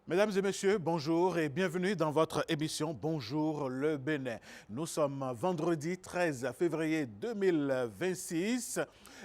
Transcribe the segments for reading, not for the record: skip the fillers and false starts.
Mesdames et messieurs, bonjour et bienvenue dans votre émission Bonjour le Bénin. Nous sommes vendredi 13 février 2026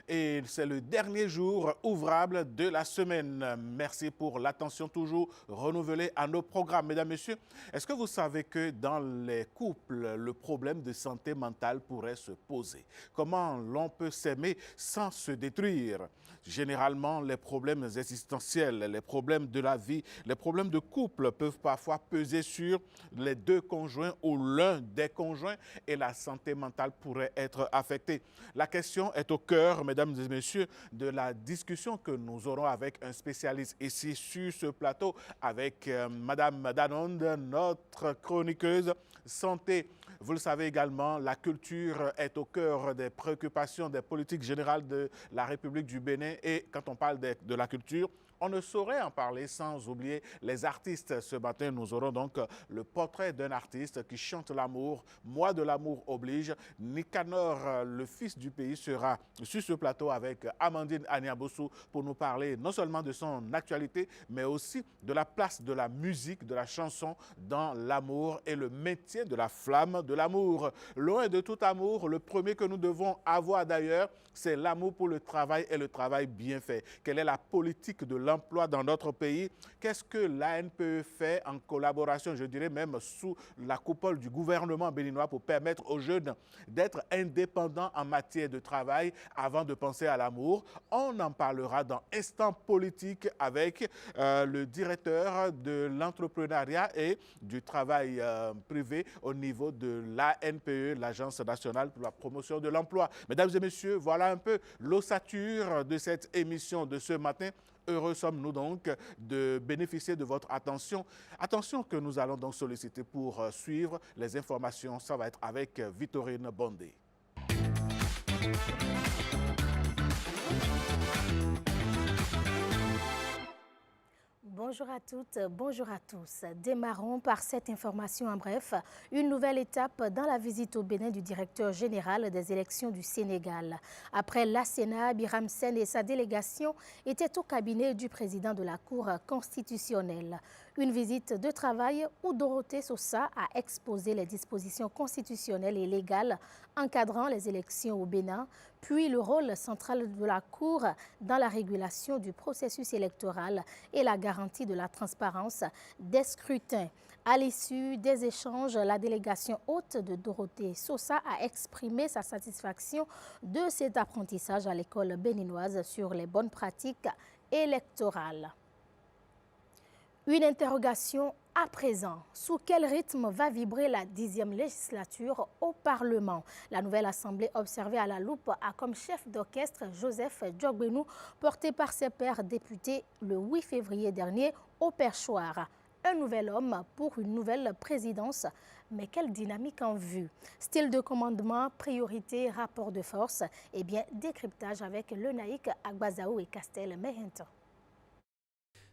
et c'est le dernier jour ouvrable de la semaine. Merci pour l'attention toujours renouvelée à nos programmes. Mesdames et messieurs, est-ce que vous savez que dans les couples, le problème de santé mentale pourrait se poser? Comment l'on peut s'aimer sans se détruire? Généralement, les problèmes existentiels, les problèmes de la vie, les problèmes de couple peuvent parfois peser sur les deux conjoints ou l'un des conjoints et la santé mentale pourrait être affectée. La question est au cœur, mesdames et messieurs, de la discussion que nous aurons avec un spécialiste ici sur ce plateau, avec Madame Danonde, notre chroniqueuse santé. Vous le savez également, la culture est au cœur des préoccupations des politiques générales de la République du Bénin et quand on parle de la culture, on ne saurait en parler sans oublier les artistes. Ce matin, nous aurons donc le portrait d'un artiste qui chante l'amour. Moi de l'amour oblige. Nicanor, le fils du pays, sera sur ce plateau avec Amandine Aniabossou pour nous parler non seulement de son actualité, mais aussi de la place de la musique, de la chanson dans l'amour et le maintien de la flamme de l'amour. Loin de tout amour, le premier que nous devons avoir d'ailleurs, c'est l'amour pour le travail et le travail bien fait. Quelle est la politique de l'emploi dans notre pays? Qu'est-ce que l'ANPE fait en collaboration, je dirais même sous la coupole du gouvernement béninois pour permettre aux jeunes d'être indépendants en matière de travail avant de penser à l'amour? On en parlera dans Instant Politique avec le directeur de l'entrepreneuriat et du travail privé au niveau de l'ANPE, l'Agence nationale pour la promotion de l'emploi. Mesdames et messieurs, voilà un peu l'ossature de cette émission de ce matin. Heureux sommes-nous donc de bénéficier de votre attention. Attention que nous allons donc solliciter pour suivre les informations. Ça va être avec Victorine Bondé. Bonjour à toutes, bonjour à tous. Démarrons par cette information en bref. Une nouvelle étape dans la visite au Bénin du directeur général des élections du Sénégal. Après l'ASENA, Biram Sène et sa délégation étaient au cabinet du président de la Cour constitutionnelle. Une visite de travail où Dorothée Sosa a exposé les dispositions constitutionnelles et légales encadrant les élections au Bénin, puis le rôle central de la Cour dans la régulation du processus électoral et la garantie de la transparence des scrutins. À l'issue des échanges, la délégation haute de Dorothée Sosa a exprimé sa satisfaction de cet apprentissage à l'école béninoise sur les bonnes pratiques électorales. Une interrogation à présent. Sous quel rythme va vibrer la 10e législature au Parlement? La nouvelle Assemblée observée à la loupe a comme chef d'orchestre Joseph Djogbenou, porté par ses pairs députés le 8 février dernier au Perchoir. Un nouvel homme pour une nouvelle présidence, mais quelle dynamique en vue? Style de commandement, priorité, rapport de force, et bien décryptage avec le Naïk Agbazaou et Castel Mehento.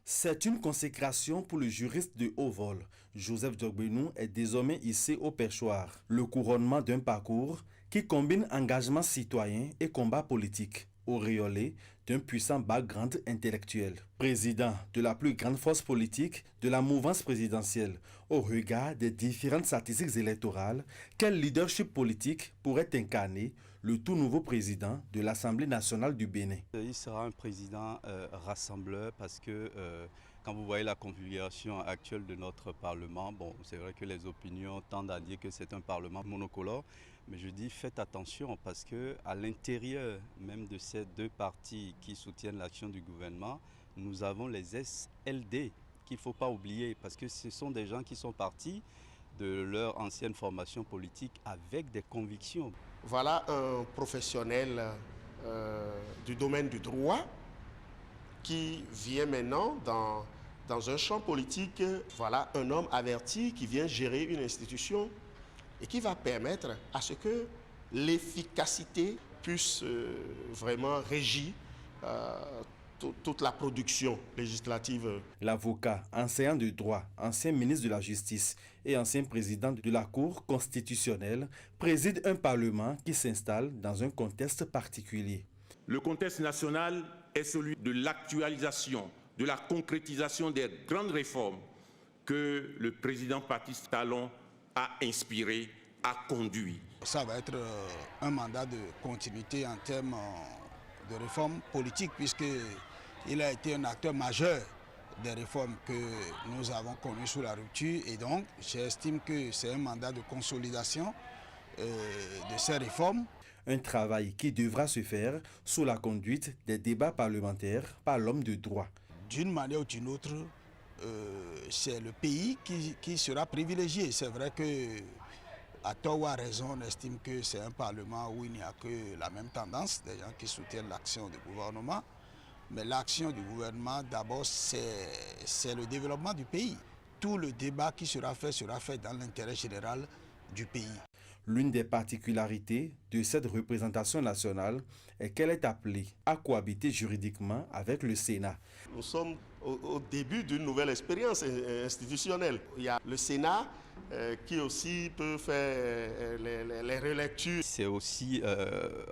C'est une consécration pour le juriste de haut vol. Joseph Djogbenou est désormais hissé au perchoir. Le couronnement d'un parcours qui combine engagement citoyen et combat politique, auréolé d'un puissant background intellectuel. Président de la plus grande force politique de la mouvance présidentielle, au regard des différentes statistiques électorales, quel leadership politique pourrait incarner le tout nouveau président de l'Assemblée nationale du Bénin? Il sera un président rassembleur parce que quand vous voyez la configuration actuelle de notre Parlement, bon, c'est vrai que les opinions tendent à dire que c'est un Parlement monocolore, mais je dis faites attention parce que à l'intérieur même de ces deux partis qui soutiennent l'action du gouvernement, nous avons les SLD qu'il ne faut pas oublier parce que ce sont des gens qui sont partis de leur ancienne formation politique avec des convictions. Voilà un professionnel du domaine du droit qui vient maintenant dans un champ politique. Voilà un homme averti qui vient gérer une institution et qui va permettre à ce que l'efficacité puisse vraiment régir toute la production législative. L'avocat, enseignant de droit, ancien ministre de la Justice et ancien président de la Cour constitutionnelle, préside un Parlement qui s'installe dans un contexte particulier. Le contexte national est celui de l'actualisation, de la concrétisation des grandes réformes que le président Patrice Talon a inspiré, a conduit. Ça va être un mandat de continuité en termes de réformes politiques, puisqu'il a été un acteur majeur des réformes que nous avons connues sous la rupture. Et donc, j'estime que c'est un mandat de consolidation de ces réformes. Un travail qui devra se faire sous la conduite des débats parlementaires par l'homme de droit. D'une manière ou d'une autre, c'est le pays qui sera privilégié. C'est vrai que, à tort ou à raison, on estime que c'est un parlement où il n'y a que la même tendance, des gens qui soutiennent l'action du gouvernement. Mais l'action du gouvernement, d'abord, c'est le développement du pays. Tout le débat qui sera fait dans l'intérêt général du pays. L'une des particularités de cette représentation nationale est qu'elle est appelée à cohabiter juridiquement avec le Sénat. Nous sommes au début d'une nouvelle expérience institutionnelle. Il y a le Sénat qui aussi peut faire les relectures. C'est aussi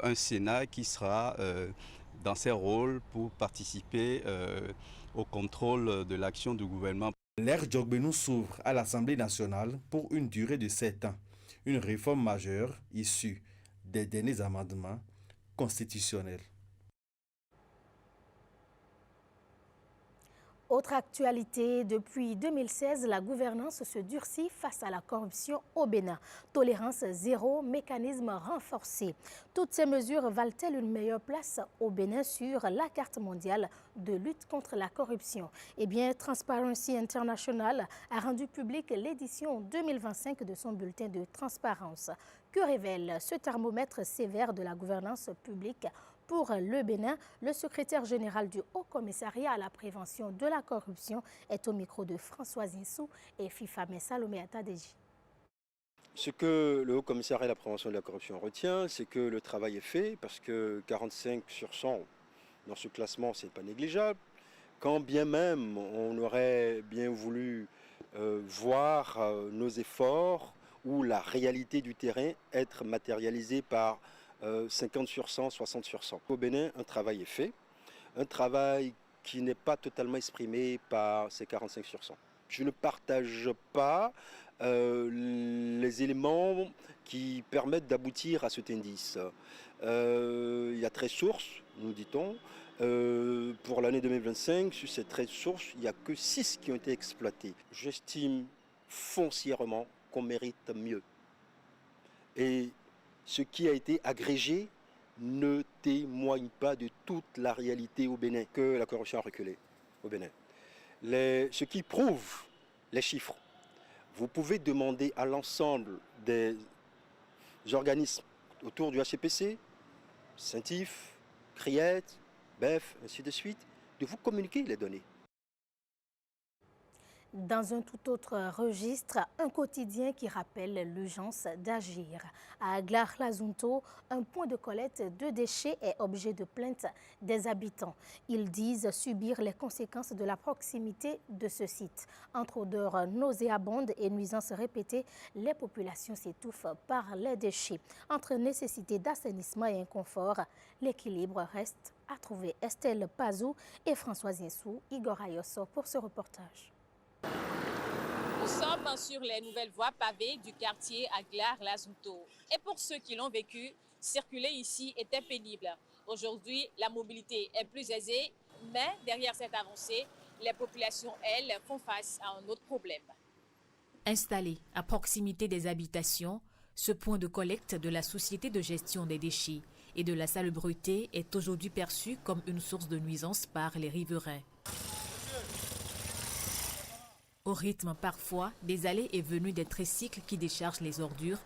un Sénat qui sera dans ses rôles pour participer au contrôle de l'action du gouvernement. L'ère Djogbenou s'ouvre à l'Assemblée nationale pour une durée de 7 ans. Une réforme majeure issue des derniers amendements constitutionnels. Autre actualité, depuis 2016, la gouvernance se durcit face à la corruption au Bénin. Tolérance zéro, mécanisme renforcé. Toutes ces mesures valent-elles une meilleure place au Bénin sur la carte mondiale de lutte contre la corruption? Eh bien, Transparency International a rendu publique l'édition 2025 de son bulletin de transparence. Que révèle ce thermomètre sévère de la gouvernance publique? Pour le Bénin, le secrétaire général du Haut-Commissariat à la prévention de la corruption est au micro de Françoise Insou et Fifame Salomé Atadeji. Ce que le Haut-Commissariat à la prévention de la corruption retient, c'est que le travail est fait, parce que 45 sur 100 dans ce classement, ce n'est pas négligeable. Quand bien même on aurait bien voulu voir nos efforts ou la réalité du terrain être matérialisée par 50 sur 100, 60 sur 100. Au Bénin, un travail est fait, un travail qui n'est pas totalement exprimé par ces 45 sur 100. Je ne partage pas les éléments qui permettent d'aboutir à cet indice. Il y a 13 sources, nous dit-on. Pour l'année 2025, sur ces 13 sources, il n'y a que 6 qui ont été exploitées. J'estime foncièrement qu'on mérite mieux. Et ce qui a été agrégé ne témoigne pas de toute la réalité au Bénin, que la corruption a reculé au Bénin. Ce qui prouve les chiffres, vous pouvez demander à l'ensemble des organismes autour du HCPC, CENTIF, CRIET, BEF, ainsi de suite, de vous communiquer les données. Dans un tout autre registre, un quotidien qui rappelle l'urgence d'agir. À Aglar-Lazunto, un point de collecte de déchets est objet de plainte des habitants. Ils disent subir les conséquences de la proximité de ce site. Entre odeurs nauséabondes et nuisances répétées, les populations s'étouffent par les déchets. Entre nécessité d'assainissement et inconfort, l'équilibre reste à trouver. Estelle Pazou et Françoise Insou, Igor Ayosso pour ce reportage. Nous sommes sur les nouvelles voies pavées du quartier Aglar-Lazunto. Et pour ceux qui l'ont vécu, circuler ici était pénible. Aujourd'hui, la mobilité est plus aisée, mais derrière cette avancée, les populations, elles, font face à un autre problème. Installé à proximité des habitations, ce point de collecte de la Société de gestion des déchets et de la salubrité est aujourd'hui perçu comme une source de nuisance par les riverains. Au rythme parfois des allées et venues des tricycles qui déchargent les ordures,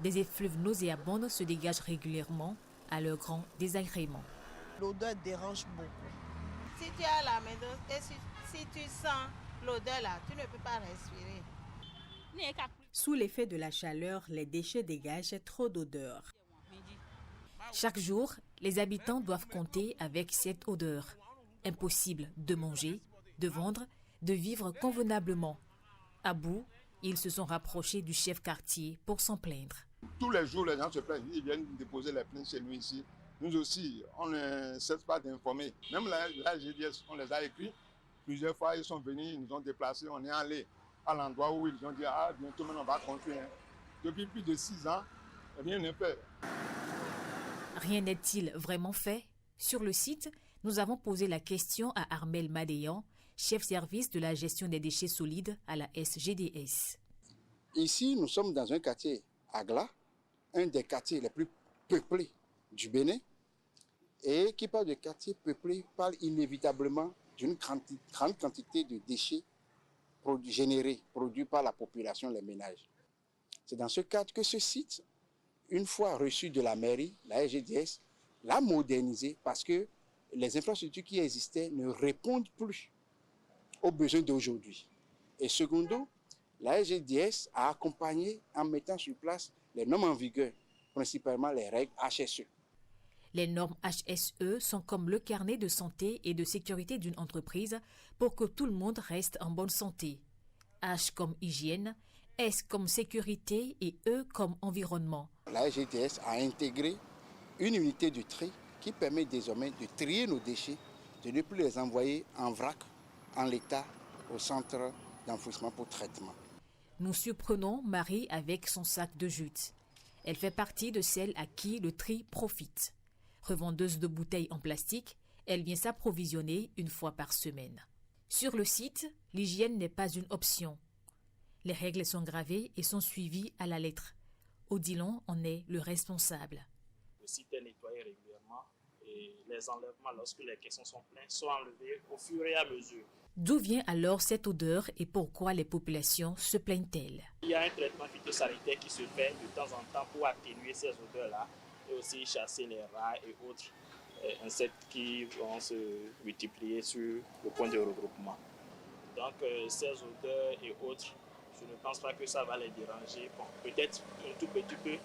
des effluves nauséabondes se dégagent régulièrement à leur grand désagrément. L'odeur dérange beaucoup. Si tu es à la maison et si tu sens l'odeur là, tu ne peux pas respirer. Sous l'effet de la chaleur, les déchets dégagent trop d'odeur. Chaque jour, les habitants doivent compter avec cette odeur. Impossible de manger, de vendre, de vivre convenablement. À bout, ils se sont rapprochés du chef quartier pour s'en plaindre. Tous les jours, les gens se plaignent. Ils viennent déposer les plaintes chez nous ici. Nous aussi, on ne cesse pas d'informer. Même la GDS, on les a écrits. Plusieurs fois, ils sont venus, ils nous ont déplacés. On est allé à l'endroit où ils ont dit ah bientôt maintenant on va construire. Depuis plus de 6 ans, rien n'est fait. Rien n'est-il vraiment fait? Sur le site, nous avons posé la question à Armel Madéan, chef service de la gestion des déchets solides à la SGDS. Ici, nous sommes dans un quartier, Agla, un des quartiers les plus peuplés du Bénin. Et qui parle de quartier peuplé parle inévitablement d'une grande quantité de déchets produits par la population, les ménages. C'est dans ce cadre que ce site, une fois reçu de la mairie, la SGDS, l'a modernisé parce que les infrastructures qui existaient ne répondent plus aux besoins d'aujourd'hui. Et secondo, la SGDS a accompagné en mettant sur place les normes en vigueur, principalement les règles HSE. Les normes HSE sont comme le carnet de santé et de sécurité d'une entreprise pour que tout le monde reste en bonne santé. H comme hygiène, S comme sécurité et E comme environnement. La SGDS a intégré une unité de tri qui permet désormais de trier nos déchets, de ne plus les envoyer en vrac, en l'état, au centre d'enfouissement pour traitement. Nous surprenons Marie avec son sac de jute. Elle fait partie de celles à qui le tri profite. Revendeuse de bouteilles en plastique, elle vient s'approvisionner une fois par semaine. Sur le site, l'hygiène n'est pas une option. Les règles sont gravées et sont suivies à la lettre. Odilon en est le responsable. Le site est nettoyé régulièrement et les enlèvements, lorsque les caissons sont pleins, sont enlevés au fur et à mesure. D'où vient alors cette odeur et pourquoi les populations se plaignent-elles? Il y a un traitement phytosanitaire qui se fait de temps en temps pour atténuer ces odeurs-là et aussi chasser les rats et autres insectes qui vont se multiplier sur le point de regroupement. Donc ces odeurs et autres, je ne pense pas que ça va les déranger. Bon, peut-être un tout petit peu.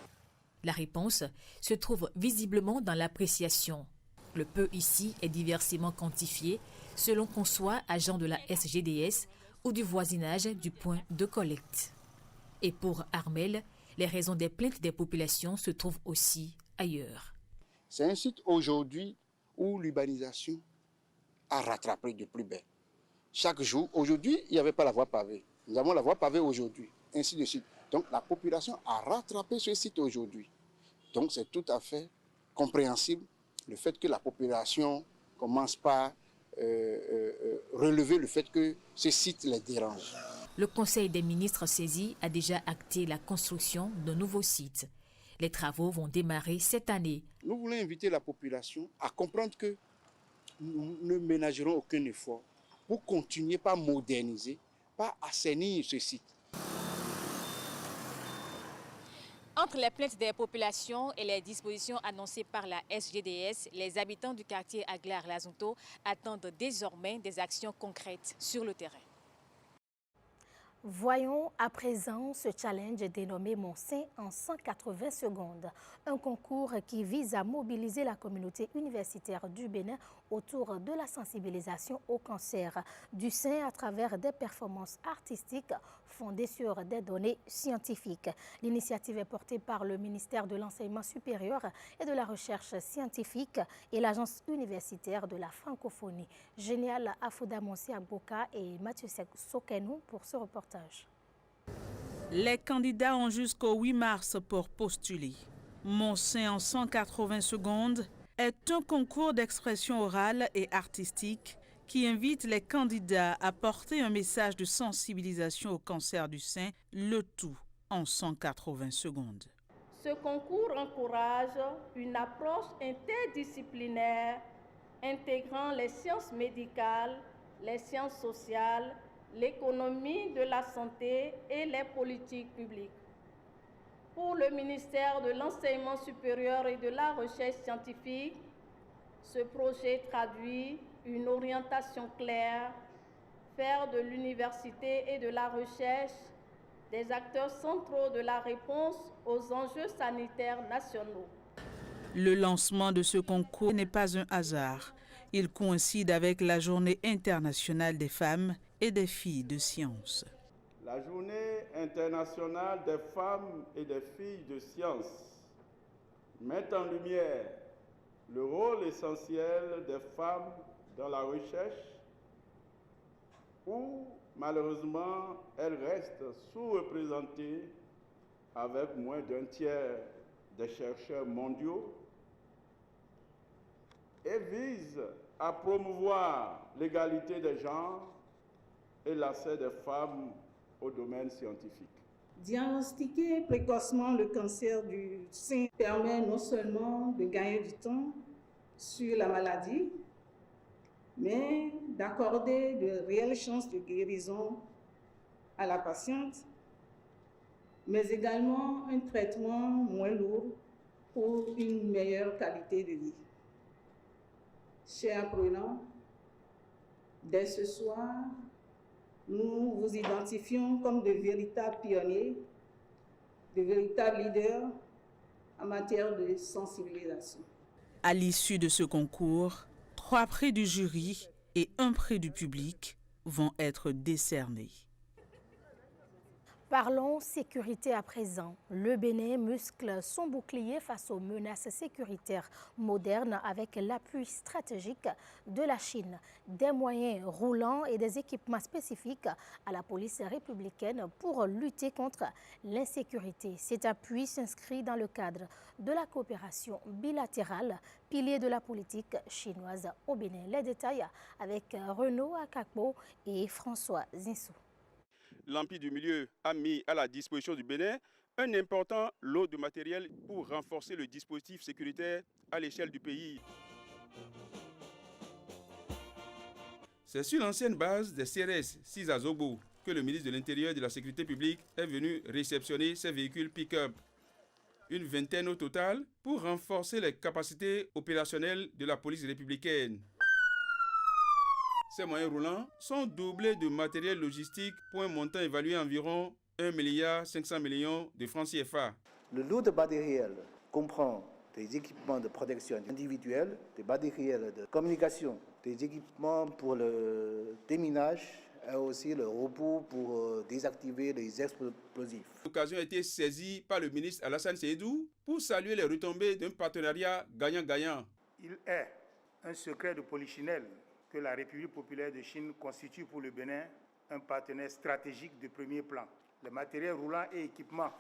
La réponse se trouve visiblement dans l'appréciation. Le peu ici est diversement quantifié selon qu'on soit agent de la SGDS ou du voisinage du point de collecte. Et pour Armel, les raisons des plaintes des populations se trouvent aussi ailleurs. C'est un site aujourd'hui où l'urbanisation a rattrapé de plus belle. Chaque jour, aujourd'hui, il n'y avait pas la voie pavée. Nous avons la voie pavée aujourd'hui, ainsi de suite. Donc la population a rattrapé ce site aujourd'hui. Donc c'est tout à fait compréhensible le fait que la population commence par relever le fait que ce site les dérange. Le Conseil des ministres saisi a déjà acté la construction d'un nouveau site. Les travaux vont démarrer cette année. Nous voulons inviter la population à comprendre que nous ne ménagerons aucun effort pour continuer par moderniser, par assainir ce site. Entre les plaintes des populations et les dispositions annoncées par la SGDS, les habitants du quartier Aglar-Lazunto attendent désormais des actions concrètes sur le terrain. Voyons à présent ce challenge dénommé Mon sein en 180 secondes. Un concours qui vise à mobiliser la communauté universitaire du Bénin autour de la sensibilisation au cancer du sein à travers des performances artistiques fondées sur des données scientifiques. L'initiative est portée par le ministère de l'Enseignement supérieur et de la Recherche scientifique et l'Agence universitaire de la francophonie. Génial Afouda Monsi Agboka et Mathieu Sokenou pour ce reportage. Les candidats ont jusqu'au 8 mars pour postuler. Mon sein en 180 secondes est un concours d'expression orale et artistique qui invite les candidats à porter un message de sensibilisation au cancer du sein, le tout en 180 secondes. Ce concours encourage une approche interdisciplinaire intégrant les sciences médicales, les sciences sociales, l'économie de la santé et les politiques publiques. Pour le ministère de l'Enseignement supérieur et de la Recherche scientifique, ce projet traduit une orientation claire, faire de l'université et de la recherche des acteurs centraux de la réponse aux enjeux sanitaires nationaux. Le lancement de ce concours n'est pas un hasard. Il coïncide avec la Journée internationale des femmes et des filles de sciences. La Journée internationale des femmes et des filles de sciences met en lumière le rôle essentiel des femmes dans la recherche, où malheureusement, elle reste sous-représentée avec moins d'un tiers des chercheurs mondiaux et vise à promouvoir l'égalité des genres et l'accès des femmes au domaine scientifique. Diagnostiquer précocement le cancer du sein permet non seulement de gagner du temps sur la maladie, mais d'accorder de réelles chances de guérison à la patiente, mais également un traitement moins lourd pour une meilleure qualité de vie. Chers apprenants, dès ce soir, nous vous identifions comme de véritables pionniers, de véritables leaders en matière de sensibilisation. À l'issue de ce concours, 3 prix du jury et 1 prix du public vont être décernés. Parlons sécurité à présent. Le Bénin muscle son bouclier face aux menaces sécuritaires modernes avec l'appui stratégique de la Chine, des moyens roulants et des équipements spécifiques à la police républicaine pour lutter contre l'insécurité. Cet appui s'inscrit dans le cadre de la coopération bilatérale, pilier de la politique chinoise au Bénin. Les détails avec Renaud Akakpo et François Zinsou. L'Empire du Milieu a mis à la disposition du Bénin un important lot de matériel pour renforcer le dispositif sécuritaire à l'échelle du pays. C'est sur l'ancienne base des CRS 6 à Zogbo que le ministre de l'Intérieur et de la Sécurité publique est venu réceptionner ces véhicules pick-up. Une vingtaine au total pour renforcer les capacités opérationnelles de la police républicaine. Ces moyens roulants sont doublés de matériel logistique pour un montant évalué à environ 1,5 milliard de francs CFA. Le lot de batteries comprend des équipements de protection individuelle, des batteries de communication, des équipements pour le déminage et aussi le repos pour désactiver les explosifs. L'occasion a été saisie par le ministre Alassane Seydou pour saluer les retombées d'un partenariat gagnant-gagnant. Il est un secret de polichinelle que la République populaire de Chine constitue pour le Bénin un partenaire stratégique de premier plan. Les matériels roulants et équipements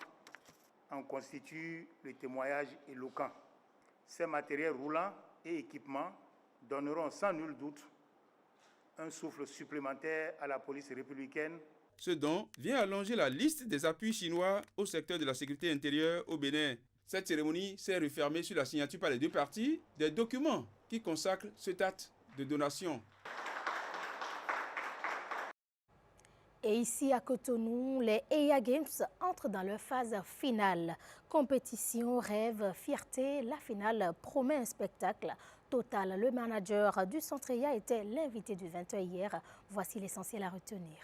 en constituent le témoignage éloquent. Ces matériels roulants et équipements donneront sans nul doute un souffle supplémentaire à la police républicaine. Ce don vient allonger la liste des appuis chinois au secteur de la sécurité intérieure au Bénin. Cette cérémonie s'est refermée sur la signature par les deux parties des documents qui consacrent cet acte de donation. Et ici à Cotonou, les EIA Games entrent dans leur phase finale. Compétition, rêve, fierté, la finale promet un spectacle total. Le manager du centre EIA était l'invité du 20h hier. Voici l'essentiel à retenir.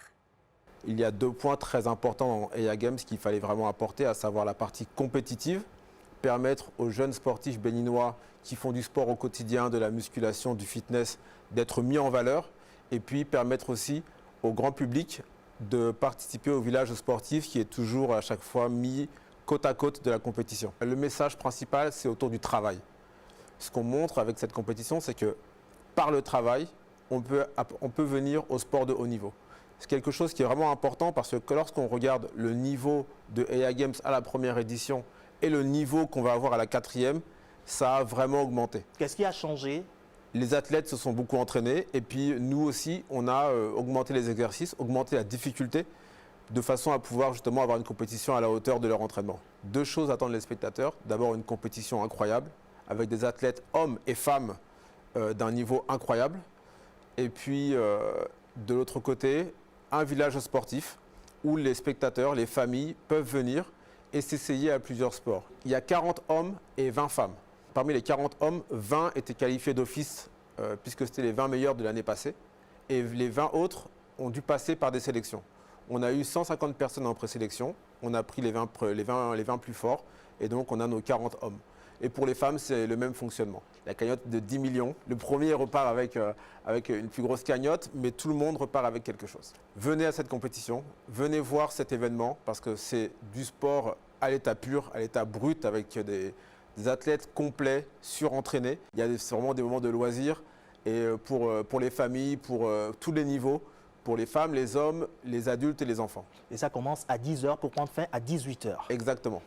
Il y a 2 points très importants en EIA Games qu'il fallait vraiment apporter, à savoir la partie compétitive, permettre aux jeunes sportifs béninois qui font du sport au quotidien, de la musculation, du fitness, d'être mis en valeur, et puis permettre aussi au grand public de participer au village sportif qui est toujours à chaque fois mis côte à côte de la compétition. Le message principal, c'est autour du travail. Ce qu'on montre avec cette compétition, c'est que par le travail, on peut venir au sport de haut niveau. C'est quelque chose qui est vraiment important parce que lorsqu'on regarde le niveau de EIA Games à la première édition et le niveau qu'on va avoir à la 4e, ça a vraiment augmenté. Qu'est-ce qui a changé ? Les athlètes se sont beaucoup entraînés et puis nous aussi, on a augmenté les exercices, augmenté la difficulté de façon à pouvoir justement avoir une compétition à la hauteur de leur entraînement. 2 choses attendent les spectateurs. D'abord, une compétition incroyable avec des athlètes hommes et femmes d'un niveau incroyable. Et puis, de l'autre côté, un village sportif où les spectateurs, les familles peuvent venir et s'essayer à plusieurs sports. Il y a 40 hommes et 20 femmes. Parmi les 40 hommes, 20 étaient qualifiés d'office puisque c'était les 20 meilleurs de l'année passée. Et les 20 autres ont dû passer par des sélections. On a eu 150 personnes en présélection. On a pris les 20 plus forts et donc on a nos 40 hommes. Et pour les femmes, c'est le même fonctionnement. La cagnotte de 10 millions. Le premier repart avec une plus grosse cagnotte, mais tout le monde repart avec quelque chose. Venez à cette compétition, venez voir cet événement parce que c'est du sport à l'état pur, à l'état brut avec des athlètes complets, surentraînés. Il y a vraiment des moments de loisirs et pour les familles, pour tous les niveaux, pour les femmes, les hommes, les adultes et les enfants. Et ça commence à 10h pour prendre fin à 18h. Exactement.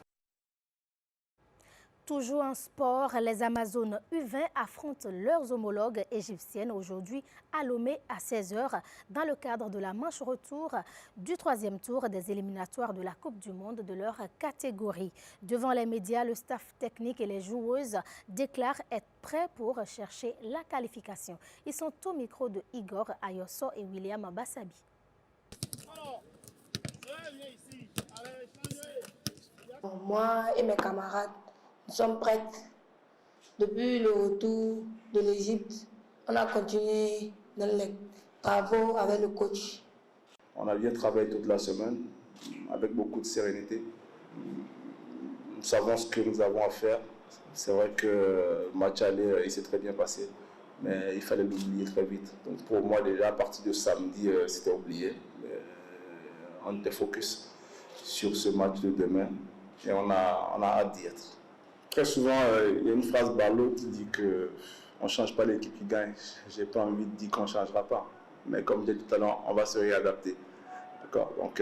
Toujours en sport, les Amazones U20 affrontent leurs homologues égyptiennes aujourd'hui à Lomé à 16h dans le cadre de la manche retour du 3e tour des éliminatoires de la Coupe du Monde de leur catégorie. Devant les médias, le staff technique et les joueuses déclarent être prêts pour chercher la qualification. Ils sont au micro de Igor Ayosso et William Bassabi. Moi et mes camarades, nous sommes prêts. Depuis le retour de l'Égypte, on a continué dans les travaux avec le coach. On a bien travaillé toute la semaine, avec beaucoup de sérénité. Nous savons ce que nous avons à faire. C'est vrai que le match aller, il s'est très bien passé, mais il fallait l'oublier très vite. Donc pour moi, déjà, à partir de samedi, c'était oublié. On était focus sur ce match de demain et on a hâte d'y être. Très souvent, il y a une phrase ballot qui dit qu'on ne change pas l'équipe qui gagne. Je n'ai pas envie de dire qu'on ne changera pas. Mais comme je disais tout à l'heure, on va se réadapter. D'accord. Donc,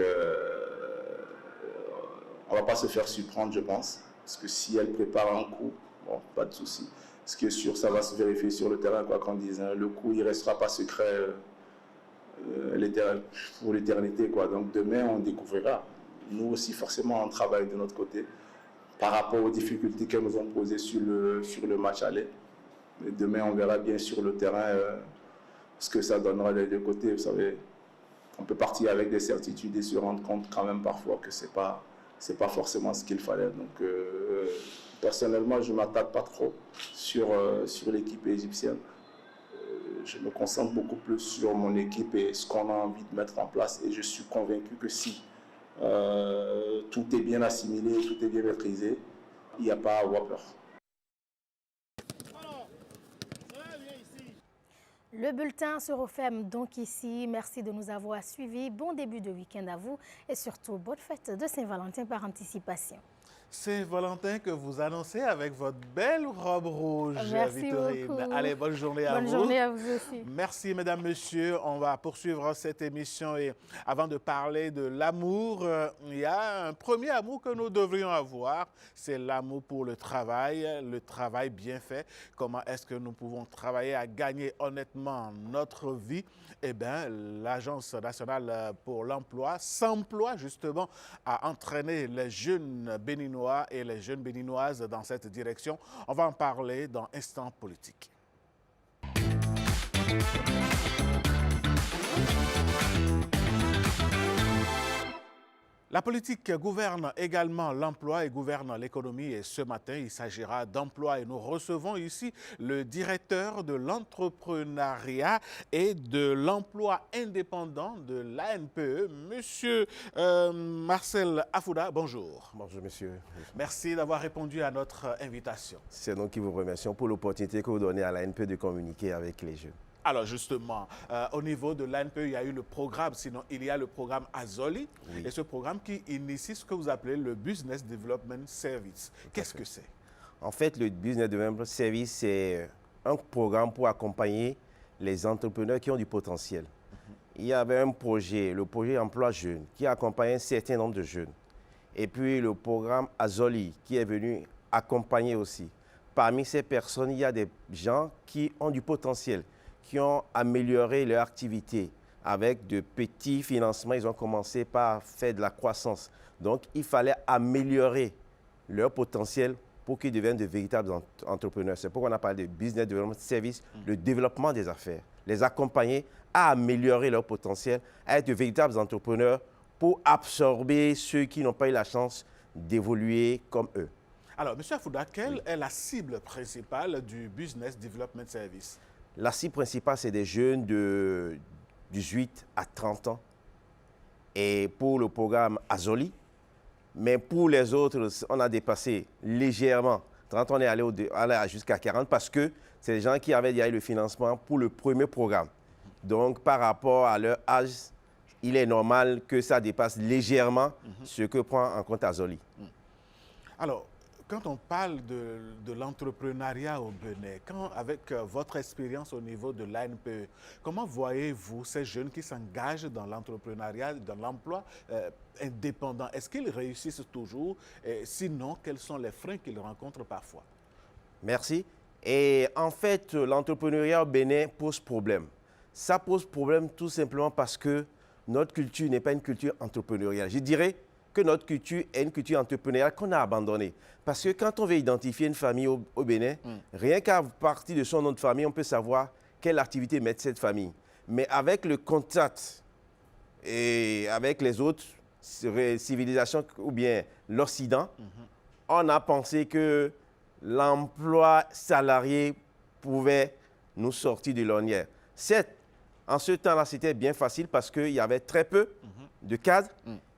on ne va pas se faire surprendre, je pense. Parce que si elle prépare un coup, bon, pas de souci. Ce qui est sûr, ça va se vérifier sur le terrain, quoi qu'on dise. Hein. Le coup, il ne restera pas secret pour l'éternité, quoi. Donc, demain, on découvrira. Nous aussi, forcément, on travaille de notre côté par rapport aux difficultés qu'elles nous ont posées sur le match aller. Et demain, on verra bien sur le terrain ce que ça donnera des deux côtés. Vous savez, on peut partir avec des certitudes et se rendre compte quand même parfois que c'est pas forcément ce qu'il fallait. Donc, personnellement, je ne m'attarde pas trop sur l'équipe égyptienne. Je me concentre beaucoup plus sur mon équipe et ce qu'on a envie de mettre en place. Et je suis convaincu que si tout est bien assimilé, tout est bien maîtrisé, il n'y a pas à avoir peur. Le bulletin se referme donc ici. Merci de nous avoir suivis. Bon début de week-end à vous et surtout bonne fête de Saint-Valentin par anticipation. Saint-Valentin que vous annoncez avec votre belle robe rouge, Merci Victorine. beaucoup. Allez, bonne journée à vous. Bonne journée à vous aussi. Merci, mesdames, messieurs. On va poursuivre cette émission et avant de parler de l'amour, il y a un premier amour que nous devrions avoir, c'est l'amour pour le travail bien fait. Comment est-ce que nous pouvons travailler à gagner honnêtement notre vie? Eh bien, l'Agence nationale pour l'emploi s'emploie justement à entraîner les jeunes béninois et les jeunes béninoises dans cette direction. On va en parler dans Instant Politique. La politique gouverne également l'emploi et gouverne l'économie et ce matin, il s'agira d'emploi et nous recevons ici le directeur de l'entrepreneuriat et de l'emploi indépendant de l'ANPE, Monsieur Marcel Afouda. Bonjour. Bonjour, monsieur. Merci d'avoir répondu à notre invitation. C'est nous qui vous remercions pour l'opportunité que vous donnez à l'ANPE de communiquer avec les jeunes. Alors justement, au niveau de l'ANPE, il y a eu le programme, sinon il y a le programme Azoli, oui. Et ce programme qui initie ce que vous appelez le Business Development Service. Qu'est-ce que c'est? En fait, le Business Development Service, c'est un programme pour accompagner les entrepreneurs qui ont du potentiel. Il y avait un projet, le projet Emploi Jeune, qui accompagnait un certain nombre de jeunes. Et puis le programme Azoli, qui est venu accompagner aussi. Parmi ces personnes, il y a des gens qui ont du potentiel, qui ont amélioré leur activité avec de petits financements. Ils ont commencé par faire de la croissance. Donc, il fallait améliorer leur potentiel pour qu'ils deviennent de véritables entrepreneurs. C'est pourquoi on a parlé de Business Development Service, le développement des affaires. Les accompagner à améliorer leur potentiel, à être de véritables entrepreneurs pour absorber ceux qui n'ont pas eu la chance d'évoluer comme eux. Alors, M. Afouda, quelle est la cible principale du Business Development Service? La cible principale, c'est des jeunes de 18 à 30 ans. Et pour le programme Azoli, mais pour les autres, on a dépassé légèrement. 30 ans, on est allé jusqu'à 40 parce que c'est les gens qui avaient déjà eu le financement pour le premier programme. Donc, par rapport à leur âge, il est normal que ça dépasse légèrement ce que prend en compte Azoli. Alors, Quand on parle de l'entrepreneuriat au Bénin, avec votre expérience au niveau de l'ANPE, comment voyez-vous ces jeunes qui s'engagent dans l'entrepreneuriat, dans l'emploi indépendant? Est-ce qu'ils réussissent toujours? Et sinon, quels sont les freins qu'ils rencontrent parfois? Merci. Et en fait, l'entrepreneuriat au Bénin pose problème. Ça pose problème tout simplement parce que notre culture n'est pas une culture entrepreneuriale. Je dirais que notre culture est une culture entrepreneuriale qu'on a abandonnée. Parce que quand on veut identifier une famille au Bénin, rien qu'à partir de son nom de famille, on peut savoir quelle activité met cette famille. Mais avec le contact et avec les autres civilisations ou bien l'Occident, on a pensé que l'emploi salarié pouvait nous sortir de l'ornière. Certes, en ce temps-là, c'était bien facile parce qu'il y avait très peu de cadres.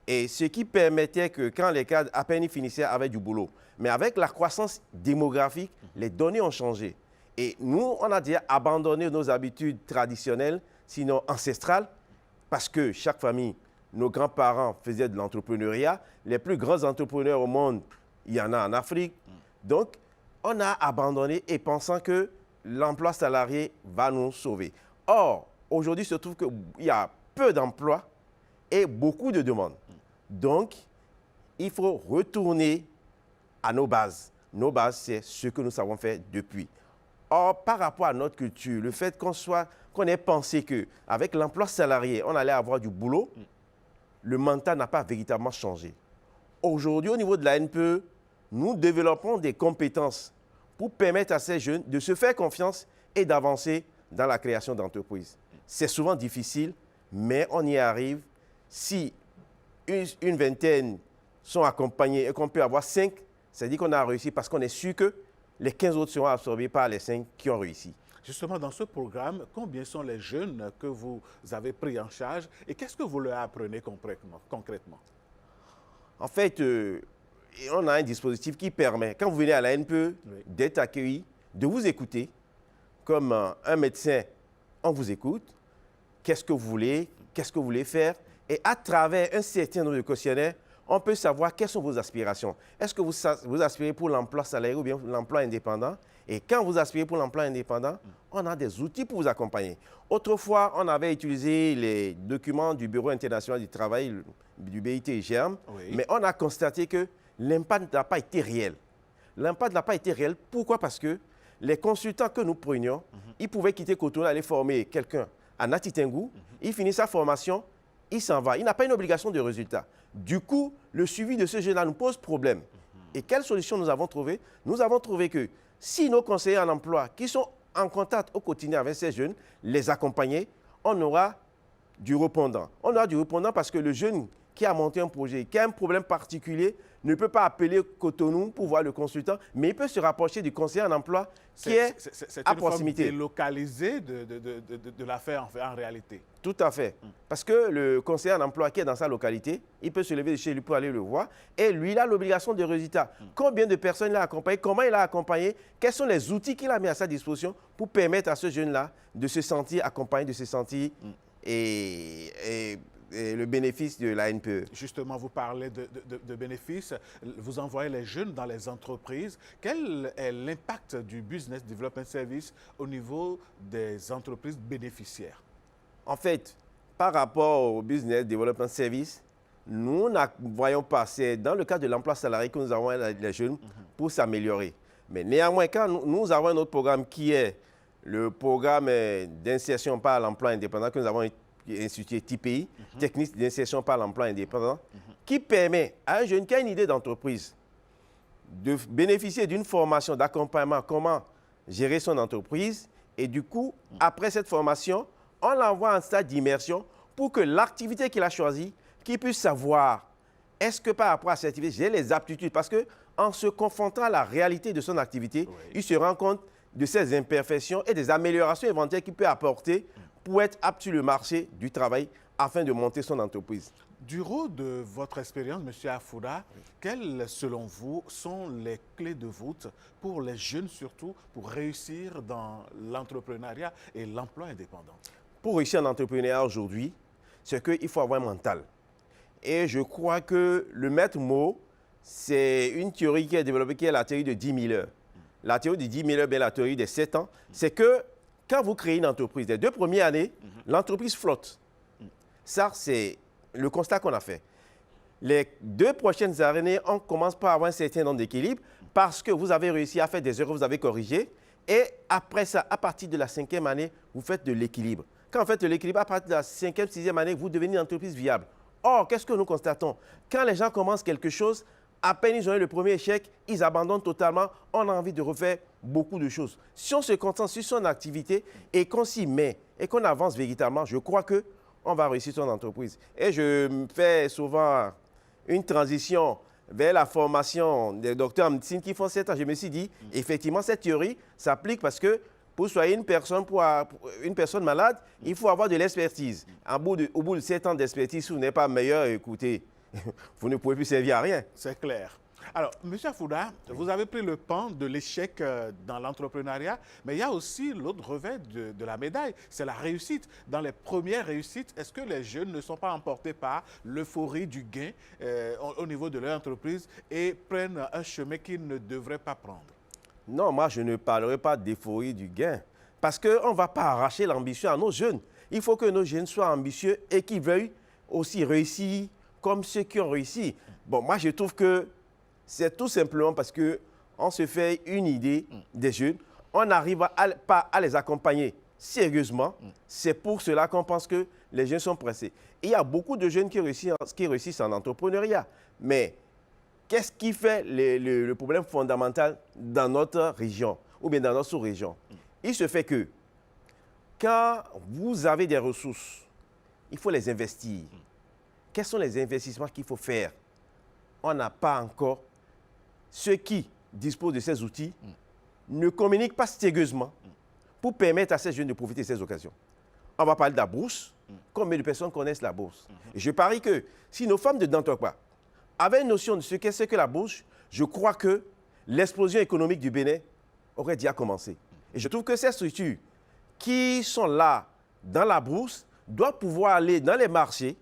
Et ce qui permettait que quand les cadres, à peine ils finissaient, avaient du boulot. Mais avec la croissance démographique, les données ont changé. Et nous, on a déjà abandonné nos habitudes traditionnelles, sinon ancestrales, parce que chaque famille, nos grands-parents faisaient de l'entrepreneuriat. Les plus grands entrepreneurs au monde, il y en a en Afrique. Donc, on a abandonné et pensant que l'emploi salarié va nous sauver. Or, aujourd'hui, il se trouve qu'il y a peu d'emplois et beaucoup de demandes. Donc, il faut retourner à nos bases. Nos bases, c'est ce que nous savons faire depuis. Or, par rapport à notre culture, le fait qu'on ait pensé qu'avec l'emploi salarié, on allait avoir du boulot, le mental n'a pas véritablement changé. Aujourd'hui, au niveau de la NPE, nous développons des compétences pour permettre à ces jeunes de se faire confiance et d'avancer dans la création d'entreprises. C'est souvent difficile, mais on y arrive. Si une vingtaine sont accompagnés et qu'on peut avoir 5, c'est-à-dire qu'on a réussi parce qu'on est sûr que les 15 autres seront absorbés par les 5 qui ont réussi. Justement, dans ce programme, combien sont les jeunes que vous avez pris en charge et qu'est-ce que vous leur apprenez concrètement? En fait, on a un dispositif qui permet, quand vous venez à la NPE, d'être accueilli, de vous écouter. Comme un médecin, on vous écoute. Qu'est-ce que vous voulez? Qu'est-ce que vous voulez faire? Et à travers un certain nombre de questionnaires, on peut savoir quelles sont vos aspirations. Est-ce que vous aspirez pour l'emploi salarié ou bien l'emploi indépendant? Et quand vous aspirez pour l'emploi indépendant, on a des outils pour vous accompagner. Autrefois, on avait utilisé les documents du Bureau international du travail, du BIT-GERM, mais on a constaté que l'impact n'a pas été réel. L'impact n'a pas été réel. Pourquoi? Parce que les consultants que nous prenions, ils pouvaient quitter Cotonou, aller former quelqu'un à Nati Tengou, il finit sa formation, il s'en va. Il n'a pas une obligation de résultat. Du coup, le suivi de ce jeune-là nous pose problème. Et quelle solution nous avons trouvée? Nous avons trouvé que si nos conseillers en emploi, qui sont en contact au quotidien avec ces jeunes, les accompagner, on aura du répondant. On aura du répondant parce que le jeune qui a monté un projet, qui a un problème particulier, ne peut pas appeler Cotonou pour voir le consultant, mais il peut se rapprocher du conseiller en emploi qui est à proximité. C'est une forme délocalisée de l'affaire en réalité. Tout à fait. Parce que le conseiller en emploi qui est dans sa localité, il peut se lever de chez lui pour aller le voir et lui, il a l'obligation de résultat. Combien de personnes il a accompagné, comment il a accompagné, quels sont les outils qu'il a mis à sa disposition pour permettre à ce jeune-là de se sentir accompagné, de se sentir et le bénéfice de la NPE. Justement, vous parlez de bénéfices. Vous envoyez les jeunes dans les entreprises. Quel est l'impact du Business Development Service au niveau des entreprises bénéficiaires? En fait, par rapport au Business Development Service, nous ne voyons pas, c'est dans le cadre de l'emploi salarié que nous avons les jeunes pour s'améliorer. Mais néanmoins, quand nous avons un autre programme qui est le programme d'insertion par l'emploi indépendant que nous avons institué TIPI, Technique d'insertion par l'emploi indépendant, qui permet à un jeune qui a une idée d'entreprise de bénéficier d'une formation d'accompagnement, comment gérer son entreprise. Et du coup, après cette formation, on l'envoie en stade d'immersion pour que l'activité qu'il a choisie, qu'il puisse savoir, est-ce que par rapport à cette activité, j'ai les aptitudes? Parce qu'en se confrontant à la réalité de son activité, il se rend compte de ses imperfections et des améliorations éventuelles qu'il peut apporter pour être apte sur le marché du travail afin de monter son entreprise. Du haut de votre expérience, M. Afouda, quelles, selon vous, sont les clés de voûte pour les jeunes surtout, pour réussir dans l'entrepreneuriat et l'emploi indépendant? Pour réussir en entrepreneuriat aujourd'hui, c'est qu'il faut avoir un mental. Et je crois que le maître mot, c'est une théorie qui est développée, qui est la théorie de 10 000 heures. La théorie de 10 000 heures, bien la théorie des 7 ans, c'est que quand vous créez une entreprise, les 2 premières années, l'entreprise flotte. Ça, c'est le constat qu'on a fait. Les 2 prochaines années, on commence par avoir un certain nombre d'équilibres parce que vous avez réussi à faire des erreurs, vous avez corrigé. Et après ça, à partir de la 5e année, vous faites de l'équilibre. Quand vous faites de l'équilibre, à partir de la 5e, 6e année, vous devenez une entreprise viable. Or, qu'est-ce que nous constatons? Quand les gens commencent quelque chose, à peine ils ont eu le premier échec, ils abandonnent totalement. On a envie de refaire beaucoup de choses. Si on se concentre sur son activité et qu'on s'y met et qu'on avance véritablement, je crois qu'on va réussir son entreprise. Et je fais souvent une transition vers la formation des docteurs en médecine qui font 7 ans. Je me suis dit, effectivement, cette théorie s'applique parce que pour soigner une personne malade, il faut avoir de l'expertise. Au bout de 7 ans d'expertise, si vous n'êtes pas meilleur, écoutez, vous ne pouvez plus servir à rien. C'est clair. Alors, M. Afouda, vous avez pris le pan de l'échec dans l'entrepreneuriat, mais il y a aussi l'autre revers de la médaille, c'est la réussite. Dans les premières réussites, est-ce que les jeunes ne sont pas emportés par l'euphorie du gain au niveau de leur entreprise et prennent un chemin qu'ils ne devraient pas prendre? Non, moi, je ne parlerai pas d'euphorie du gain, parce qu'on ne va pas arracher l'ambition à nos jeunes. Il faut que nos jeunes soient ambitieux et qu'ils veuillent aussi réussir comme ceux qui ont réussi. Bon, moi, je trouve que c'est tout simplement parce qu'on se fait une idée des jeunes, on n'arrive pas à les accompagner sérieusement. C'est pour cela qu'on pense que les jeunes sont pressés. Et il y a beaucoup de jeunes qui réussissent en entrepreneuriat. Mais qu'est-ce qui fait le problème fondamental dans notre région ou bien dans notre sous-région? Il se fait que quand vous avez des ressources, il faut les investir. Quels sont les investissements qu'il faut faire? On n'a pas encore. Ceux qui disposent de ces outils ne communiquent pas sérieusement pour permettre à ces jeunes de profiter de ces occasions. On va parler de la bourse. Combien de personnes connaissent la bourse? Et je parie que si nos femmes de Dantokwa avaient une notion de ce qu'est que la bourse, je crois que l'explosion économique du Bénin aurait déjà commencé. Et je trouve que ces structures qui sont là dans la bourse doivent pouvoir aller dans les marchés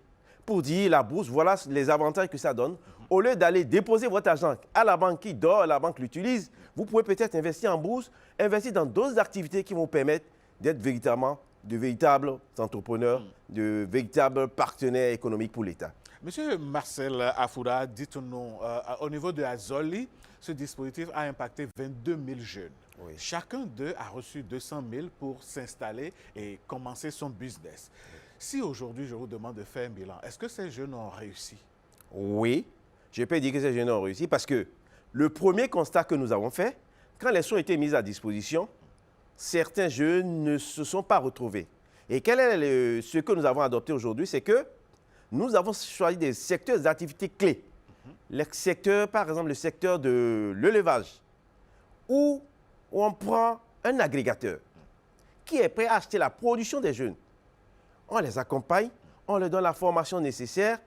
pour dire la bourse, voilà les avantages que ça donne. Au lieu d'aller déposer votre argent à la banque qui dort, la banque l'utilise, vous pouvez peut-être investir en bourse, investir dans d'autres activités qui vont permettre d'être véritablement de véritables entrepreneurs, de véritables partenaires économiques pour l'État. Monsieur Marcel Afouda, dites-nous, au niveau de Azoli, ce dispositif a impacté 22 000 jeunes. Oui. Chacun d'eux a reçu 200 000 pour s'installer et commencer son business. Si aujourd'hui je vous demande de faire un bilan, est-ce que ces jeunes ont réussi? Oui, je peux dire que ces jeunes ont réussi parce que le premier constat que nous avons fait, quand les fonds ont été mis à disposition, certains jeunes ne se sont pas retrouvés. Et quel est ce que nous avons adopté aujourd'hui? C'est que nous avons choisi des secteurs d'activité clés. Le secteur, par exemple, le secteur de l'élevage, où on prend un agrégateur qui est prêt à acheter la production des jeunes. On les accompagne, on leur donne la formation nécessaire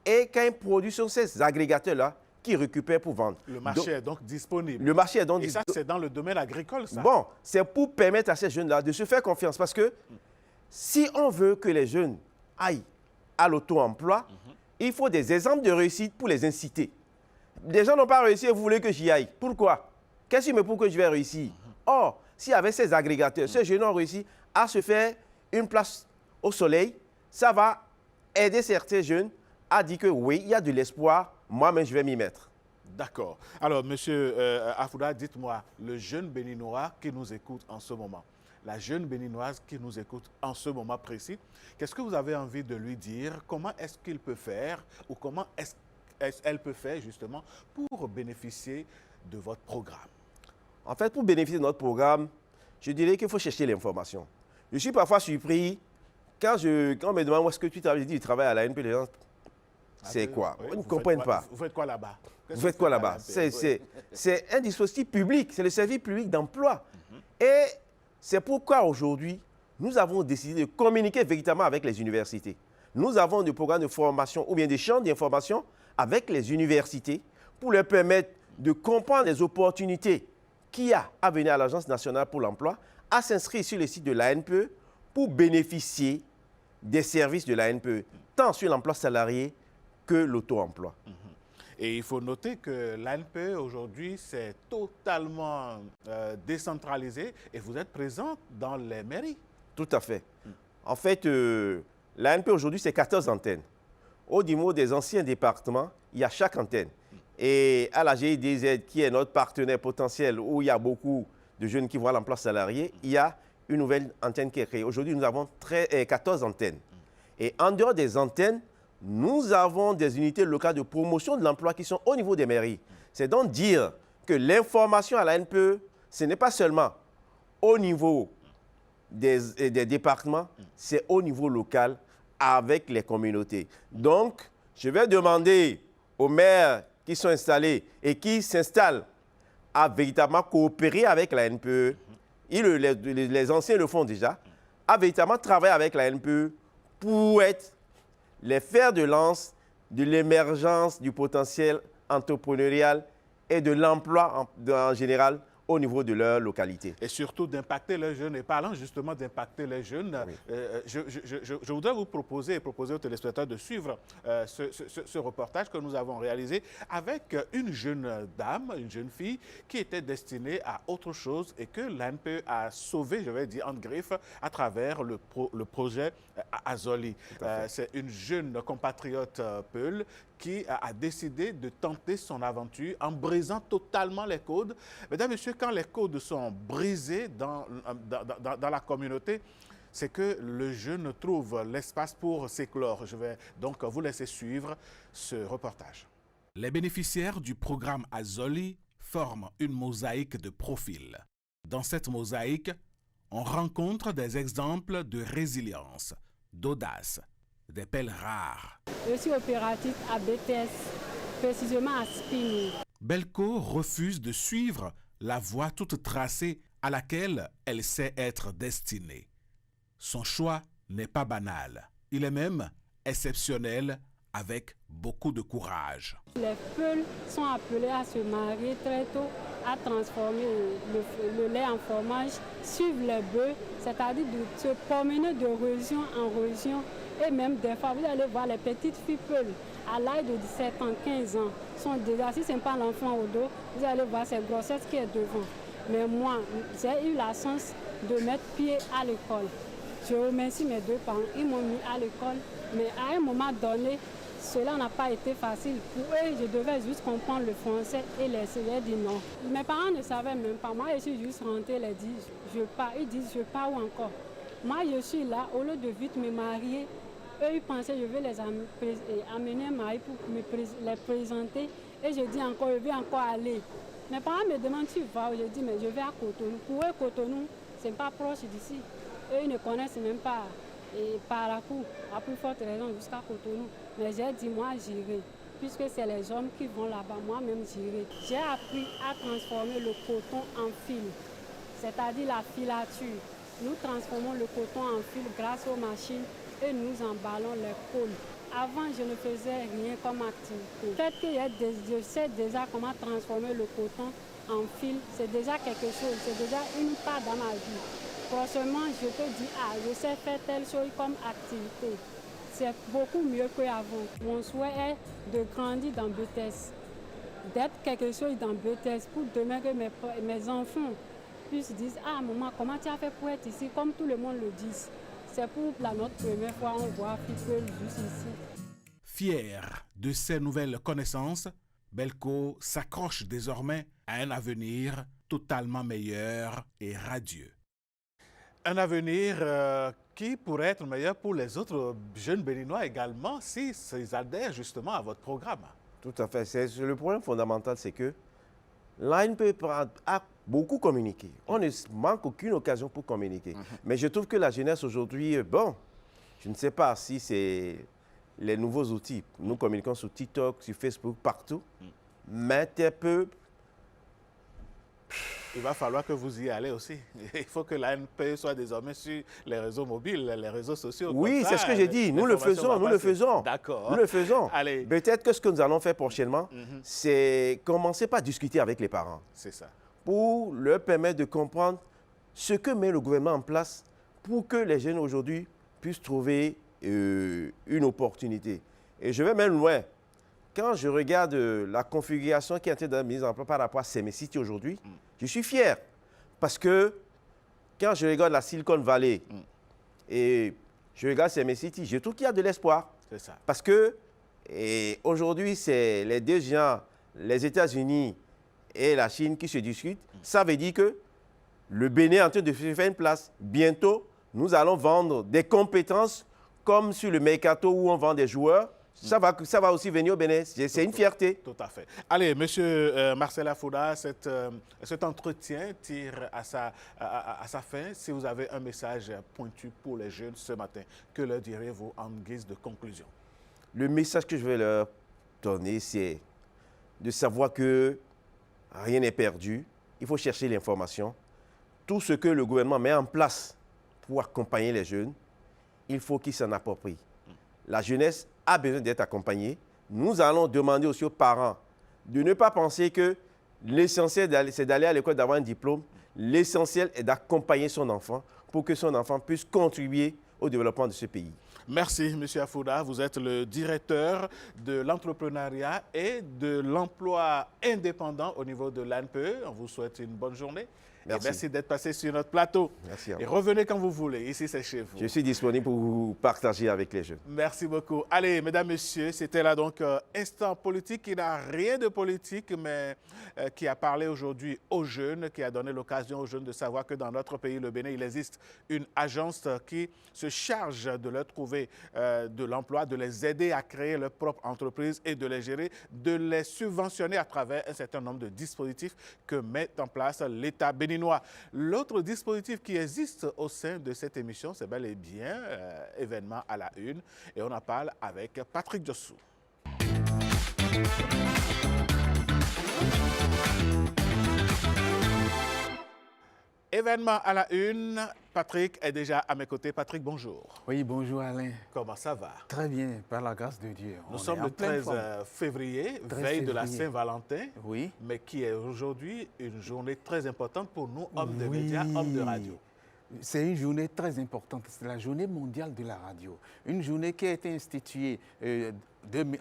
et quand ils produisent sur ces agrégateurs-là, qui récupèrent pour vendre. Le marché est donc disponible. Le marché est donc disponible. Et ça, c'est dans le domaine agricole, ça? Bon, c'est pour permettre à ces jeunes-là de se faire confiance parce que si on veut que les jeunes aillent à l'auto-emploi, il faut des exemples de réussite pour les inciter. Les gens n'ont pas réussi et vous voulez que j'y aille. Pourquoi? Qu'est-ce qui me prouve que je vais réussir? Or, si avec ces agrégateurs, ces jeunes ont réussi à se faire une place au soleil, ça va aider certains jeunes à dire que oui, il y a de l'espoir, moi-même je vais m'y mettre. D'accord. Alors, monsieur Afouda, dites-moi, le jeune béninois qui nous écoute en ce moment, la jeune béninoise qui nous écoute en ce moment précis, qu'est-ce que vous avez envie de lui dire? Comment est-ce qu'il peut faire ou comment elle peut faire justement pour bénéficier de votre programme? En fait, pour bénéficier de notre programme, je dirais qu'il faut chercher l'information. Je suis parfois surpris quand on me demande où est-ce que tu travailles, je dis je travaille à l'ANP, les gens, c'est quoi? Oui, ils ne comprennent pas. Vous faites quoi là-bas? Vous faites quoi là-bas? C'est un dispositif public, c'est le service public d'emploi. Et c'est pourquoi aujourd'hui, nous avons décidé de communiquer véritablement avec les universités. Nous avons des programmes de formation ou bien des champs d'information avec les universités pour leur permettre de comprendre les opportunités qu'il y a à venir à l'Agence nationale pour l'emploi, à s'inscrire sur le site de l'ANPE pour bénéficier des services de l'ANPE, tant sur l'emploi salarié que l'auto-emploi. Et il faut noter que l'ANPE aujourd'hui, c'est totalement décentralisé et vous êtes présent dans les mairies. Tout à fait. En fait, l'ANPE aujourd'hui, c'est 14 antennes. Au niveau des anciens départements, il y a chaque antenne. Et à la GIDZ, qui est notre partenaire potentiel, où il y a beaucoup de jeunes qui voient l'emploi salarié, il y a une nouvelle antenne qui est créée. Aujourd'hui, nous avons 14 antennes. Et en dehors des antennes, nous avons des unités locales de promotion de l'emploi qui sont au niveau des mairies. C'est donc dire que l'information à l'ANPE, ce n'est pas seulement au niveau des départements, c'est au niveau local avec les communautés. Donc, je vais demander aux maires qui sont installés et qui s'installent à véritablement coopérer avec la NPE. Les anciens le font déjà, à véritablement travailler avec la NPE pour être les fers de lance de l'émergence du potentiel entrepreneurial et de l'emploi en général au niveau de leur localité. Et surtout d'impacter les jeunes. Et parlant justement d'impacter les jeunes, je voudrais vous proposer et proposer aux téléspectateurs de suivre ce reportage que nous avons réalisé avec une jeune dame, une jeune fille qui était destinée à autre chose et que l'ANPE a sauvé, je vais dire, en griffe à travers le projet Azoli. C'est une jeune compatriote Peul qui a décidé de tenter son aventure en brisant totalement les codes. Mesdames et messieurs, quand les codes sont brisés dans la communauté, c'est que le jeune trouve l'espace pour s'éclore. Je vais donc vous laisser suivre ce reportage. Les bénéficiaires du programme Azoli forment une mosaïque de profils. Dans cette mosaïque, on rencontre des exemples de résilience, d'audace, des pelles rares. Je suis opérative à BTS, précisément à Spinu. Belko refuse de suivre la voie toute tracée à laquelle elle sait être destinée. Son choix n'est pas banal. Il est même exceptionnel avec beaucoup de courage. Les Peuls sont appelés à se marier très tôt, à transformer le lait en fromage, suivre les bœufs, c'est-à-dire de se promener de région en région. Et même des fois, vous allez voir les petites filles Peuls, à l'âge de 17 ans, 15 ans, sont déjà, si ce n'est pas l'enfant au dos, vous allez voir cette grossesse qui est devant. Mais moi, j'ai eu la chance de mettre pied à l'école. Je remercie mes deux parents, ils m'ont mis à l'école, mais à un moment donné, cela n'a pas été facile. Pour eux, je devais juste comprendre le français et les dit non. Mes parents ne savaient même pas. Moi, je suis juste rentrée, ils disent je pars. Ils disent je pars où encore. Moi, je suis là, au lieu de vite me marier, eux, ils pensaient que je vais les amener un mari pour les présenter. Et je dis encore, je vais encore aller. Mes parents me demandent tu vas. Je dis mais je vais à Cotonou. Pour eux, Cotonou, ce n'est pas proche d'ici. Eux, ils ne connaissent même pas. Et Parakou, à plus forte raison, jusqu'à Cotonou. Mais j'ai dit, moi, j'irai. Puisque c'est les hommes qui vont là-bas, moi-même, j'irai. J'ai appris à transformer le coton en fil, c'est-à-dire la filature. Nous transformons le coton en fil grâce aux machines et nous emballons les cônes. Avant, je ne faisais rien comme activité. Peut-être que je sais déjà comment transformer le coton en fil. C'est déjà quelque chose, c'est déjà une part dans ma vie. Prochainement, je te dis, je sais faire telle chose comme activité. C'est beaucoup mieux qu'avant. Mon souhait est de grandir dans BTS, d'être quelque chose dans BTS pour demain que mes enfants puissent dire maman, comment tu as fait pour être ici, comme tout le monde le dit. C'est pour notre première fois on voit People juste ici. Fier de ces nouvelles connaissances, Belko s'accroche désormais à un avenir totalement meilleur et radieux. Un avenir qui pourrait être meilleur pour les autres jeunes béninois également s'ils adhèrent justement à votre programme. Tout à fait. Le problème fondamental, c'est que l'ANPE a beaucoup communiqué. On ne manque aucune occasion pour communiquer. Mais je trouve que la jeunesse aujourd'hui, je ne sais pas si c'est les nouveaux outils. Nous communiquons sur TikTok, sur Facebook, partout. Mais un peu... Il va falloir que vous y allez aussi. Il faut que l'ANPE soit désormais sur les réseaux mobiles, les réseaux sociaux. Oui, c'est ce que j'ai dit. Nous le faisons, D'accord. Nous le faisons. Allez. Peut-être que ce que nous allons faire prochainement, c'est commencer par discuter avec les parents. C'est ça. Pour leur permettre de comprendre ce que met le gouvernement en place pour que les jeunes aujourd'hui puissent trouver une opportunité. Et je vais même loin. quand je regarde la configuration qui est en train d'être mise en place par rapport à Semicity aujourd'hui, je suis fier. Parce que quand je regarde la Silicon Valley et je regarde Semicity, je trouve qu'il y a de l'espoir. C'est ça. Parce que aujourd'hui, c'est les deux géants, les États-Unis et la Chine qui se discutent. Ça veut dire que le Bénin est en train de se faire une place. Bientôt, nous allons vendre des compétences comme sur le Mercato où on vend des joueurs. Ça va aussi venir au Bénin. C'est une fierté. Tout à fait. Allez, monsieur Marcel Afouda, cet entretien tire à sa fin. Si vous avez un message pointu pour les jeunes ce matin, que leur direz-vous en guise de conclusion? Le message que je vais leur donner, c'est de savoir que rien n'est perdu. Il faut chercher l'information. Tout ce que le gouvernement met en place pour accompagner les jeunes, il faut qu'ils s'en approprient. La jeunesse a besoin d'être accompagnée. Nous allons demander aussi aux parents de ne pas penser que l'essentiel, c'est d'aller à l'école, d'avoir un diplôme. L'essentiel est d'accompagner son enfant pour que son enfant puisse contribuer au développement de ce pays. Merci, M. Afouda. Vous êtes le directeur de l'entrepreneuriat et de l'emploi indépendant au niveau de l'ANPE. On vous souhaite une bonne journée. Merci d'être passé sur notre plateau. Merci. Et revenez quand vous voulez. Ici, c'est chez vous. Je suis disponible pour vous partager avec les jeunes. Merci beaucoup. Allez, mesdames, messieurs, c'était là donc Instant Politique qui n'a rien de politique, mais qui a parlé aujourd'hui aux jeunes, qui a donné l'occasion aux jeunes de savoir que dans notre pays, le Bénin, il existe une agence qui se charge de leur trouver de l'emploi, de les aider à créer leur propre entreprise et de les gérer, de les subventionner à travers un certain nombre de dispositifs que met en place l'État béninois. L'autre dispositif qui existe au sein de cette émission, c'est bel et bien événement à la une. Et on en parle avec Patrick Djossou. Événement à la une, Patrick est déjà à mes côtés. Patrick, bonjour. Oui, bonjour Alain. Comment ça va? Très bien, par la grâce de Dieu. Nous sommes le 13 février, veille de la Saint-Valentin, oui. Mais qui est aujourd'hui une journée très importante pour nous, hommes de médias, hommes de radio. C'est une journée très importante, c'est la journée mondiale de la radio. Une journée qui a été instituée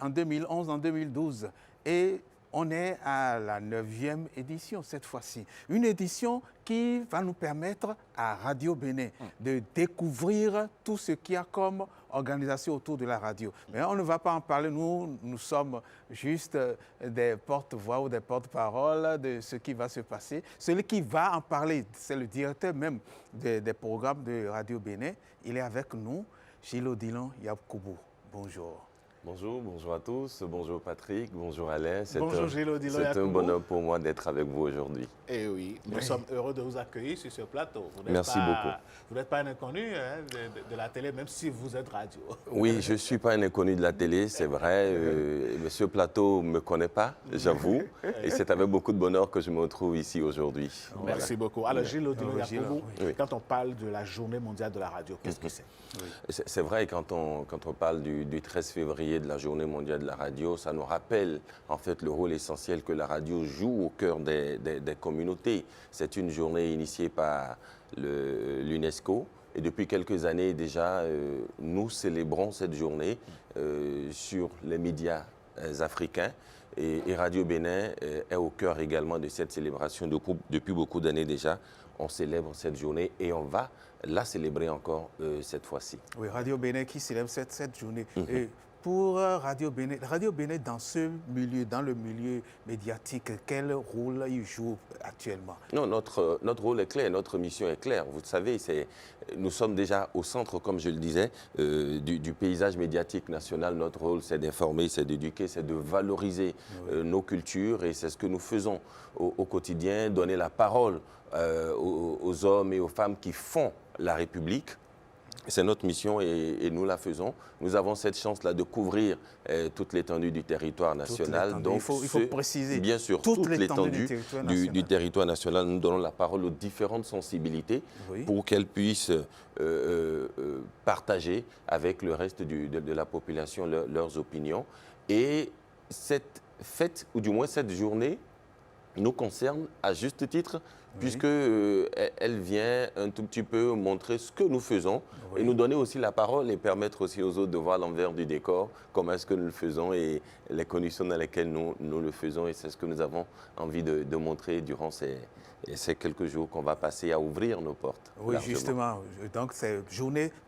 en 2011, en 2012. Et on est à la 9e édition cette fois-ci. Une édition qui va nous permettre à Radio Bénin de découvrir tout ce qu'il y a comme organisation autour de la radio. Mais on ne va pas en parler, nous sommes juste des porte-voix ou des porte-paroles de ce qui va se passer. Celui qui va en parler, c'est le directeur même des programmes de Radio Bénin. Il est avec nous, Gilles Odilon Yakoubou. Bonjour. Bonjour, bonjour à tous, bonjour Patrick, bonjour Alain. C'est un bonheur pour moi d'être avec vous aujourd'hui. Eh oui, nous sommes heureux de vous accueillir sur ce plateau. Merci beaucoup. Vous n'êtes pas un inconnu de la télé, même si vous êtes radio. Oui, je ne suis pas un inconnu de la télé, c'est vrai. Monsieur Plateau ne me connaît pas, j'avoue. Et c'est avec beaucoup de bonheur que je me retrouve ici aujourd'hui. Merci beaucoup. Alors Gilles Odilon Yakoubou, quand on parle de la journée mondiale de la radio, qu'est-ce que c'est? C'est vrai, quand on parle du 13 février, de la journée mondiale de la radio, ça nous rappelle en fait le rôle essentiel que la radio joue au cœur des communautés. C'est une journée initiée par l'UNESCO et depuis quelques années déjà, nous célébrons cette journée sur les médias africains et Radio Bénin est au cœur également de cette célébration depuis beaucoup d'années déjà. On célèbre cette journée et on va la célébrer encore cette fois-ci. Oui, Radio Bénin qui célèbre cette journée. Et pour Radio Bénin dans ce milieu, dans le milieu médiatique, quel rôle il joue actuellement? Non, notre rôle est clair, notre mission est claire. Vous savez, nous sommes déjà au centre, comme je le disais, du paysage médiatique national. Notre rôle, c'est d'informer, c'est d'éduquer, c'est de valoriser nos cultures et c'est ce que nous faisons au quotidien, donner la parole aux hommes et aux femmes qui font la République. C'est notre mission et nous la faisons. Nous avons cette chance-là de couvrir toute l'étendue du territoire national. Donc, il faut préciser. Bien sûr, toute l'étendue du territoire national. Nous donnons la parole aux différentes sensibilités pour qu'elles puissent partager avec le reste de la population leurs opinions. Et cette fête, ou du moins cette journée, nous concerne à juste titre puisque elle vient un tout petit peu montrer ce que nous faisons et nous donner aussi la parole et permettre aussi aux autres de voir l'envers du décor, comment est-ce que nous le faisons et les conditions dans lesquelles nous le faisons. Et c'est ce que nous avons envie de montrer durant ces quelques jours qu'on va passer à ouvrir nos portes. Oui, largement. justement. Donc, c'est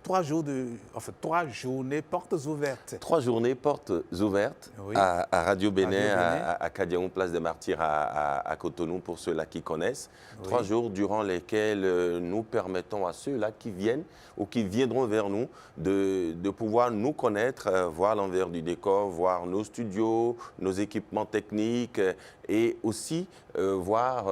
3 journées portes ouvertes. 3 journées portes ouvertes à Radio Bénin, à Kadiaou, Place des Martyrs, à Cotonou, pour ceux-là qui connaissent. 3 jours durant lesquels nous permettons à ceux-là qui viennent ou qui viendront vers nous de pouvoir nous connaître, voir l'envers du décor, voir nos studios, nos équipements techniques et aussi voir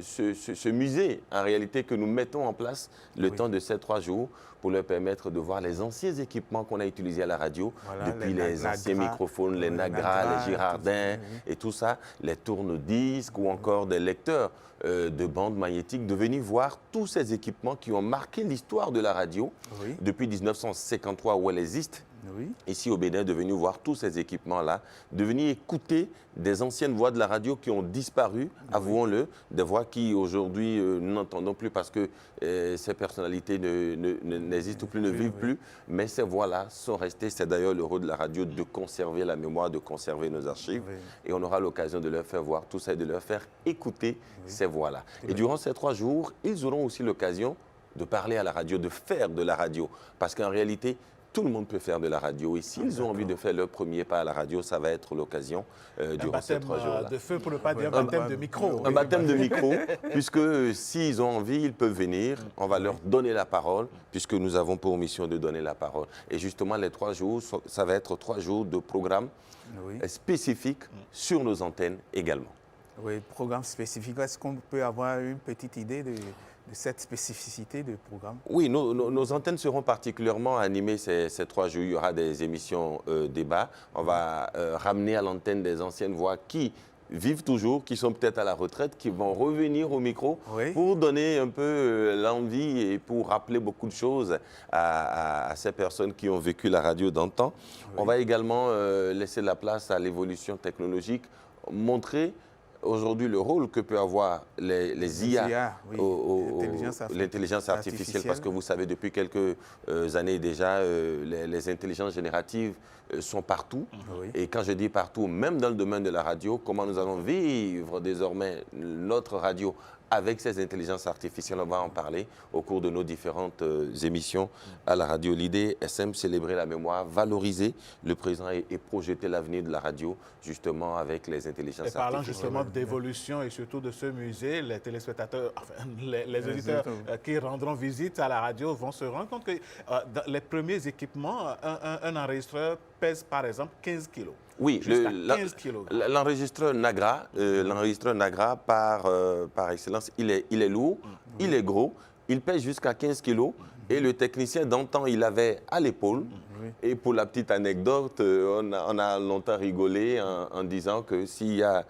ce musée en réalité que nous mettons en place le temps de ces 3 jours pour leur permettre de voir les anciens équipements qu'on a utilisés à la radio, depuis les anciens microphones, les Nagra, les Girardins et tout ça, les tourne-disques ou encore des lecteurs de bandes magnétiques, de venir voir tous ces équipements qui ont marqué l'histoire de la radio depuis 1953 où elle existe. Ici au Bénin, de venir voir tous ces équipements-là, de venir écouter des anciennes voix de la radio qui ont disparu, avouons-le, des voix qui aujourd'hui nous n'entendons plus parce que ces personnalités n'existent plus, ne vivent plus, mais ces voix-là sont restées. C'est d'ailleurs le rôle de la radio de conserver la mémoire, de conserver nos archives, et on aura l'occasion de leur faire voir tout ça et de leur faire écouter ces voix-là. Et durant ces 3 jours, ils auront aussi l'occasion de parler à la radio, de faire de la radio, parce qu'en réalité, tout le monde peut faire de la radio. Et s'ils ont envie de faire leur premier pas à la radio, ça va être l'occasion durant ces 3 jours-là. De feu, pour ne pas dire un baptême de micro. Un baptême de micro, puisque s'ils ont envie, ils peuvent venir. On va leur donner la parole, puisque nous avons pour mission de donner la parole. Et justement, les 3 jours, ça va être 3 jours de programme spécifiques sur nos antennes également. Oui, programme spécifique. Est-ce qu'on peut avoir une petite idée de cette spécificité du programme? Oui, nos antennes seront particulièrement animées ces 3 jours. Il y aura des émissions débats. On va ramener à l'antenne des anciennes voix qui vivent toujours, qui sont peut-être à la retraite, qui vont revenir au micro pour donner un peu l'envie et pour rappeler beaucoup de choses à ces personnes qui ont vécu la radio d'antan. On va également laisser la place à l'évolution technologique, montrer aujourd'hui le rôle que peut avoir les IA, l'intelligence artificielle, parce que vous savez, depuis quelques années déjà, les intelligences génératives sont partout. Et quand je dis partout, même dans le domaine de la radio, comment nous allons vivre désormais notre radio avec ces intelligences artificielles, on va en parler au cours de nos différentes émissions à la radio. L'idée est simple, célébrer la mémoire, valoriser le présent et projeter l'avenir de la radio, justement avec les intelligences artificielles. Parlant justement d'évolution et surtout de ce musée, les téléspectateurs, enfin, les auditeurs qui rendront visite à la radio vont se rendre compte que dans les premiers équipements, un enregistreur pèse par exemple 15 kilos. Oui, l'enregistreur Nagra, par excellence, il est lourd, il est gros, il pèse jusqu'à 15 kilos. Et le technicien d'antan, il avait à l'épaule. Et pour la petite anecdote, on a longtemps rigolé en disant que s'il y a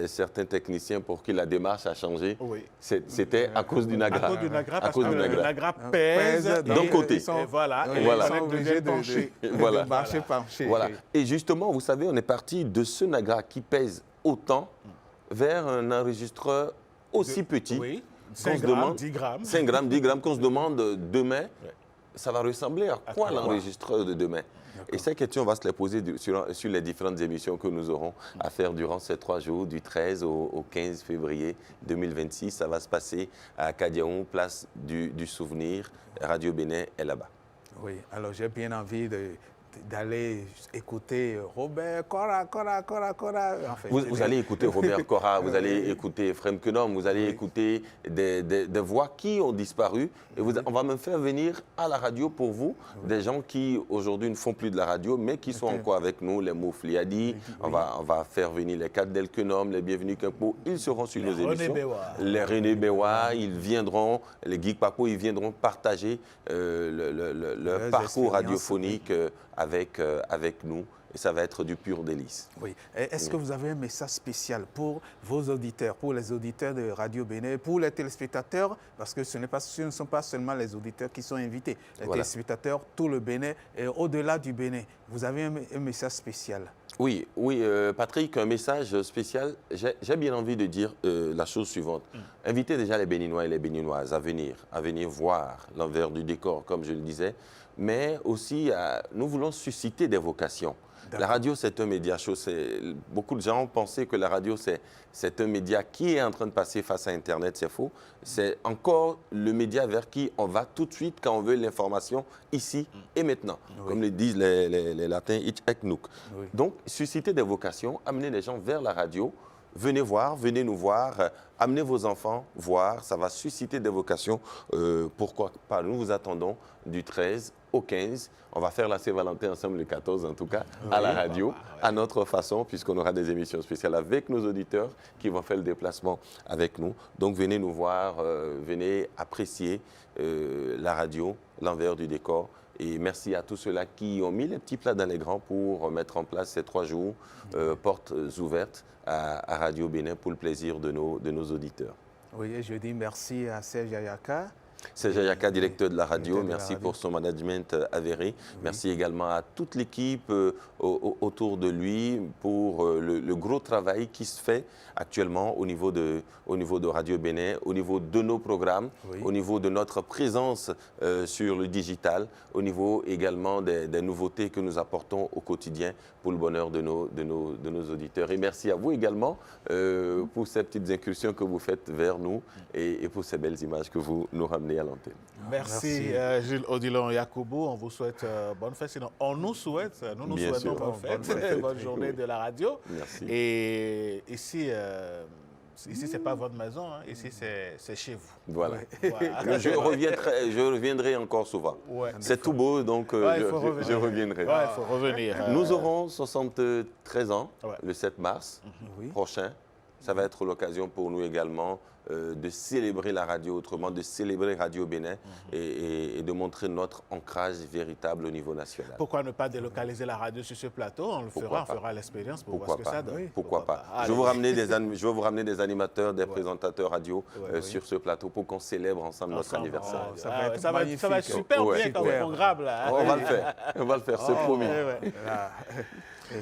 certains techniciens pour qui la démarche a changé, c'était à cause du Nagra. À cause du Nagra, parce que le Nagra pèse d'un côté. Et voilà, ils sont obligés de marcher penché. Voilà. Et justement, vous savez, on est parti de ce Nagra qui pèse autant vers un enregistreur aussi petit. 5 grammes, 10 grammes. 5 grammes, 10 grammes, qu'on se demande demain, ça va ressembler à quoi l'enregistreur de demain? Et ces questions, on va se les poser sur les différentes émissions que nous aurons à faire durant ces 3 jours, du 13 au 15 février 2026. Ça va se passer à Kadiaou, place du Souvenir. Radio Bénin est là-bas. Oui, alors j'ai bien envie d'aller écouter Robert Cora. Enfin, vous allez écouter Robert Cora, vous allez écouter Frem Kenom, vous allez écouter des voix qui ont disparu. Et on va même faire venir à la radio pour vous des gens qui aujourd'hui ne font plus de la radio, mais qui sont encore avec nous, les Moufliadi. On va faire venir les Kadel Kenom, les Bienvenus Kempo. Ils seront sur nos émissions. Les René Bewa, ils viendront, les Geek Papo, ils viendront partager leur parcours radiophonique avec nous, et ça va être du pur délice. Oui. Est-ce que vous avez un message spécial pour vos auditeurs, pour les auditeurs de Radio Bénin, pour les téléspectateurs, parce que ce ne sont pas seulement les auditeurs qui sont invités, les téléspectateurs, tout le Bénin et au-delà du Bénin. Vous avez un message spécial? Oui, Patrick, un message spécial. J'ai bien envie de dire la chose suivante. Invitez déjà les Béninois et les Béninoises à venir voir l'envers du décor, comme je le disais. Mais aussi, nous voulons susciter des vocations. La radio, c'est un média chaud. Beaucoup de gens ont pensé que la radio, c'est un média qui est en train de passer face à Internet. C'est faux. C'est encore le média vers qui on va tout de suite quand on veut l'information ici et maintenant. Comme le disent les latins, ich ek nunc. Donc, susciter des vocations, amener les gens vers la radio. Venez voir, venez nous voir, amenez vos enfants voir, ça va susciter des vocations. Pourquoi pas? Nous vous attendons du 13 au 15. On va faire la Saint-Valentin ensemble le 14, en tout cas, à la radio, à notre façon, puisqu'on aura des émissions spéciales avec nos auditeurs qui vont faire le déplacement avec nous. Donc, venez nous voir, venez apprécier la radio, l'envers du décor. Et merci à tous ceux-là qui ont mis les petits plats dans les grands pour mettre en place ces 3 jours, portes ouvertes à Radio Bénin pour le plaisir de nos auditeurs. Oui, et je dis merci à Serge Ayaka. Serge Ayaka, directeur de la radio, merci pour son management avéré. Merci également à toute l'équipe autour de lui pour le gros travail qui se fait actuellement au niveau de Radio Bénin, au niveau de nos programmes, au niveau de notre présence sur le digital, au niveau également des nouveautés que nous apportons au quotidien pour le bonheur de nos auditeurs. Et merci à vous également pour ces petites incursions que vous faites vers nous et pour ces belles images que vous nous ramenez à l'antenne. Merci, Gilles Odilon Yacoubou. On vous souhaite bonne fête. Sinon, on nous souhaite, nous souhaitons bonne fête, bonne journée de la radio. Merci. Et ici, ici, ce n'est pas votre maison, hein. Ici, c'est chez vous. Voilà. Je reviendrai encore souvent. C'est tout beau, donc je reviendrai. Il faut revenir. Nous aurons 73 ans le 7 mars prochain. Ça va être l'occasion pour nous également de célébrer la radio, autrement de célébrer Radio Bénin et de montrer notre ancrage véritable au niveau national. Pourquoi ne pas délocaliser la radio sur ce plateau? On le fera, on fera l'expérience pour voir ce que ça donne. Pourquoi pas. Je vais vous ramener des animateurs, des présentateurs radio sur ce plateau pour qu'on célèbre ensemble notre anniversaire. Ça va être super bien comme programme. Là. On va le faire, c'est promis.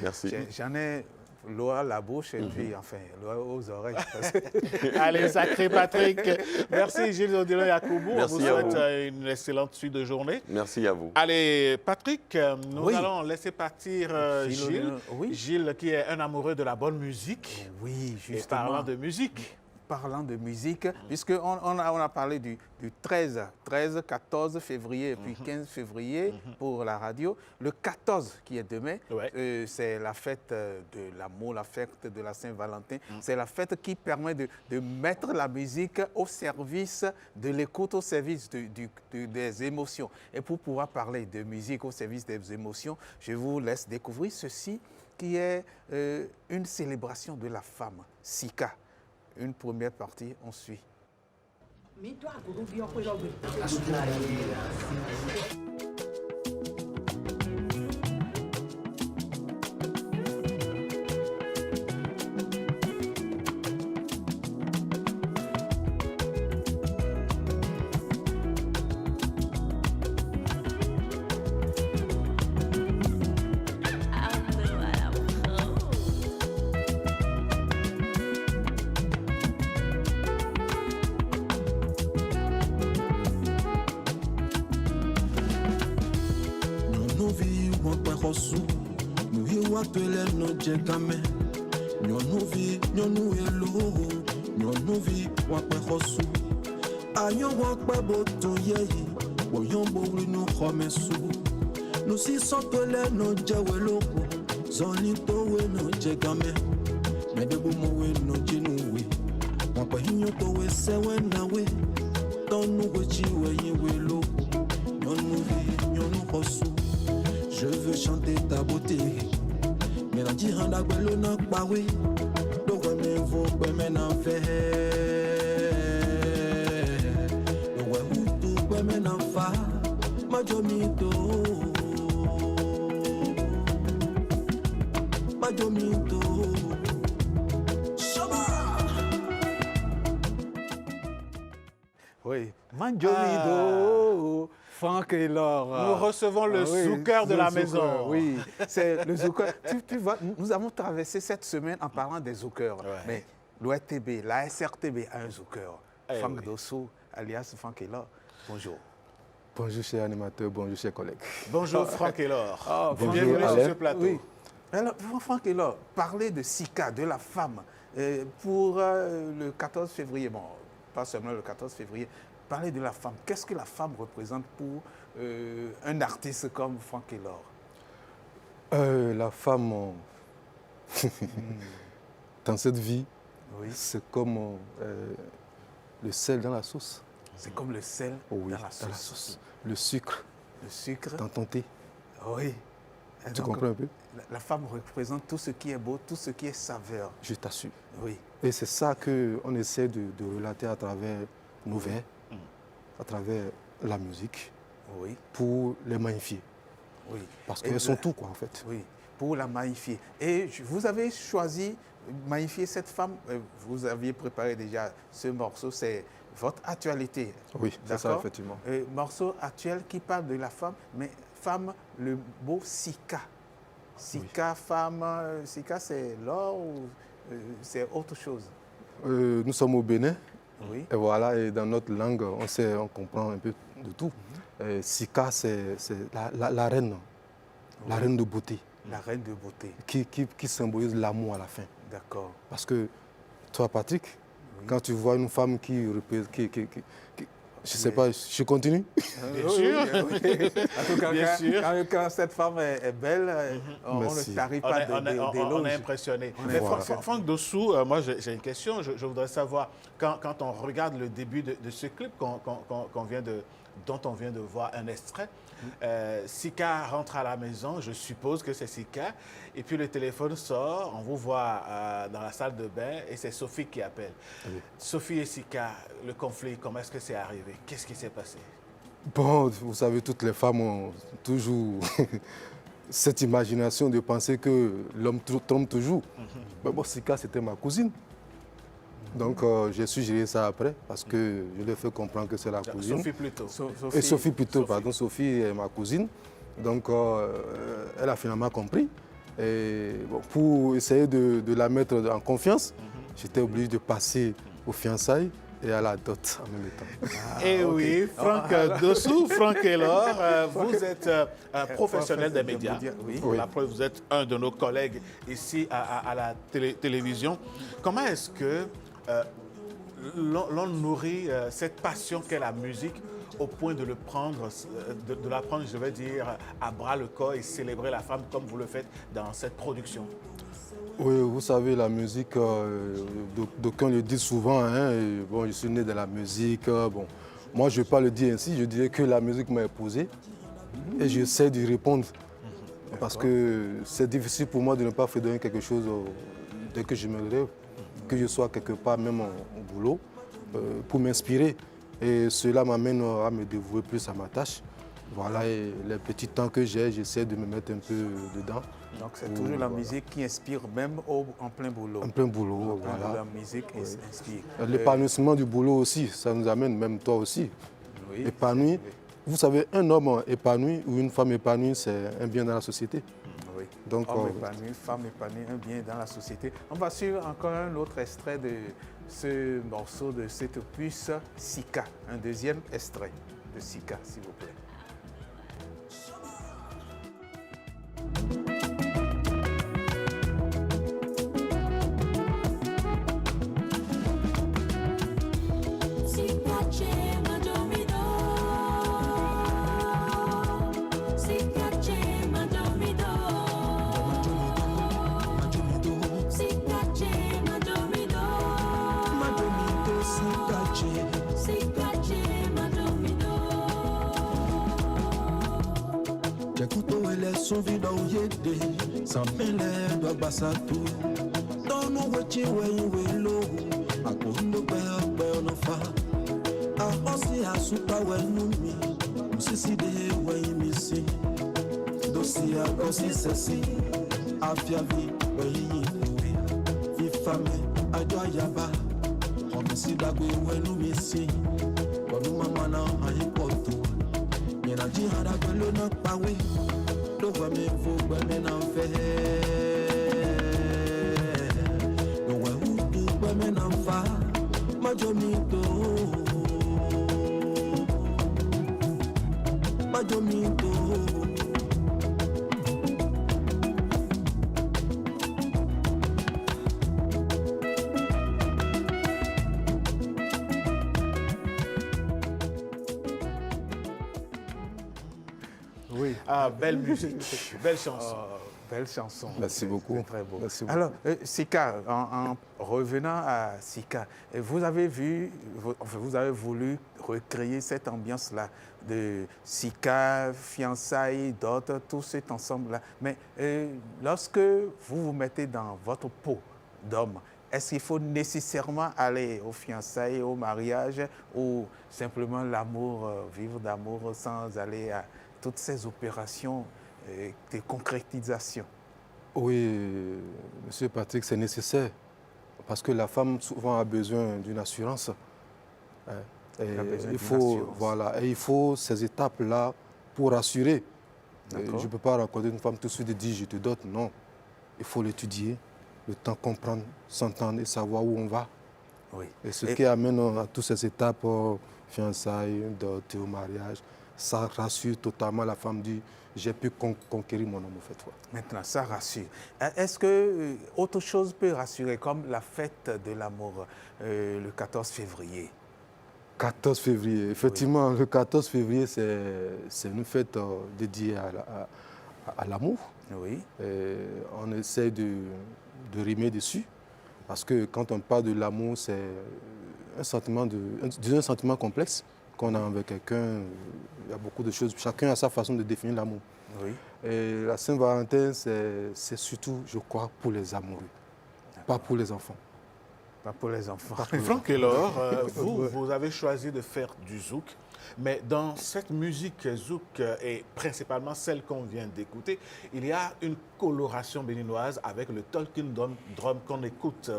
Merci. J'en ai l'eau à la bouche et puis, enfin, l'eau aux oreilles. Allez, sacré Patrick. Merci Gilles Odilon Yacoubou. On vous souhaite une excellente suite de journée. Merci à vous. Allez, Patrick, nous allons laisser partir Gilles. Gilles, qui est un amoureux de la bonne musique. Oui, justement. Et parlant de musique. Parlant de musique, puisqu'on a parlé du 13, 14 février et puis 15 février pour la radio. Le 14 qui est demain, c'est la fête de l'amour, la fête de la Saint-Valentin. C'est la fête qui permet de mettre la musique au service de l'écoute, au service des émotions. Et pour pouvoir parler de musique au service des émotions, je vous laisse découvrir ceci qui est une célébration de la femme, Sika. Une première partie, on suit. Jekame nyonuvi nyonu elo nyonuvi wakpe khosu ayo wakpe boto yeyi woyombo winu khomesu no si sotole no jeweloko zoni towe no jekame medebu mowe no jinuwe wakpe hinyo towe sewe nawe tonu wechiwe yiwe loko nyonuvi nyonu khosu je veux chanter ta beauté. Mélange handa gbelo na pawe do we me vo pe me na fe do we hutu pe me na fa majomito oui, Manjomito Franck et Laure. Nous recevons le zouker de la maison. Oui, c'est le zouker. Tu vois, nous avons traversé cette semaine en parlant des zoukers. Mais l'ORTB, la SRTB a un zouker. Franck Dossou, alias Franck et Laure. Bonjour. Bonjour, chers animateurs, bonjour, chers collègues. Bonjour, Franck et Laure. Bienvenue sur ce plateau. Oui. Alors, Franck et Laure, parler de Sika, de la femme, pour le 14 février, bon, pas seulement le 14 février, parler de la femme. Qu'est-ce que la femme représente pour un artiste comme Franck et Laure? La femme, dans cette vie, c'est comme le sel dans la sauce. C'est comme le sel dans la sauce. Le sucre dans ton thé. Oui. Tu comprends un peu? La femme représente tout ce qui est beau, tout ce qui est saveur. Je t'assure. Oui. Et c'est ça qu'on essaie de relater à travers nos vers, à travers la musique, pour les magnifier. Oui. Parce qu'elles sont tout, quoi, en fait. Oui, pour la magnifier. Et vous avez choisi magnifier cette femme. Vous aviez préparé déjà ce morceau, c'est votre actualité. Oui, c'est ça, effectivement. Morceau actuel qui parle de la femme, mais femme, le beau Sika. Sika, femme, Sika, c'est l'or ou c'est autre chose? Nous sommes au Bénin. Oui. Et voilà, et dans notre langue, on comprend un peu de tout. Sika, c'est la reine, la reine de beauté. La reine de beauté. Qui symbolise l'amour à la fin. D'accord. Parce que toi, Patrick, quand tu vois une femme qui représente, je ne sais pas, je continue? Bien sûr. En tout cas, bien sûr. Quand cette femme est belle, on ne tarit pas d'éloges. On est impressionné. Franck Dossou, moi j'ai une question. Je voudrais savoir, quand on regarde le début de ce clip dont on vient de voir un extrait, Sika rentre à la maison, je suppose que c'est Sika, et puis le téléphone sort, on vous voit dans la salle de bain, et c'est Sophie qui appelle. Oui. Sophie et Sika, le conflit, comment est-ce que c'est arrivé? Qu'est-ce qui s'est passé? Bon, vous savez, toutes les femmes ont toujours cette imagination de penser que l'homme trompe toujours. Mais bon, Sika, c'était ma cousine. Donc, j'ai suggéré ça après, parce que je lui ai fait comprendre que c'est la cousine. Sophie plutôt. Sophie plutôt, pardon. Sophie est ma cousine. Donc, elle a finalement compris. Et bon, pour essayer de la mettre en confiance, j'étais obligé de passer aux fiançailles et à la dot en même temps. Et oui, Franck Dossou, Franck et Laure, vous êtes un professionnel des médias. Oui. Après, vous êtes un de nos collègues ici à la télévision. Comment est-ce que l'on nourrit cette passion qu'est la musique au point de la prendre, je vais dire, à bras le corps et célébrer la femme comme vous le faites dans cette production? Oui, vous savez, la musique, d'aucuns le disent souvent, hein, et bon, je suis né de la musique. Bon, moi, je ne vais pas le dire ainsi, je dirais que la musique m'a épousé et j'essaie d'y répondre. Parce que c'est difficile pour moi de ne pas fredonner quelque chose dès que je me lève, que je sois quelque part, même au boulot, pour m'inspirer. Et cela m'amène à me dévouer plus à ma tâche. Voilà, et les petits temps que j'ai, j'essaie de me mettre un peu dedans. Donc c'est toujours la musique qui inspire, même en plein boulot. En plein boulot, voilà. La musique inspire. L'épanouissement du boulot aussi, ça nous amène, même toi aussi. Oui, épanoui. Oui. Vous savez, un homme épanoui ou une femme épanouie, c'est un bien dans la société. Oui. Donc, homme épanoui, femme épanouie, un bien dans la société. On va suivre encore un autre extrait de ce morceau de cette opus, Sika. Un deuxième extrait de Sika, s'il vous plaît. Sampele do basatu Dono wechi welo Makondo pe no fa Ahosi asupa wenumi Musisi de misi Dosi agosi sesi Afiavi weyi Ifame ajoyaba Homisi dagwe wenumi si Konuma mana hayipoto jihada belo na pawe do wa me vo gba me na fe do wa udu gba me na fa majomito Oui. Ah, belle musique, belle chanson. Belle chanson. Merci beaucoup. Très beau. Merci beaucoup. Alors, Sika, en revenant à Sika, vous avez voulu recréer cette ambiance-là de Sika, fiançailles, d'autres, tout cet ensemble-là. Mais lorsque vous vous mettez dans votre peau d'homme, est-ce qu'il faut nécessairement aller aux fiançailles, au mariage, ou simplement l'amour, vivre d'amour sans aller à toutes ces opérations de concrétisation? Oui, Monsieur Patrick, c'est nécessaire. Parce que la femme, souvent, a besoin d'une assurance. Il faut ces étapes-là pour assurer. Je ne peux pas rencontrer une femme tout de suite et dire je te dote. Non. Il faut l'étudier, le temps comprendre, s'entendre et savoir où on va. Oui. Et ce qui amène à toutes ces étapes, fiançailles, dot, au mariage, ça rassure totalement la femme, dit j'ai pu conquérir mon homme cette fois. Maintenant, ça rassure. Est-ce que autre chose peut rassurer, comme la fête de l'amour, le 14 février? 14 février, effectivement, oui. Le 14 février, c'est une fête dédiée à l'amour. Oui. On essaie de rimer dessus, parce que quand on parle de l'amour, c'est un sentiment complexe qu'on a avec quelqu'un. Il y a beaucoup de choses, chacun a sa façon de définir l'amour. Oui. Et la Saint-Valentin, c'est surtout, je crois, pour les amoureux, pas pour les enfants. Pas pour les enfants. Franck Elor, vous avez choisi de faire du zouk, mais dans cette musique zouk, et principalement celle qu'on vient d'écouter, il y a une coloration béninoise avec le talking drum qu'on écoute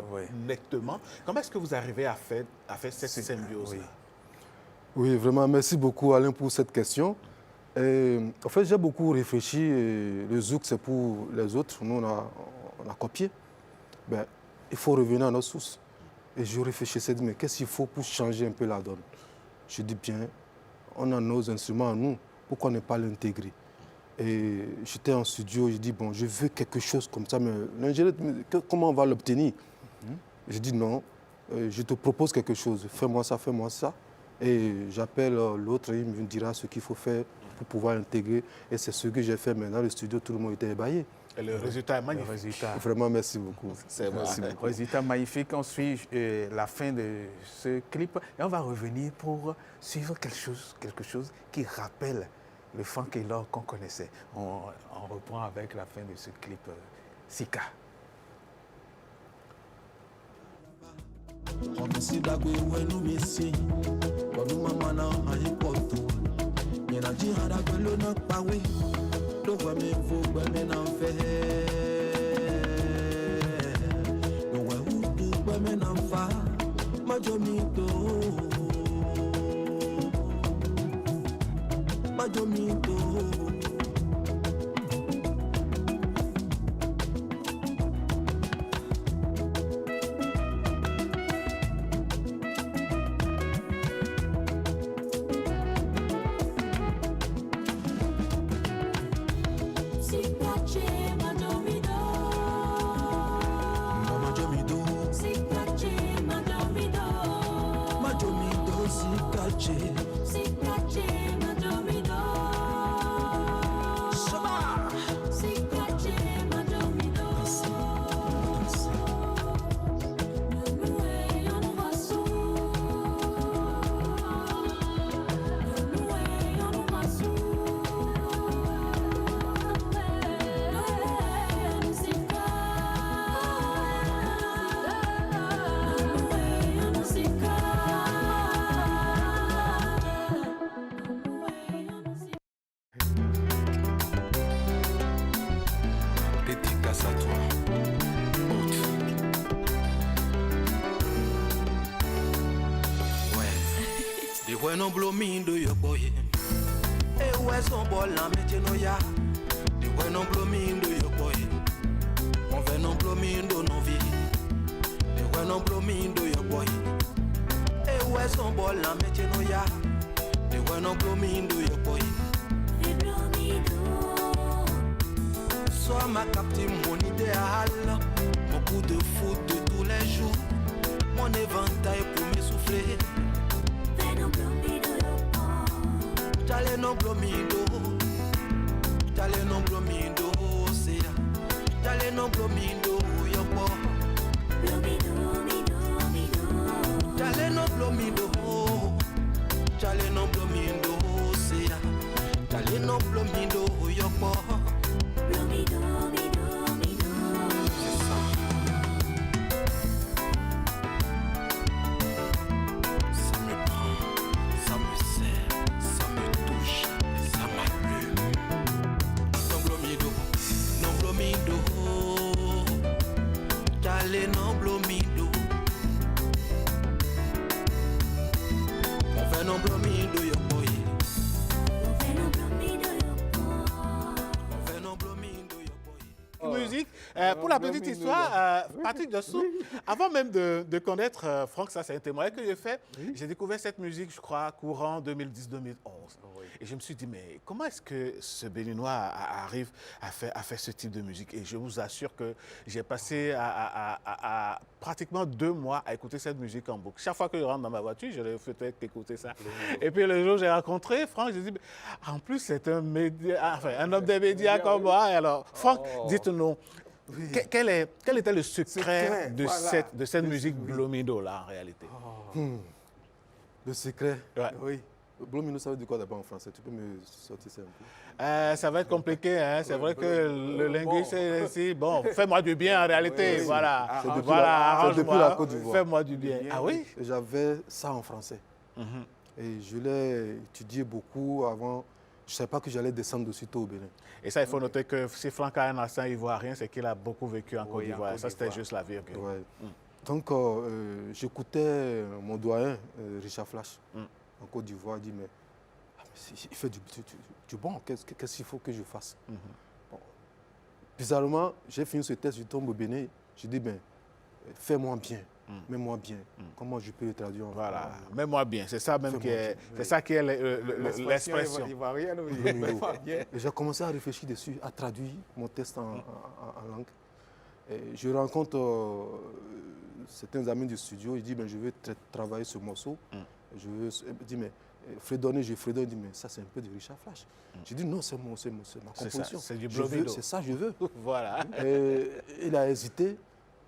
nettement. Comment est-ce que vous arrivez à faire cette symbiose-là? Oui, vraiment, merci beaucoup Alain pour cette question. En fait, j'ai beaucoup réfléchi. Le zouk, c'est pour les autres. Nous, on a copié. Il faut revenir à nos sources. Et je réfléchissais, mais qu'est-ce qu'il faut pour changer un peu la donne? Je dis bien, on a nos instruments à nous, pourquoi ne pas l'intégrer? Et j'étais en studio, je dis, bon, je veux quelque chose comme ça, mais l'ingénieur, comment on va l'obtenir? Je dis non, je te propose quelque chose, fais-moi ça. Et j'appelle l'autre, il me dira ce qu'il faut faire pour pouvoir intégrer. Et c'est ce que j'ai fait maintenant. Le studio, tout le monde était ébahi. Et le résultat est magnifique. Vraiment, merci beaucoup. Résultat magnifique. On suit la fin de ce clip. Et on va revenir pour suivre quelque chose qui rappelle le Franck Elor qu'on connaissait. On reprend avec la fin de ce clip. Sika. Omesidagwe wenu misi Wanu mama na hayipoto Nyena jihada gwelo na pawe Dowa me vo gweme na fe Dowa hudu gweme na fa Majomito When I'm blooming, do your boy. ouais son bol la métier no ya. De ouais non plomindo yo boy. On veut non plomindo non vie. De ouais non plomindo yo boy. Et ouais son bol la métier no ya. De ouais non plomindo yo boy. Sois ma captive, mon idéal, mon coup de foot de tous les jours, mon éventail pour m'essouffler. J'allais non blomido, j'allais non blomido, c'est j'allais non blomido, yopo. J'allais non blomido, j'allais non blomido, c'est j'allais non blomido, yopo. Pour la petite histoire, Patrick Dossou, avant même de connaître Franck, ça c'est un témoignage que j'ai fait, j'ai découvert cette musique, je crois, courant 2010-2011. Et je me suis dit, mais comment est-ce que ce Béninois arrive à faire ce type de musique? Et je vous assure que j'ai passé à pratiquement 2 mois à écouter cette musique en boucle. Chaque fois que je rentre dans ma voiture, je vais peut-être écouter ça. Et puis le jour où j'ai rencontré Franck, je me dit, en plus c'est un homme des médias comme moi. Alors, Franck, dites-nous. Oui. Quel était le secret de, voilà, de cette musique Blomido là en réalité? Le secret, oui. Blomido, ça veut dire quoi d'abord en français? Tu peux me sortir ça un peu? Ça va être compliqué, hein? C'est vrai que le linguiste, c'est bon, fais-moi du bien en réalité, voilà. C'est depuis la Côte d'Ivoire. Fais-moi du bien. Ah oui? J'avais ça en français. Et je l'ai étudié beaucoup avant. Je ne savais pas que j'allais descendre aussitôt au Bénin. Et ça, il faut noter que si Franck a un accent ivoirien, c'est qu'il a beaucoup vécu en Côte d'Ivoire. Ça, c'était juste la virgule. Ouais. Donc, j'écoutais mon doyen, Richard Flash, en Côte d'Ivoire. Il dit, mais il fait du bon, qu'est-ce qu'il faut que je fasse? Bon. Bizarrement, j'ai fini ce test, je tombe au Bénin. Je dis, ben, fais-moi bien. Mets-moi bien. Comment je peux le traduire? Voilà, mets-moi bien. C'est ça même qui est, l'expression. J'ai commencé à réfléchir dessus, à traduire mon test en langue. Et je rencontre certains amis du studio. Ils disent, ben, je veux travailler ce morceau. Je dis, mais fredonner, je fredonne. Il dit, mais ça, c'est un peu de Richard Flash. Je dis, non, c'est ma composition. C'est du Blomido. C'est ça, je veux. Voilà. Et il a hésité.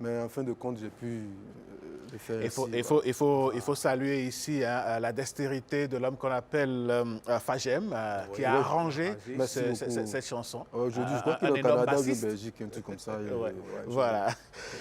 Mais en fin de compte, j'ai pu le faire. Il faut saluer ici la dextérité de l'homme qu'on appelle Fagem, qui a arrangé cette chanson. Aujourd'hui, je crois qu'il est au Canada ou en Belgique, un truc comme ça. Voilà.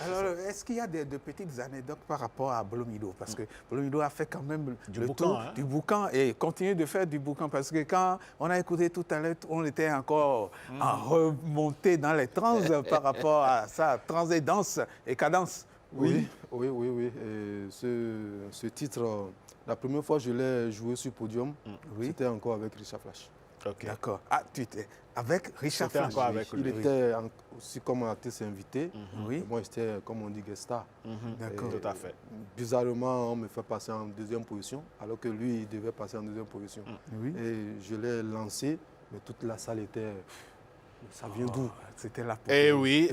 Alors, est-ce qu'il y a de petites anecdotes par rapport à Blomido? Parce que Blomido a fait quand même le tour du boucan et continue de faire du boucan. Parce que quand on a écouté tout à l'heure, on était encore en remontée dans les trans par rapport à ça, trans et danse. Et cadence. Oui. Et ce titre, la première fois que je l'ai joué sur podium, c'était encore avec Richard Flash. Okay. D'accord. Ah, tu étais avec Richard Flash. Encore avec lui. Il était aussi comme artiste invité. Et moi, j'étais, comme on dit, guest star. D'accord, tout à fait. Bizarrement, on me fait passer en 2e position, alors que lui, il devait passer en 2e position. Et je l'ai lancé, mais toute la salle était... Ça vient d'où? C'était la Eh oui,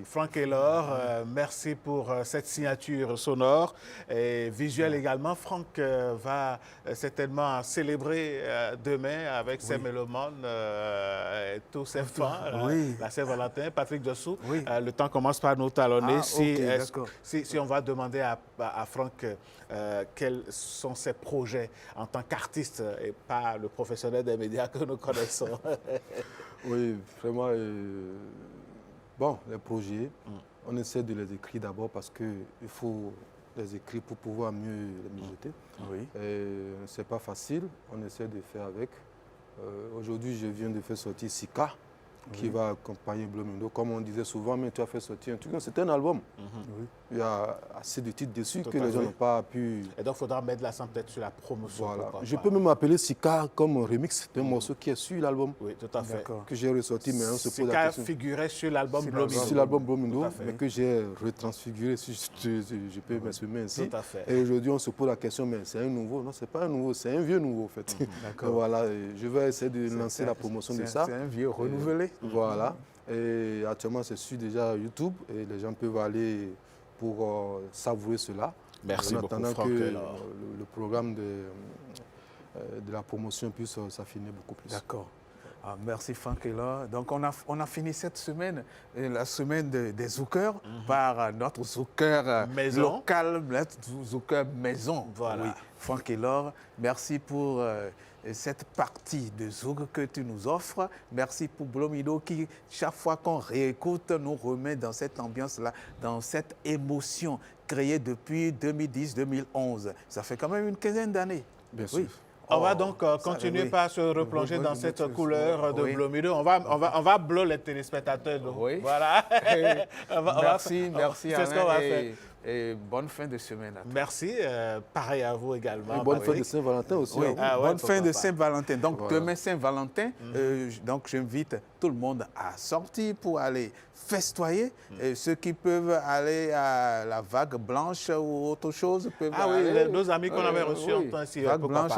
Franck Elor, merci pour cette signature sonore et visuelle également. Franck va certainement célébrer demain avec ses mélomanes et tous ses fans, la Saint-Valentin. Patrick Dossou, le temps commence par nous talonner. Si on va demander à Franck quels sont ses projets en tant qu'artiste et pas le professionnel des médias que nous connaissons. Oui, vraiment. Bon, les projets, on essaie de les écrire d'abord parce qu'il faut les écrire pour pouvoir mieux les mijoter. Ce n'est pas facile, on essaie de faire avec. Aujourd'hui, je viens de faire sortir Sika. qui va accompagner Blomindo. Comme on disait souvent, mais tu as fait sortir un truc. C'est un album. Il y a assez de titres dessus que les gens n'ont pas pu... Et donc, il faudra mettre l'accent peut-être sur la promotion. Voilà. Je peux même appeler Sika comme remix d'un morceau qui est sur l'album. Oui, tout à fait. Que j'ai ressorti, mais on se pose la Sika question. figurait sur l'album Blomindo. Sur l'album Blomindo, mais que j'ai retransfiguré, si je peux m'exprimer ainsi. Tout à fait. Et aujourd'hui, on se pose la question, mais c'est un nouveau? Non, c'est pas un nouveau, c'est un vieux nouveau, en fait. D'accord. Voilà, je vais essayer de lancer la promotion de ça. C'est un vieux renouvelé. Voilà. Et actuellement, c'est sur déjà YouTube et les gens peuvent aller pour savourer cela. Merci en beaucoup, attendant Franck. que le programme de la promotion puisse s'affiner beaucoup plus. D'accord. Ah, merci Franck Taylor. Donc on a fini cette semaine, la semaine des zoukers, par notre zouker local, notre zouker maison. Voilà. Oui. Franck Taylor, merci pour cette partie de zouk que tu nous offres. Merci pour Blomindo qui, chaque fois qu'on réécoute, nous remet dans cette ambiance-là, dans cette émotion créée depuis 2010-2011. Ça fait quand même une quinzaine d'années. Bien sûr. On va donc continuer par se replonger dans cette couleur de Blomindo. On va blow les téléspectateurs. Oui. Voilà. Merci C'est ce qu'on va faire. Et bonne fin de semaine à tous. Merci. Pareil à vous également. Et bonne fin de Saint-Valentin aussi. Oui, bonne fin de pas. Saint-Valentin. Donc demain Saint-Valentin, donc j'invite tout le monde à sortir pour aller festoyer. Et ceux qui peuvent aller à la Vague Blanche ou autre chose peuvent aller. Oui, nos amis qu'on avait reçus en temps ici. Vague Blanche,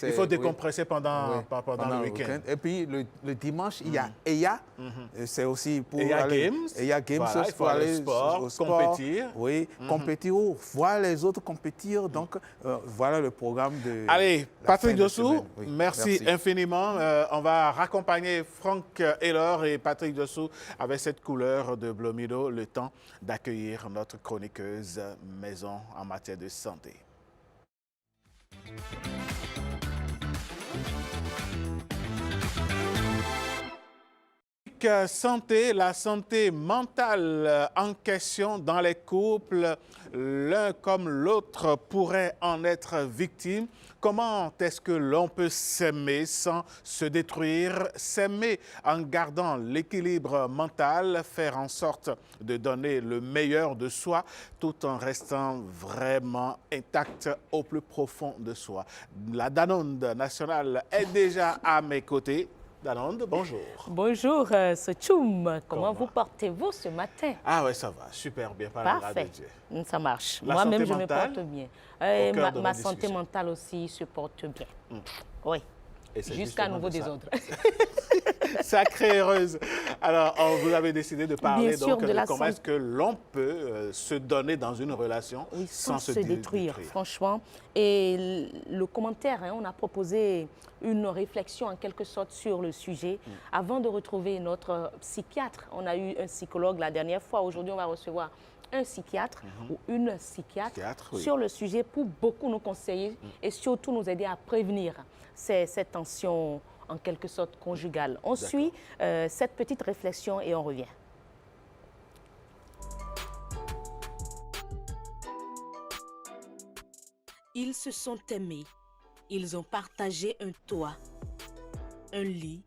il faut décompresser pendant le week-end. Et puis le dimanche, il y a EYA. C'est aussi pour aller... EYA Games, voilà, pour aller au sport, compétir. Oui, compétir ou voir les autres compétir. Donc, voilà le programme de... Allez, Patrick Dossou, oui, merci infiniment. On va raccompagner Franck Taylor et Patrick Dossou avec cette couleur de Blomindo, le temps d'accueillir notre chroniqueuse maison en matière de santé. Santé, la santé mentale en question dans les couples, l'un comme l'autre pourrait en être victime. Comment est-ce que l'on peut s'aimer sans se détruire, s'aimer en gardant l'équilibre mental, faire en sorte de donner le meilleur de soi tout en restant vraiment intact au plus profond de soi. La Danone nationale est déjà à mes côtés. Danone, bonjour. Bonjour, Sochoum. Comment vous portez-vous ce matin? Ah oui, ça va, super bien, par la grâce de Dieu. Ça marche. La Moi-même, santé je me mentale, porte bien. Ma santé discussions. mentale aussi se porte bien. Oui. Et c'est jusqu'à justement nouveau de ça. désordre. Sacrée heureuse. Alors, vous avez décidé de parler Bien sûr, donc, de la comment est-ce que l'on peut se donner dans une relation sans se détruire. Franchement. Et le commentaire, on a proposé une réflexion en quelque sorte sur le sujet. Avant de retrouver notre psychiatre, on a eu un psychologue la dernière fois. Aujourd'hui, on va recevoir un psychiatre ou une psychiatre sur le sujet pour beaucoup nous conseiller et surtout nous aider à prévenir cette tension en quelque sorte conjugale. On suit cette petite réflexion et on revient. Ils se sont aimés. Ils ont partagé un toit, un lit,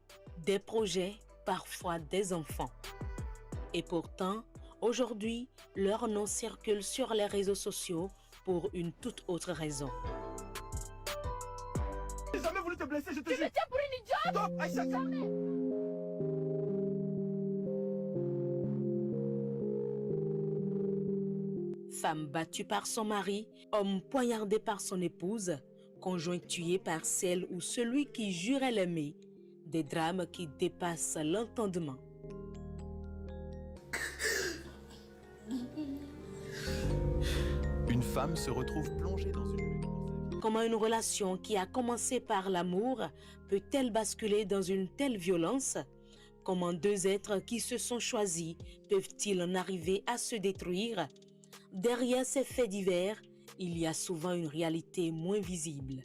des projets, parfois des enfants. Et pourtant, aujourd'hui, leur nom circule sur les réseaux sociaux pour une toute autre raison. J'ai jamais voulu te blesser, je te jure. Tu me tiens pour une idiote. Stop, Aïcha. Femme battue par son mari, homme poignardé par son épouse, conjoint tué par celle ou celui qui jurait l'aimer, des drames qui dépassent l'entendement. Une femme se retrouve plongée dans une lutte. Comment une relation qui a commencé par l'amour peut-elle basculer dans une telle violence? Comment deux êtres qui se sont choisis peuvent-ils en arriver à se détruire? Derrière ces faits divers, il y a souvent une réalité moins visible.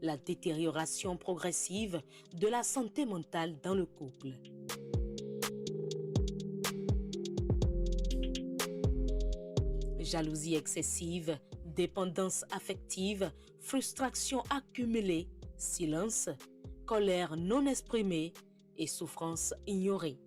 La détérioration progressive de la santé mentale dans le couple. Jalousie excessive, dépendance affective, frustration accumulée, silence, colère non exprimée et souffrance ignorée.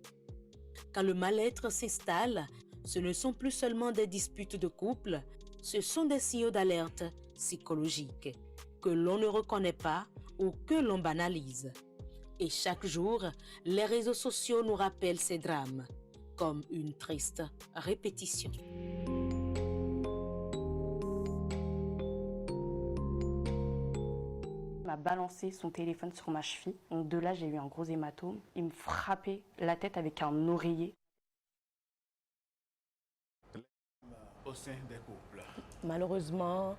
Quand le mal-être s'installe, ce ne sont plus seulement des disputes de couple, ce sont des signaux d'alerte psychologiques que l'on ne reconnaît pas ou que l'on banalise. Et chaque jour, les réseaux sociaux nous rappellent ces drames, comme une triste répétition. Il m'a balancé son téléphone sur ma cheville. Donc de là, j'ai eu un gros hématome. Il me frappait la tête avec un oreiller. Au sein des couples. Malheureusement,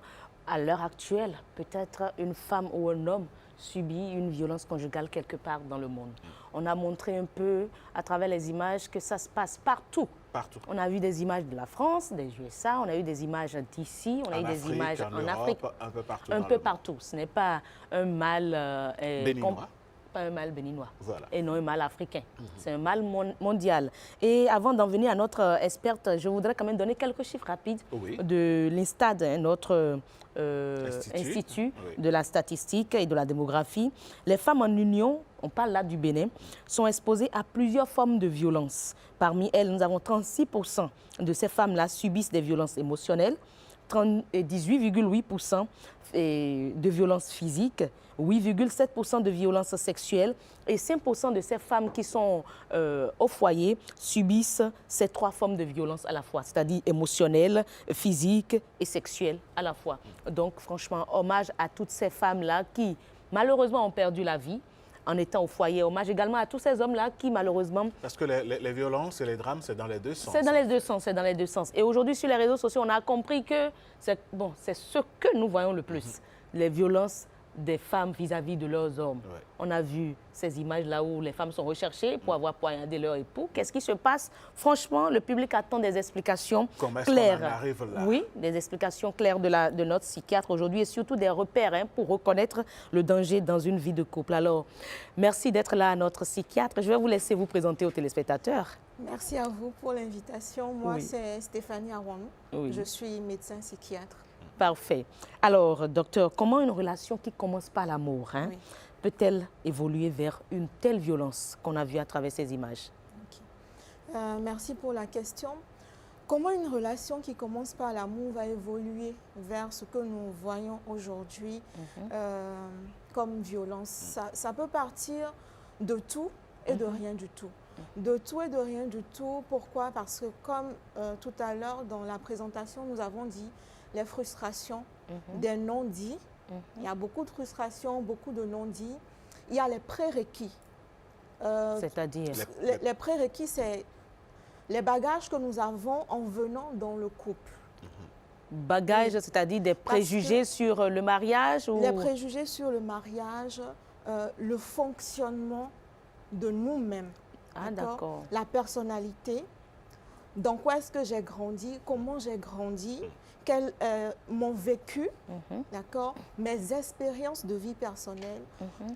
à l'heure actuelle, peut-être une femme ou un homme subit une violence conjugale quelque part dans le monde. On a montré un peu à travers les images que ça se passe partout. Partout. On a vu des images de la France, des USA, on a eu des images d'ici, on a eu des images en Afrique. Un peu partout. Un peu partout. Ce n'est pas un mal béninois. Pas un mal béninois. Voilà. Et non un mal africain. C'est un mal mondial. Et avant d'en venir à notre experte, je voudrais quand même donner quelques chiffres rapides de l'INSTAD, notre institut de la statistique et de la démographie. Les femmes en union, on parle là du Bénin, sont exposées à plusieurs formes de violences. Parmi elles, nous avons 36% de ces femmes-là subissent des violences émotionnelles, 18,8% de violences physiques, 8,7% de violences sexuelles et 5% de ces femmes qui sont au foyer subissent ces trois formes de violence à la fois, c'est-à-dire émotionnelle, physique et sexuelle à la fois. Donc franchement, hommage à toutes ces femmes-là qui malheureusement ont perdu la vie en étant au foyer. Hommage également à tous ces hommes-là qui, malheureusement... Parce que les violences et les drames, c'est dans les deux sens. C'est dans les deux sens, c'est dans les deux sens. Et aujourd'hui, sur les réseaux sociaux, on a compris que c'est ce que nous voyons le plus, les violences des femmes vis-à-vis de leurs hommes. Ouais. On a vu ces images-là où les femmes sont recherchées pour avoir poignardé leur époux. Qu'est-ce qui se passe? Franchement, le public attend des explications claires. Comment arrive là? Oui, des explications claires de notre psychiatre aujourd'hui et surtout des repères pour reconnaître le danger dans une vie de couple. Alors, merci d'être là, notre psychiatre. Je vais vous laisser vous présenter aux téléspectateurs. Merci à vous pour l'invitation. Moi, c'est Stéphanie Arouanou. Je suis médecin psychiatre. Parfait. Alors, docteur, comment une relation qui commence par l'amour peut-elle évoluer vers une telle violence qu'on a vue à travers ces images? Merci pour la question. Comment une relation qui commence par l'amour va évoluer vers ce que nous voyons aujourd'hui comme violence? Ça peut partir de tout et de rien du tout. De tout et de rien du tout. Pourquoi? Parce que comme tout à l'heure dans la présentation, nous avons dit les frustrations, des non-dits. Il y a beaucoup de frustrations, beaucoup de non-dits. Il y a les prérequis. C'est-à-dire? Les prérequis, c'est les bagages que nous avons en venant dans le couple. Bagages, c'est-à-dire des préjugés sur le mariage ou... Les préjugés sur le mariage, le fonctionnement de nous-mêmes. Ah, d'accord. La personnalité. Dans quoi est-ce que j'ai grandi? Comment j'ai grandi? Mon vécu, d'accord, mes expériences de vie personnelle,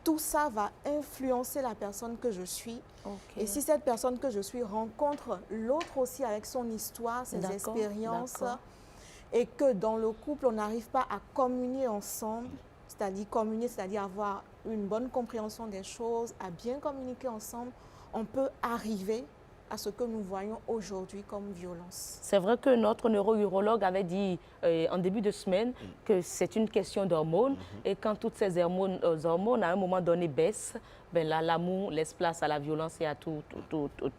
tout ça va influencer la personne que je suis. Et si cette personne que je suis rencontre l'autre aussi avec son histoire, ses expériences, et que dans le couple, on n'arrive pas à communier ensemble, c'est-à-dire avoir une bonne compréhension des choses, à bien communiquer ensemble, on peut arriver à ce que nous voyons aujourd'hui comme violence. C'est vrai que notre neuro-urologue avait dit en début de semaine que c'est une question d'hormones et quand toutes ces hormones à un moment donné baissent, ben là, l'amour laisse place à la violence et à tout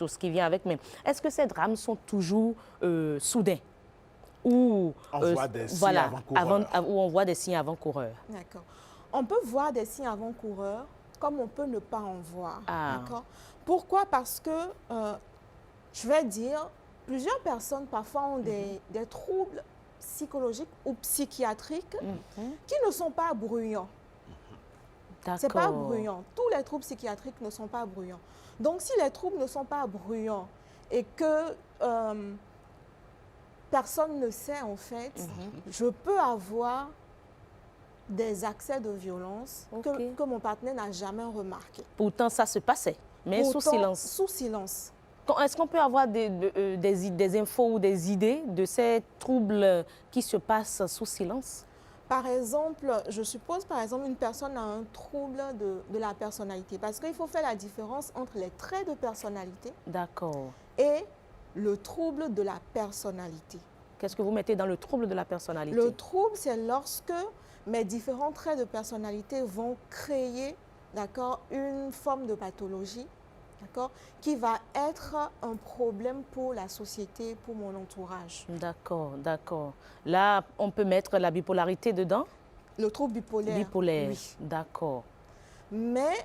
ce qui vient avec. Mais est-ce que ces drames sont toujours soudains? Ou on voit des signes avant-coureurs. Où on voit des signes avant-coureurs. D'accord. On peut voir des signes avant-coureurs comme on peut ne pas en voir. D'accord. Pourquoi? Parce que je vais dire, plusieurs personnes parfois ont des troubles psychologiques ou psychiatriques qui ne sont pas bruyants. C'est pas bruyant. Tous les troubles psychiatriques ne sont pas bruyants. Donc, si les troubles ne sont pas bruyants et que personne ne sait, en fait, je peux avoir des accès de violence que mon partenaire n'a jamais remarqué. Pourtant, ça se passait, mais sous silence. Sous silence. Est-ce qu'on peut avoir des infos ou des idées de ces troubles qui se passent sous silence? Par exemple, je suppose, par exemple, une personne a un trouble de la personnalité. Parce qu'il faut faire la différence entre les traits de personnalité et le trouble de la personnalité. Qu'est-ce que vous mettez dans le trouble de la personnalité? Le trouble, c'est lorsque mes différents traits de personnalité vont créer, d'accord, une forme de pathologie, d'accord, qui va être un problème pour la société, pour mon entourage. D'accord, d'accord. Là, on peut mettre la bipolarité dedans? Le trouble bipolaire. Bipolaire, oui. D'accord. Mais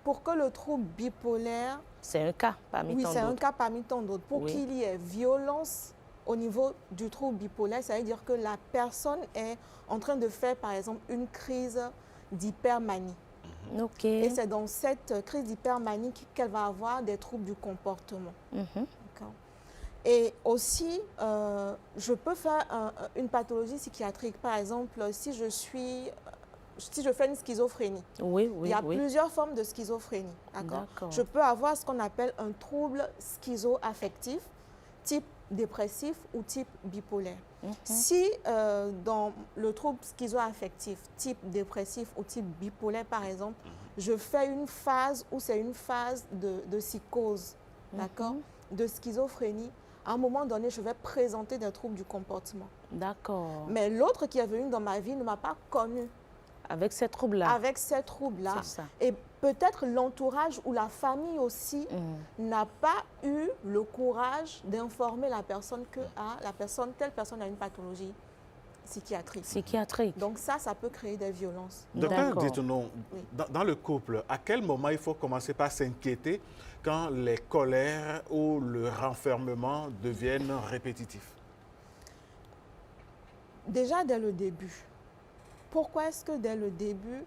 pour que le trouble bipolaire... C'est un cas parmi tant d'autres. Oui, c'est un cas parmi tant d'autres. Pour qu'il y ait violence au niveau du trouble bipolaire, ça veut dire que la personne est en train de faire, par exemple, une crise d'hypermanie. Et c'est dans cette crise d'hypermanie qu'elle va avoir des troubles du comportement. Et aussi, je peux faire une pathologie psychiatrique. Par exemple, si je fais une schizophrénie, il y a plusieurs formes de schizophrénie. Je peux avoir ce qu'on appelle un trouble schizoaffectif, type dépressif ou type bipolaire. Si dans le trouble schizoaffectif, type dépressif ou type bipolaire, par exemple, je fais une phase où c'est une phase de psychose, d'accord, de schizophrénie, à un moment donné, je vais présenter des troubles du comportement. D'accord. Mais l'autre qui est venu dans ma vie ne m'a pas connue. Avec ces troubles-là. Avec ces troubles-là. Et peut-être l'entourage ou la famille aussi n'a pas eu le courage d'informer la personne que telle personne a une pathologie psychiatrique. Donc ça peut créer des violences. Docteur, dites-nous, dans le couple, à quel moment il faut commencer par s'inquiéter quand les colères ou le renfermement deviennent répétitifs? Déjà dès le début. Pourquoi est-ce que dès le début?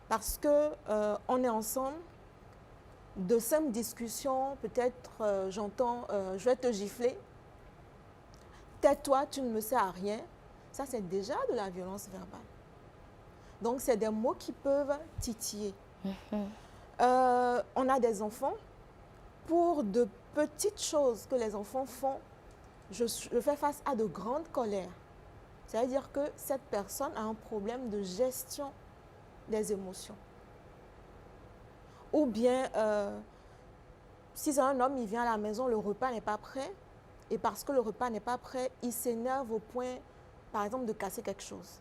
Parce qu'on est ensemble, de simples discussions, peut-être j'entends « je vais te gifler »,« tais-toi, tu ne me sers à rien », ça c'est déjà de la violence verbale. Donc c'est des mots qui peuvent titiller. On a des enfants, pour de petites choses que les enfants font, je fais face à de grandes colères. C'est-à-dire que cette personne a un problème de gestion des émotions. Ou bien, si c'est un homme, il vient à la maison, le repas n'est pas prêt, et parce que le repas n'est pas prêt, il s'énerve au point, par exemple, de casser quelque chose.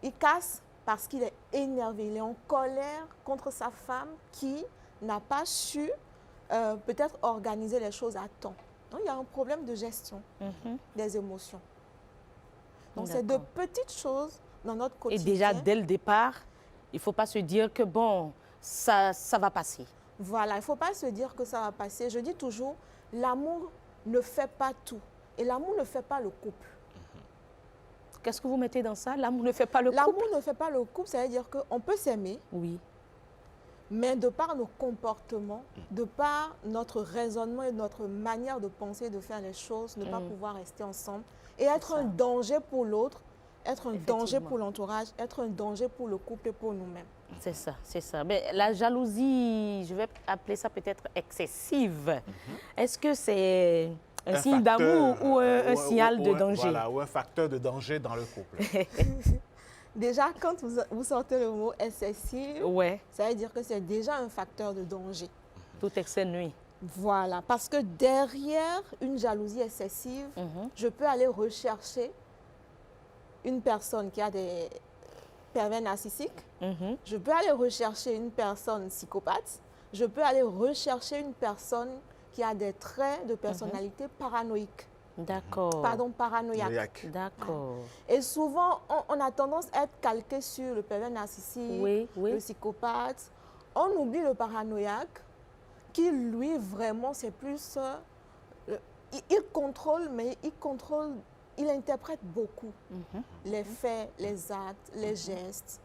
Il casse parce qu'il est énervé, il est en colère contre sa femme qui n'a pas su peut-être organiser les choses à temps. Donc, il y a un problème de gestion des émotions. Donc, c'est de petites choses dans notre quotidien. Et déjà, dès le départ, il ne faut pas se dire que, bon, ça va passer. Voilà, il ne faut pas se dire que ça va passer. Je dis toujours, l'amour ne fait pas tout. Et l'amour ne fait pas le couple. Qu'est-ce que vous mettez dans ça? L'amour ne fait pas le couple? L'amour ne fait pas le couple, ça veut dire qu'on peut s'aimer. Oui. Mais de par nos comportements, de par notre raisonnement et notre manière de penser, de faire les choses, ne pas pouvoir rester ensemble et être un danger pour l'autre, être un danger pour l'entourage, être un danger pour le couple et pour nous-mêmes. C'est ça, c'est ça. Mais la jalousie, je vais appeler ça peut-être excessive. Est-ce que c'est un signe d'amour ou un signal de danger? Voilà, ou un facteur de danger dans le couple. Déjà, quand vous sortez le mot excessif, ça veut dire que c'est déjà un facteur de danger. Tout excès nuit. Voilà, parce que derrière une jalousie excessive, je peux aller rechercher une personne qui a des pervers narcissiques, je peux aller rechercher une personne psychopathe, je peux aller rechercher une personne qui a des traits de personnalité paranoïque. D'accord. Pardon, paranoïaque. D'accord. Et souvent, on a tendance à être calqué sur le pervers narcissique, le psychopathe. On oublie le paranoïaque, qui lui, vraiment, c'est plus... il contrôle, mais il interprète beaucoup les faits, les actes, les gestes.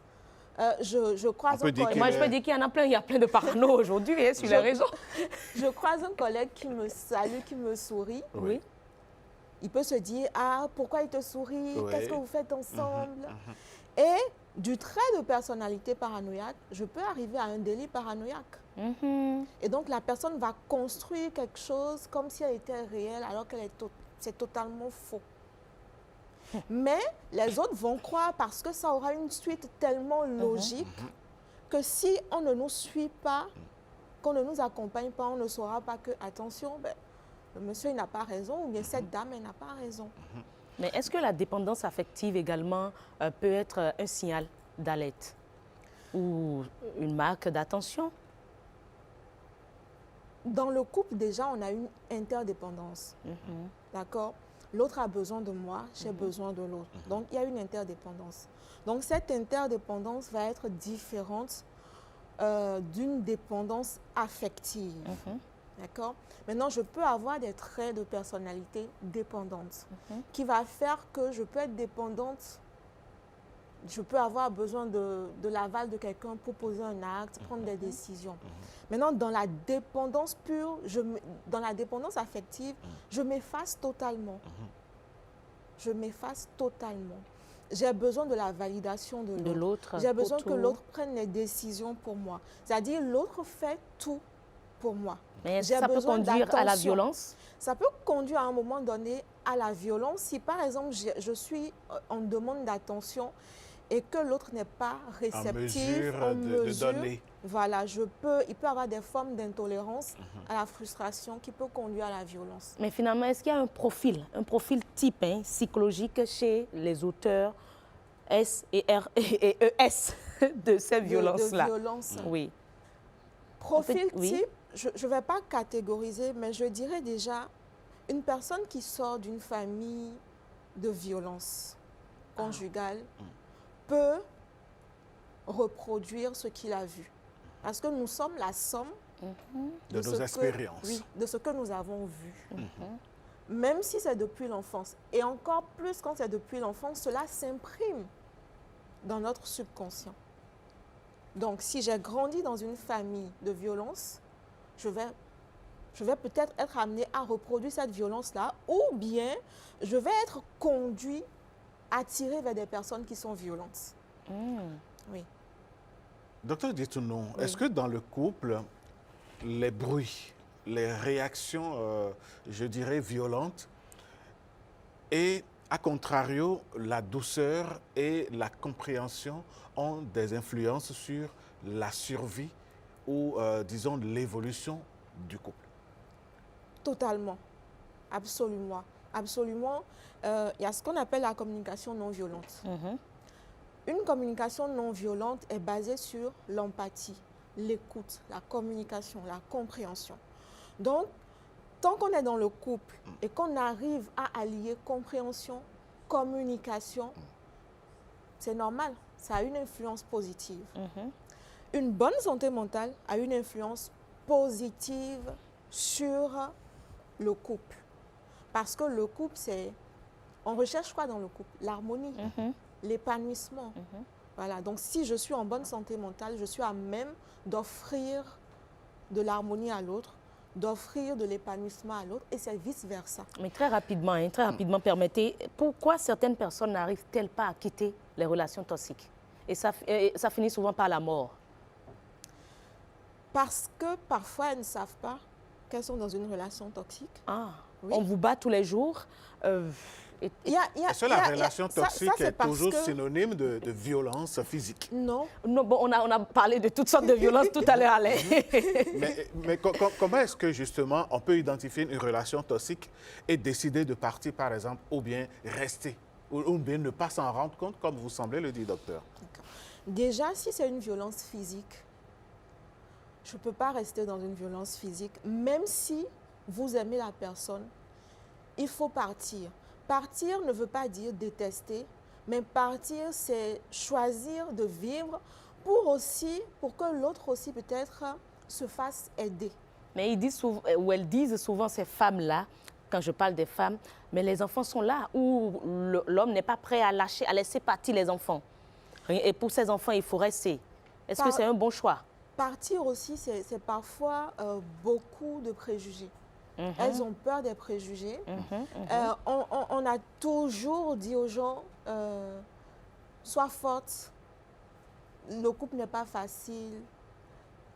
Je croise un collègue... Moi, je peux dire qu'il y en a plein, il y a plein de parano aujourd'hui sur les réseaux. Je croise un collègue qui me salue, qui me sourit. Oui. Il peut se dire, ah, pourquoi il te sourit? Qu'est-ce que vous faites ensemble? Et du trait de personnalité paranoïaque, je peux arriver à un délit paranoïaque. Et donc, la personne va construire quelque chose comme si elle était réelle, alors que c'est totalement faux. Mais les autres vont croire parce que ça aura une suite tellement logique que si on ne nous suit pas, qu'on ne nous accompagne pas, on ne saura pas que, attention, ben, le monsieur il n'a pas raison ou bien cette dame elle n'a pas raison. Mais est-ce que la dépendance affective également peut être un signal d'alerte ou une marque d'attention? Dans le couple, déjà, on a une interdépendance. D'accord? L'autre a besoin de moi, j'ai besoin de l'autre. Donc, il y a une interdépendance. Donc, cette interdépendance va être différente d'une dépendance affective. D'accord? Maintenant, je peux avoir des traits de personnalité dépendantes qui va faire que je peux être dépendante. Je peux avoir besoin de l'aval de quelqu'un pour poser un acte, prendre des décisions. Maintenant, dans la dépendance pure, dans la dépendance affective, je m'efface totalement. Je m'efface totalement. J'ai besoin de la validation de l'autre. J'ai besoin que l'autre prenne les décisions pour moi. C'est-à-dire, l'autre fait tout pour moi. Mais ça peut conduire à la violence? Ça peut conduire à un moment donné à la violence. Si, par exemple, je suis en demande d'attention et que l'autre n'est pas réceptif, en mesure de donner. Voilà, il peut avoir des formes d'intolérance à la frustration qui peut conduire à la violence. Mais finalement, est-ce qu'il y a un profil type psychologique chez les auteurs S et R et ES de ces violences-là? De violence. Oui. Profil type, je ne vais pas catégoriser, mais je dirais déjà une personne qui sort d'une famille de violence conjugale peut reproduire ce qu'il a vu. Parce que nous sommes la somme de nos expériences. De ce que nous avons vu. Même si c'est depuis l'enfance. Et encore plus quand c'est depuis l'enfance, cela s'imprime dans notre subconscient. Donc, si j'ai grandi dans une famille de violence, je vais peut-être être amenée à reproduire cette violence-là, ou bien je vais être conduit, attiré vers des personnes qui sont violentes. Oui. Docteur Dietounou, est-ce que dans le couple, les bruits, les réactions, je dirais, violentes, et à contrario, la douceur et la compréhension ont des influences sur la survie ou, disons, l'évolution du couple? Totalement. Absolument. Absolument. Il y a ce qu'on appelle la communication non violente. Une communication non violente est basée sur l'empathie, l'écoute, la communication, la compréhension. Donc, tant qu'on est dans le couple et qu'on arrive à allier compréhension, communication, c'est normal, ça a une influence positive. Une bonne santé mentale a une influence positive sur le couple. Parce que le couple, c'est... On recherche quoi dans le couple? L'harmonie, l'épanouissement. Voilà. Donc, si je suis en bonne santé mentale, je suis à même d'offrir de l'harmonie à l'autre, d'offrir de l'épanouissement à l'autre, et c'est vice-versa. Mais très rapidement, permettez, pourquoi certaines personnes n'arrivent-elles pas à quitter les relations toxiques? Et ça finit souvent par la mort. Parce que parfois, elles ne savent pas qu'elles sont dans une relation toxique. Oui. On vous bat tous les jours. Est-ce que la relation toxique est toujours synonyme de violence physique? Non. Bon, on a parlé de toutes sortes de violences tout à l'heure, Alain. mais comment est-ce que, justement, on peut identifier une relation toxique et décider de partir, par exemple, ou bien rester, ou bien ne pas s'en rendre compte, comme vous semblez le dire, docteur? Déjà, si c'est une violence physique, je ne peux pas rester dans une violence physique. Même si vous aimez la personne, il faut partir. Partir ne veut pas dire détester, mais partir, c'est choisir de vivre pour que l'autre aussi peut-être se fasse aider. Mais elles disent souvent, ces femmes-là, quand je parle des femmes, mais les enfants sont là, où l'homme n'est pas prêt à laisser partir les enfants. Et pour ces enfants, il faut rester. Est-ce que c'est un bon choix? Partir aussi, c'est parfois beaucoup de préjugés. Elles ont peur des préjugés. On a toujours dit aux gens, sois forte, le couple n'est pas facile,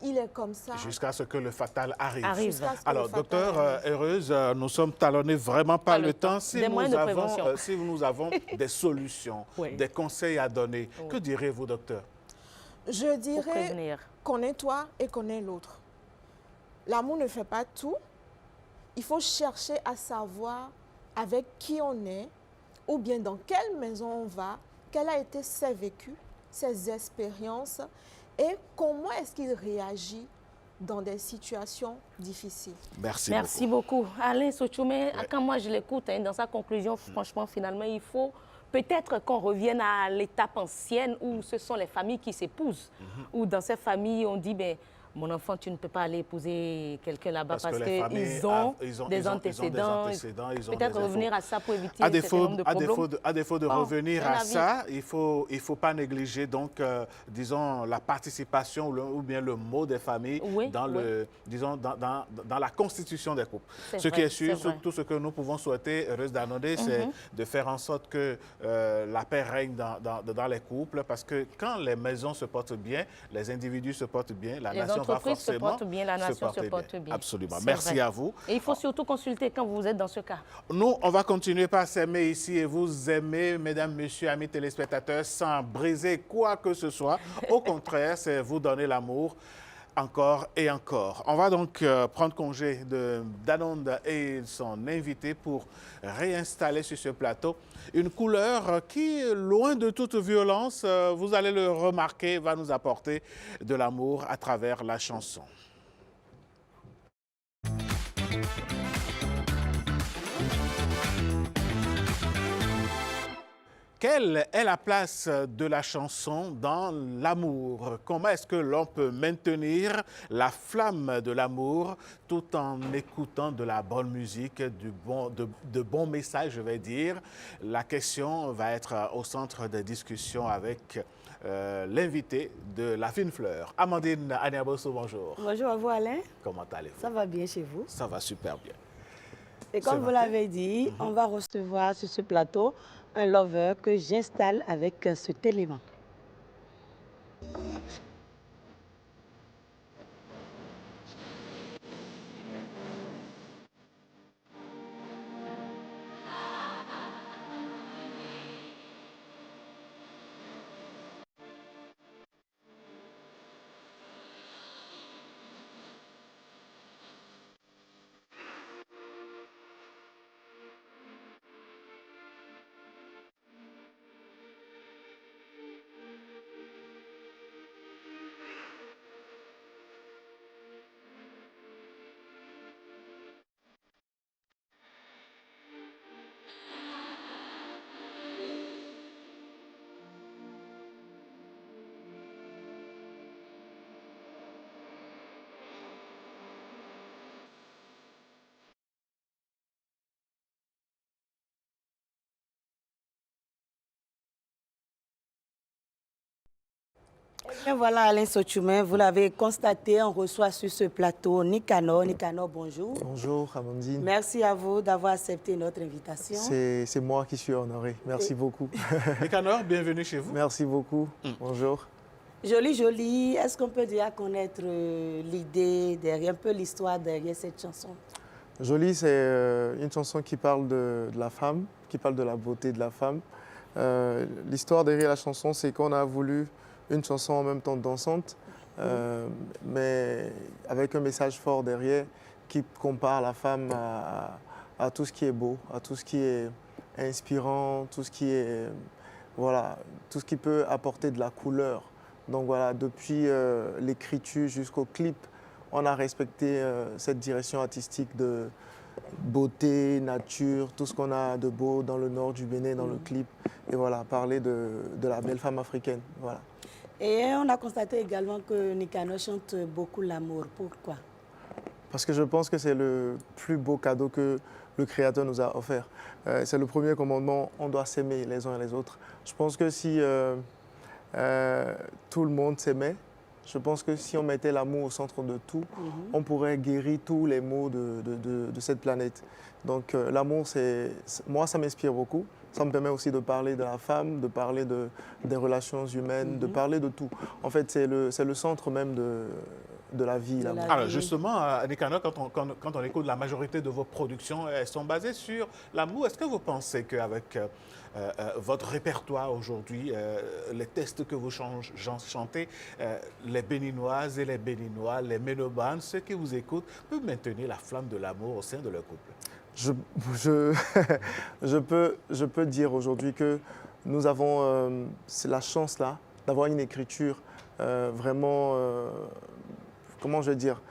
il est comme ça. Jusqu'à ce que le fatal arrive. Alors, docteur Heureuse, nous sommes talonnés vraiment par le temps. Si nous avons des solutions, des conseils à donner, que direz-vous, docteur? Je dirais, connais-toi et connais l'autre. L'amour ne fait pas tout. Il faut chercher à savoir avec qui on est, ou bien dans quelle maison on va, quel a été ses vécus, ses expériences, et comment est-ce qu'il réagit dans des situations difficiles. Merci beaucoup. Alain Sochoumé, quand moi je l'écoute, dans sa conclusion, franchement, finalement, il faut peut-être qu'on revienne à l'étape ancienne où ce sont les familles qui s'épousent, où dans ces familles, on dit, ben, mon enfant, tu ne peux pas aller épouser quelqu'un là-bas parce qu'ils ont des antécédents. Peut-être revenir à ça pour éviter un certain nombre de problèmes. À défaut de revenir à ça, il faut pas négliger, donc, disons, la participation ou bien le mot des familles dans, dans la constitution des couples. Ce qui est sûr, tout ce que nous pouvons souhaiter, Heureuse Danodé, c'est de faire en sorte que la paix règne dans les couples, parce que quand les maisons se portent bien, les individus se portent bien, la nation se porte bien, la nation se porte bien. Absolument. Merci à vous. Et il faut surtout consulter quand vous êtes dans ce cas. Nous, on va continuer par s'aimer ici et vous aimer, mesdames, messieurs, amis téléspectateurs, sans briser quoi que ce soit. Au contraire, c'est vous donner l'amour encore et encore. On va donc prendre congé de Danonde et son invité pour réinstaller sur ce plateau une couleur qui, loin de toute violence, vous allez le remarquer, va nous apporter de l'amour à travers la chanson. Quelle est la place de la chanson dans l'amour? Comment est-ce que l'on peut maintenir la flamme de l'amour tout en écoutant de la bonne musique, de bons messages, je vais dire? La question va être au centre des discussions avec l'invité de La Fine Fleur. Amandine Aniaboso, bonjour. Bonjour à vous, Alain. Comment allez-vous? Ça va bien chez vous? Ça va super bien. Et comme vous l'avez dit, on va recevoir sur ce plateau un lover que j'installe avec cet élément. Et voilà, Alain Sochoumé, vous l'avez constaté, on reçoit sur ce plateau Nicanor. Nicanor, bonjour. Bonjour, Amandine. Merci à vous d'avoir accepté notre invitation. C'est moi qui suis honoré. Merci beaucoup. Nicanor, bienvenue chez vous. Merci beaucoup. Bonjour. Joli, joli. Est-ce qu'on peut déjà connaître l'idée derrière, un peu l'histoire derrière cette chanson? Joli, c'est une chanson qui parle de la femme, qui parle de la beauté de la femme. L'histoire derrière la chanson, c'est qu'on a voulu une chanson en même temps dansante, mais avec un message fort derrière qui compare la femme à tout ce qui est beau, à tout ce qui est inspirant, tout ce qui est, voilà, tout ce qui peut apporter de la couleur. Donc voilà, depuis l'écriture jusqu'au clip, on a respecté cette direction artistique de beauté, nature, tout ce qu'on a de beau dans le nord du Bénin, dans le clip. Et voilà, parler de la belle femme africaine. Voilà. Et on a constaté également que Nicanor chante beaucoup l'amour. Pourquoi? Parce que je pense que c'est le plus beau cadeau que le Créateur nous a offert. C'est le premier commandement, on doit s'aimer les uns et les autres. Je pense que si tout le monde s'aimait, je pense que si on mettait l'amour au centre de tout, on pourrait guérir tous les maux de cette planète. Donc l'amour, moi, ça m'inspire beaucoup. ça me permet aussi de parler de la femme, de parler des relations humaines, de parler de tout. En fait, c'est le centre même de la vie. Alors justement, Nicanor, quand on écoute la majorité de vos productions, elles sont basées sur l'amour. Est-ce que vous pensez qu'avec votre répertoire aujourd'hui, les textes que vous chantez, les Béninoises et les Béninois, les Ménobanes, ceux qui vous écoutent, peuvent maintenir la flamme de l'amour au sein de leur couple? Je peux dire aujourd'hui que nous avons la chance là d'avoir une écriture vraiment, comment je vais dire,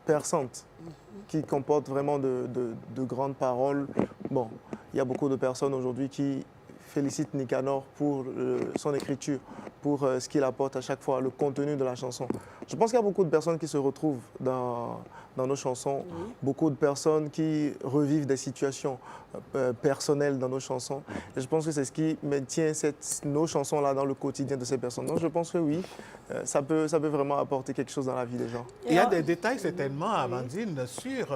perçante, qui comporte vraiment de grandes paroles. Bon, il y a beaucoup de personnes aujourd'hui qui félicitent Nicanor pour son écriture, pour ce qu'il apporte à chaque fois, le contenu de la chanson. Je pense qu'il y a beaucoup de personnes qui se retrouvent dans nos chansons, beaucoup de personnes qui revivent des situations personnelles dans nos chansons. Et je pense que c'est ce qui maintient nos chansons-là dans le quotidien de ces personnes. Donc je pense que oui, ça peut vraiment apporter quelque chose dans la vie des gens. Il y a des détails certainement, Amandine, sur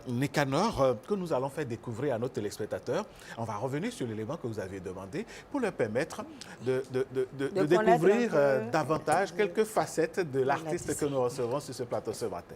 Nicanor que nous allons faire découvrir à nos téléspectateurs. On va revenir sur l'élément que vous aviez demandé pour leur permettre de découvrir davantage quelques facettes de l'artiste que nous recevons sur ce plateau ce matin.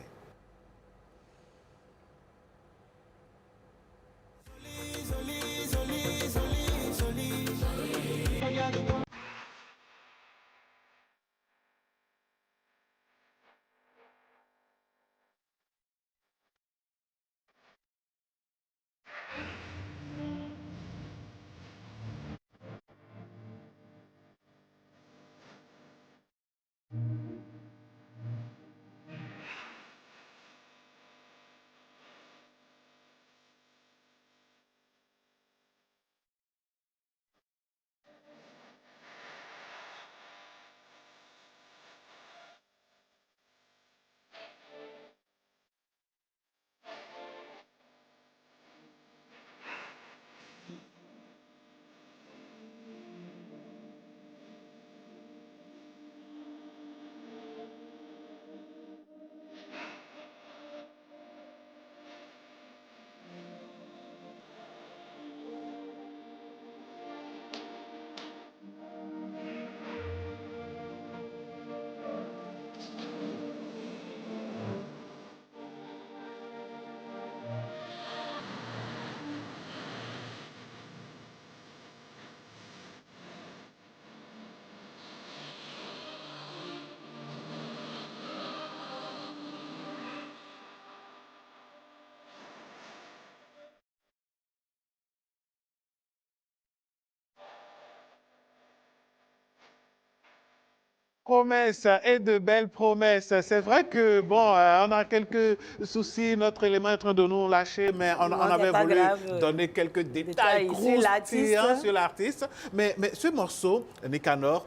Promesses et de belles promesses. C'est vrai que, bon, on a quelques soucis, notre élément est en train de nous lâcher, mais on avait voulu donner quelques détails croustillants sur l'artiste. Mais ce morceau, Nicanor,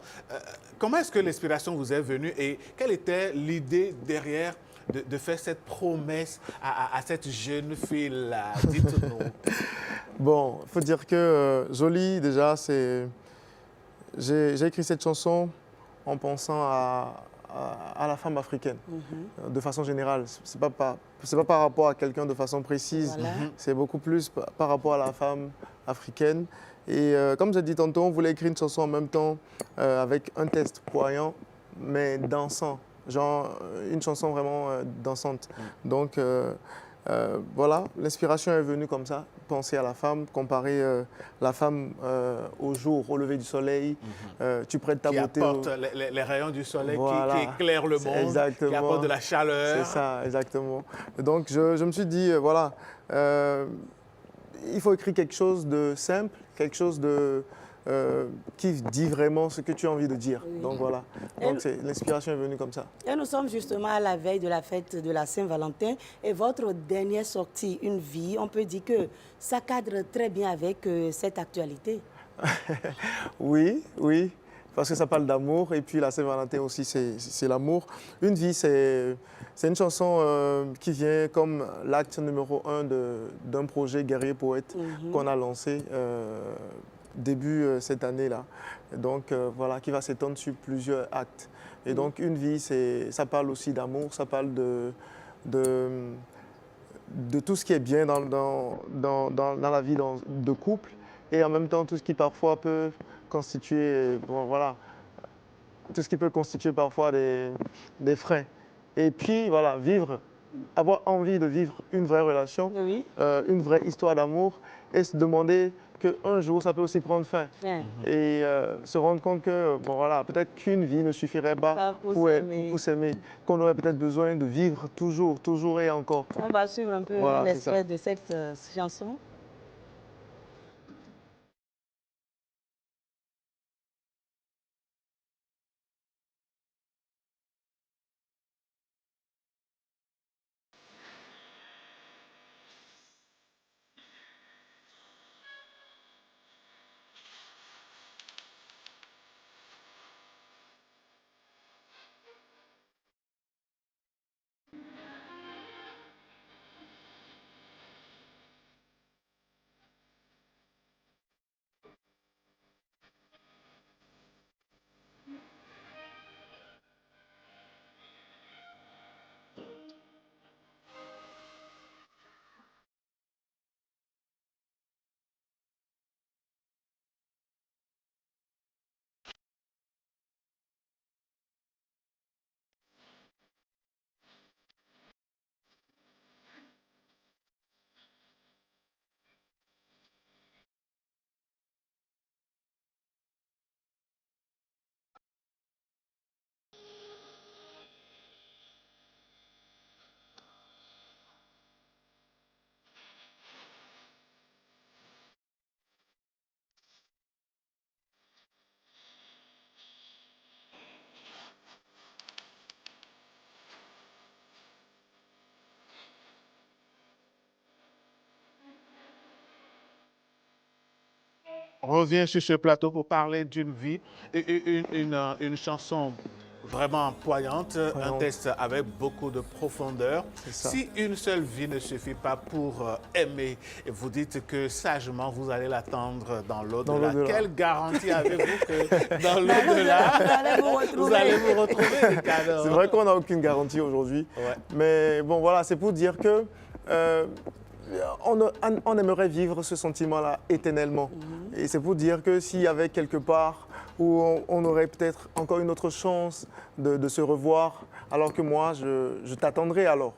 comment est-ce que l'inspiration vous est venue et quelle était l'idée derrière de faire cette promesse à cette jeune fille-là? Dites-nous. Bon, il faut dire que Jolie, déjà, j'ai écrit cette chanson en pensant à la femme africaine, de façon générale. Ce n'est pas par rapport à quelqu'un de façon précise, c'est beaucoup plus par rapport à la femme africaine. Et comme j'ai dit tantôt, on voulait écrire une chanson en même temps avec un texte poignant, mais dansant, genre une chanson vraiment dansante. Donc voilà, l'inspiration est venue comme ça, penser à la femme, comparer la femme au jour, au lever du soleil, tu prêtes ta beauté. Qui apporte les rayons du soleil, voilà, qui éclairent le monde, exactement, qui apporte de la chaleur. C'est ça, exactement. Donc je me suis dit, voilà, il faut écrire quelque chose de simple, quelque chose qui dit vraiment ce que tu as envie de dire. Oui. Donc voilà, donc l'inspiration est venue comme ça. Et nous sommes justement à la veille de la fête de la Saint-Valentin et votre dernière sortie, Une vie, on peut dire que ça cadre très bien avec cette actualité. Oui, oui, parce que ça parle d'amour et puis la Saint-Valentin aussi, c'est l'amour. Une vie, c'est une chanson qui vient comme l'acte numéro 1 d'un projet Guerrier Poète qu'on a lancé début cette année-là, donc voilà, qui va s'étendre sur plusieurs actes. Et donc Une vie, ça parle aussi d'amour, ça parle de tout ce qui est bien dans la vie de couple et en même temps tout ce qui parfois peut constituer, bon, voilà, tout ce qui peut constituer parfois des freins. Et puis voilà, avoir envie de vivre une vraie relation, une vraie histoire d'amour et se demander qu'un jour ça peut aussi prendre fin. Et se rendre compte que bon, voilà, peut-être qu'une vie ne suffirait pas pour s'aimer, qu'on aurait peut-être besoin de vivre toujours et encore. On va suivre un peu l'esprit de cette chanson. On revient sur ce plateau pour parler d'une vie, une chanson vraiment poignante, un texte avec beaucoup de profondeur. Si une seule vie ne suffit pas pour aimer, et vous dites que sagement vous allez l'attendre dans l'au-delà, quelle garantie avez-vous que dans l'au-delà, vous allez vous retrouver, Nicanor? C'est vrai qu'on n'a aucune garantie aujourd'hui, mais bon voilà, c'est pour dire que on aimerait vivre ce sentiment-là éternellement. Et c'est pour dire que s'il y avait quelque part où on aurait peut-être encore une autre chance de se revoir, alors que moi, je t'attendrai alors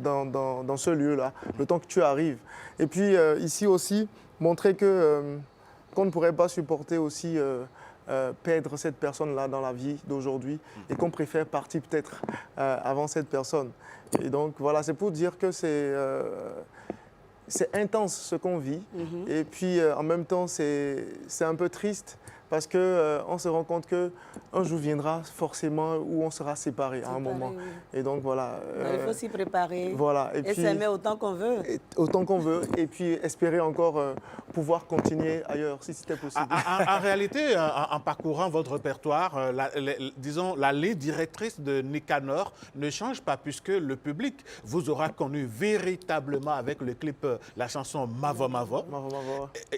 dans ce lieu-là, le temps que tu arrives. Et puis ici aussi, montrer qu'on ne pourrait pas supporter aussi perdre cette personne-là dans la vie d'aujourd'hui et qu'on préfère partir peut-être avant cette personne. Et donc voilà, c'est pour dire que c'est intense ce qu'on vit et puis en même temps c'est un peu triste parce qu'on se rend compte qu'un jour viendra forcément où on sera séparés à un moment. Oui. Et donc voilà. Il faut s'y préparer voilà, et s'aimer autant qu'on veut. Autant qu'on veut et puis espérer encore pouvoir continuer ailleurs si c'était possible. En réalité, en parcourant votre répertoire, disons la ligne directrice de Nicanor ne change pas puisque le public vous aura connu véritablement avec le clip, la chanson Mavo Mavo.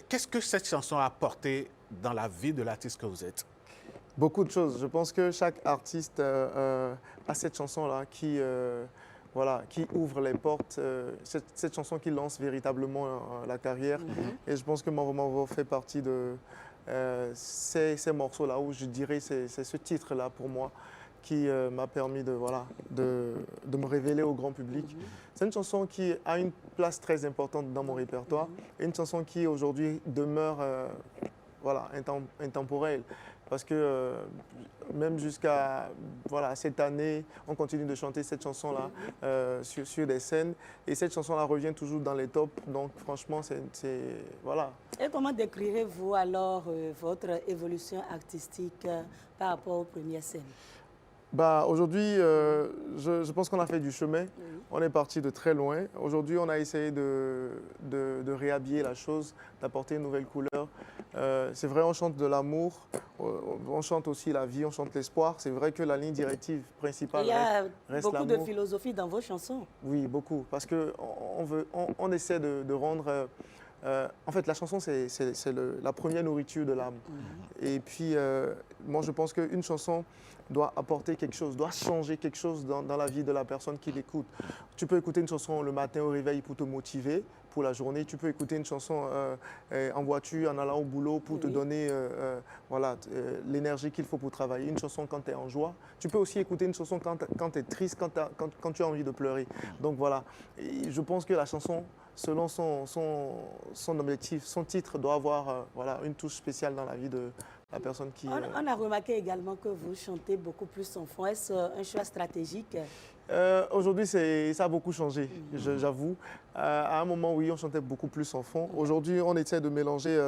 Qu'est-ce que cette chanson a apporté dans la vie de l'artiste que vous êtes? Beaucoup de choses. Je pense que chaque artiste a cette chanson-là qui ouvre les portes, cette chanson qui lance véritablement la carrière. Et je pense que Mavo Mavo fait partie de ces morceaux-là où je dirais c'est ce titre-là pour moi qui m'a permis de me révéler au grand public. C'est une chanson qui a une place très importante dans mon répertoire et une chanson qui aujourd'hui demeure intemporel. Parce que même jusqu'à cette année, on continue de chanter cette chanson-là sur des scènes. Et cette chanson-là revient toujours dans les tops. Donc franchement, voilà. Et comment décrirez-vous alors votre évolution artistique par rapport aux premières scènes? Aujourd'hui, je pense qu'on a fait du chemin. On est parti de très loin. Aujourd'hui, on a essayé de réhabiller la chose, d'apporter une nouvelle couleur. C'est vrai, on chante de l'amour, on chante aussi la vie, on chante l'espoir. C'est vrai que la ligne directive principale reste l'amour. Il y a beaucoup de philosophie dans vos chansons. Oui, beaucoup. Parce qu'on essaie de rendre en fait, la chanson, c'est la première nourriture de l'âme. Et puis, moi, je pense qu'une chanson doit apporter quelque chose, doit changer quelque chose dans la vie de la personne qui l'écoute. Tu peux écouter une chanson le matin au réveil pour te motiver pour la journée. Tu peux écouter une chanson en voiture, en allant au boulot pour te donner l'énergie qu'il faut pour travailler. Une chanson quand tu es en joie. Tu peux aussi écouter une chanson quand tu es triste, quand tu as envie de pleurer. Donc voilà, et je pense que la chanson, selon son objectif, son titre doit avoir une touche spéciale dans la vie de la personne qui... On a remarqué également que vous chantez beaucoup plus en fond. Est-ce un choix stratégique? Aujourd'hui, ça a beaucoup changé, j'avoue. À un moment, oui, on chantait beaucoup plus en fond. Aujourd'hui, on essaie de mélanger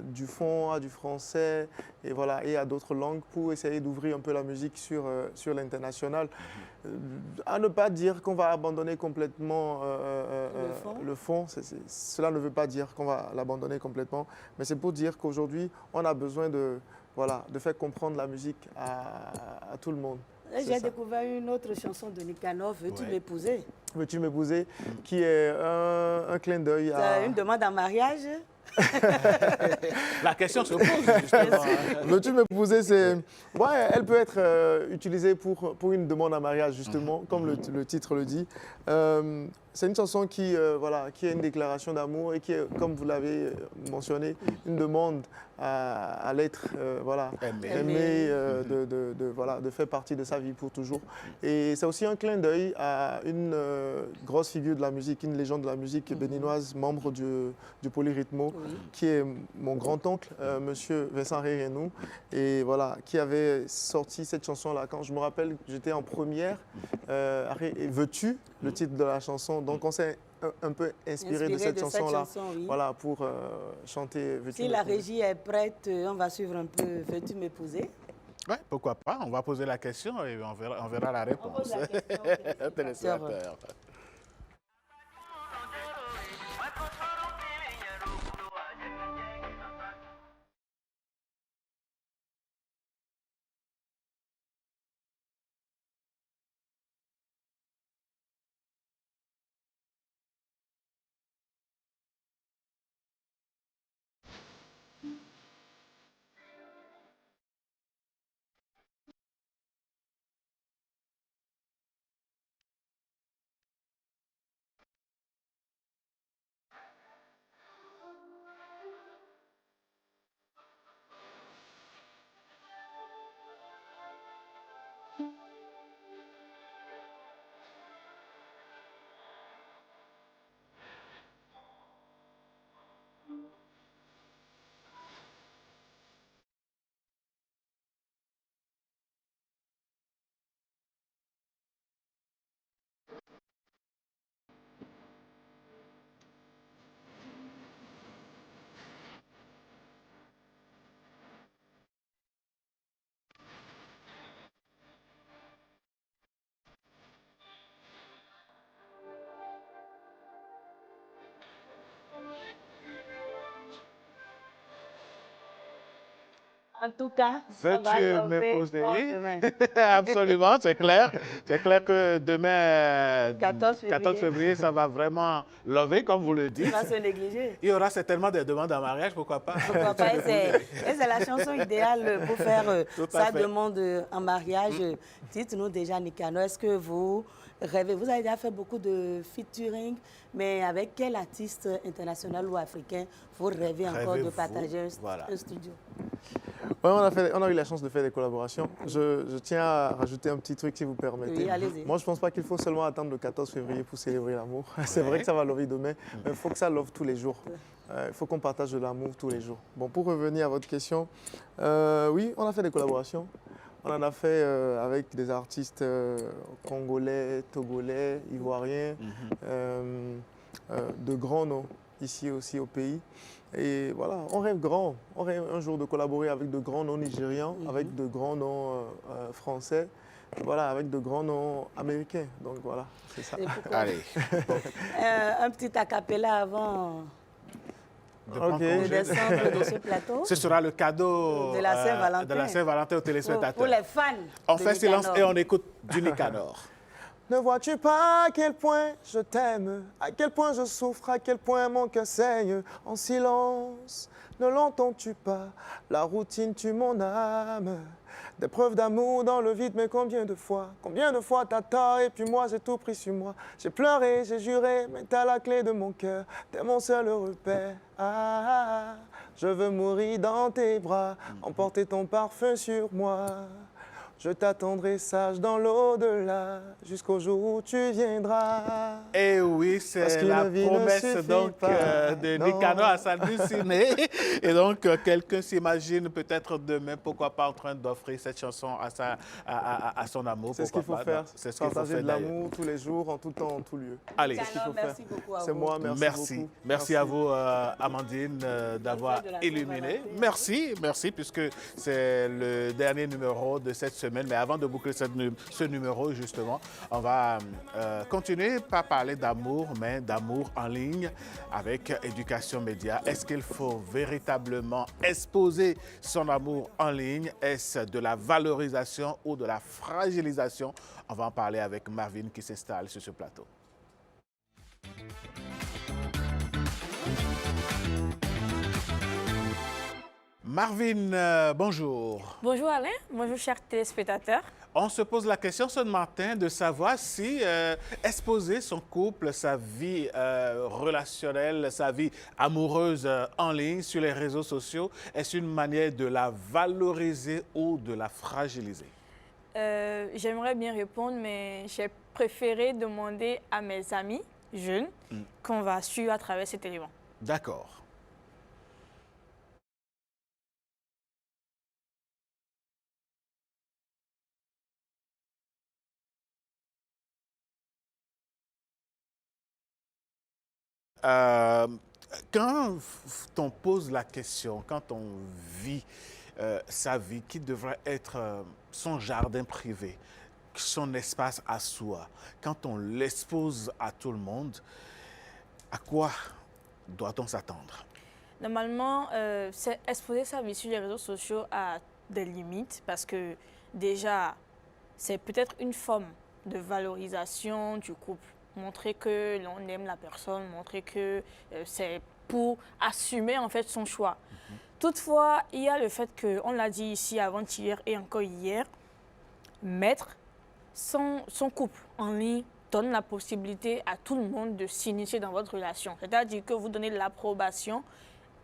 du fond à du français et à d'autres langues pour essayer d'ouvrir un peu la musique sur l'international. À ne pas dire qu'on va abandonner complètement le fond. Cela ne veut pas dire qu'on va l'abandonner complètement, mais c'est pour dire qu'aujourd'hui, on a besoin de faire comprendre la musique à tout le monde. J'ai découvert une autre chanson de Nicanor, Veux-tu m'épouser? Veux-tu m'épouser, qui est un clin d'œil à... Une demande en mariage? La question se pose, justement. Veux-tu m'épouser, elle peut être utilisée pour une demande en mariage, justement, comme le titre le dit. C'est une chanson qui est une déclaration d'amour et qui est, comme vous l'avez mentionné, une demande à l'être aimé, de faire partie de sa vie pour toujours. Et c'est aussi un clin d'œil à une grosse figure de la musique, une légende de la musique béninoise, membre du Polyrythmo, qui est mon grand-oncle, monsieur Vincent Rérenou, et qui avait sorti cette chanson-là. Quand je me rappelle, j'étais en première, Veux-tu, le titre de la chanson. Donc on s'est un peu inspiré de cette chanson-là pour chanter Veux-tu m'épouser. Si la régie est prête, on va suivre un peu Veux-tu m'épouser? Oui, pourquoi pas. On va poser la question et on verra la réponse. On pose la question, Téléspectateur. En tout cas, Veux-tu m'épouser? Absolument, c'est clair. C'est clair que demain, 14 février, ça va vraiment lever, comme vous le dites. Ça va se négliger. Il y aura certainement des demandes en mariage, pourquoi pas? Pourquoi pas? C'est la chanson idéale pour faire sa demande en mariage. Dites-nous déjà, Nicanor, est-ce que vous rêvez? Vous avez déjà fait beaucoup de featuring, mais avec quel artiste international ou africain vous rêvez encore de partager un studio? Ouais, on a eu la chance de faire des collaborations. Je tiens à rajouter un petit truc si vous permettez. Oui, allez-y. Moi, je ne pense pas qu'il faut seulement attendre le 14 février pour célébrer l'amour. C'est vrai que ça va lever demain, mais il faut que ça love tous les jours. Il faut qu'on partage de l'amour tous les jours. Bon, pour revenir à votre question, oui, on a fait des collaborations. On en a fait avec des artistes congolais, togolais, ivoiriens, de grands noms ici aussi au pays. Et voilà, on rêve grand. On rêve un jour de collaborer avec de grands noms nigérians, avec de grands noms français, voilà, avec de grands noms américains. Donc voilà, c'est ça. Allez. Un petit acapella avant de descendre de ce plateau. Ce sera le cadeau de la Saint-Valentin aux téléspectateurs. Pour les fans. On fait silence et on écoute du Nicanor. Ne vois-tu pas à quel point je t'aime, à quel point je souffre, à quel point mon cœur saigne en silence? Ne l'entends-tu pas? La routine tue mon âme. Des preuves d'amour dans le vide, mais combien de fois t'as tort et puis moi j'ai tout pris sur moi. J'ai pleuré, j'ai juré, mais t'as la clé de mon cœur, t'es mon seul repère. Ah, je veux mourir dans tes bras, emporter ton parfum sur moi. Je t'attendrai sage dans l'au-delà, jusqu'au jour où tu viendras. Et oui, c'est la promesse donc de Nicanor Hassan Ciné. Et donc, quelqu'un s'imagine peut-être demain, pourquoi pas, en train d'offrir cette chanson à son amour. C'est ce qu'il faut faire. C'est ce qu'il faut partager faire de l'amour tous les jours, en tout temps, en tout lieu. Allez. Nicanor, merci beaucoup à vous. C'est moi, merci beaucoup. Merci à vous, Amandine, d'avoir illuminé. Merci, puisque c'est le dernier numéro de cette semaine. Mais avant de boucler ce numéro, justement, on va continuer par parler d'amour, mais d'amour en ligne avec Éducation Média. Est-ce qu'il faut véritablement exposer son amour en ligne? Est-ce de la valorisation ou de la fragilisation? On va en parler avec Marvin qui s'installe sur ce plateau. Marvin, bonjour. Bonjour Alain, bonjour chers téléspectateurs. On se pose la question ce matin de savoir si exposer son couple, sa vie relationnelle, sa vie amoureuse en ligne sur les réseaux sociaux, est-ce une manière de la valoriser ou de la fragiliser? J'aimerais bien répondre, mais j'ai préféré demander à mes amis jeunes qu'on va suivre à travers cet élément. D'accord. Quand on pose la question, quand on vit sa vie qui devrait être son jardin privé, son espace à soi, quand on l'expose à tout le monde, à quoi doit-on s'attendre? Normalement, c'est exposer sa vie sur les réseaux sociaux à des limites parce que déjà, c'est peut-être une forme de valorisation du couple. Montrer que l'on aime la personne, montrer que c'est pour assumer en fait son choix. Toutefois, il y a le fait que, on l'a dit ici avant-hier et encore hier, mettre son couple en ligne donne la possibilité à tout le monde de s'initier dans votre relation. C'est-à-dire que vous donnez l'approbation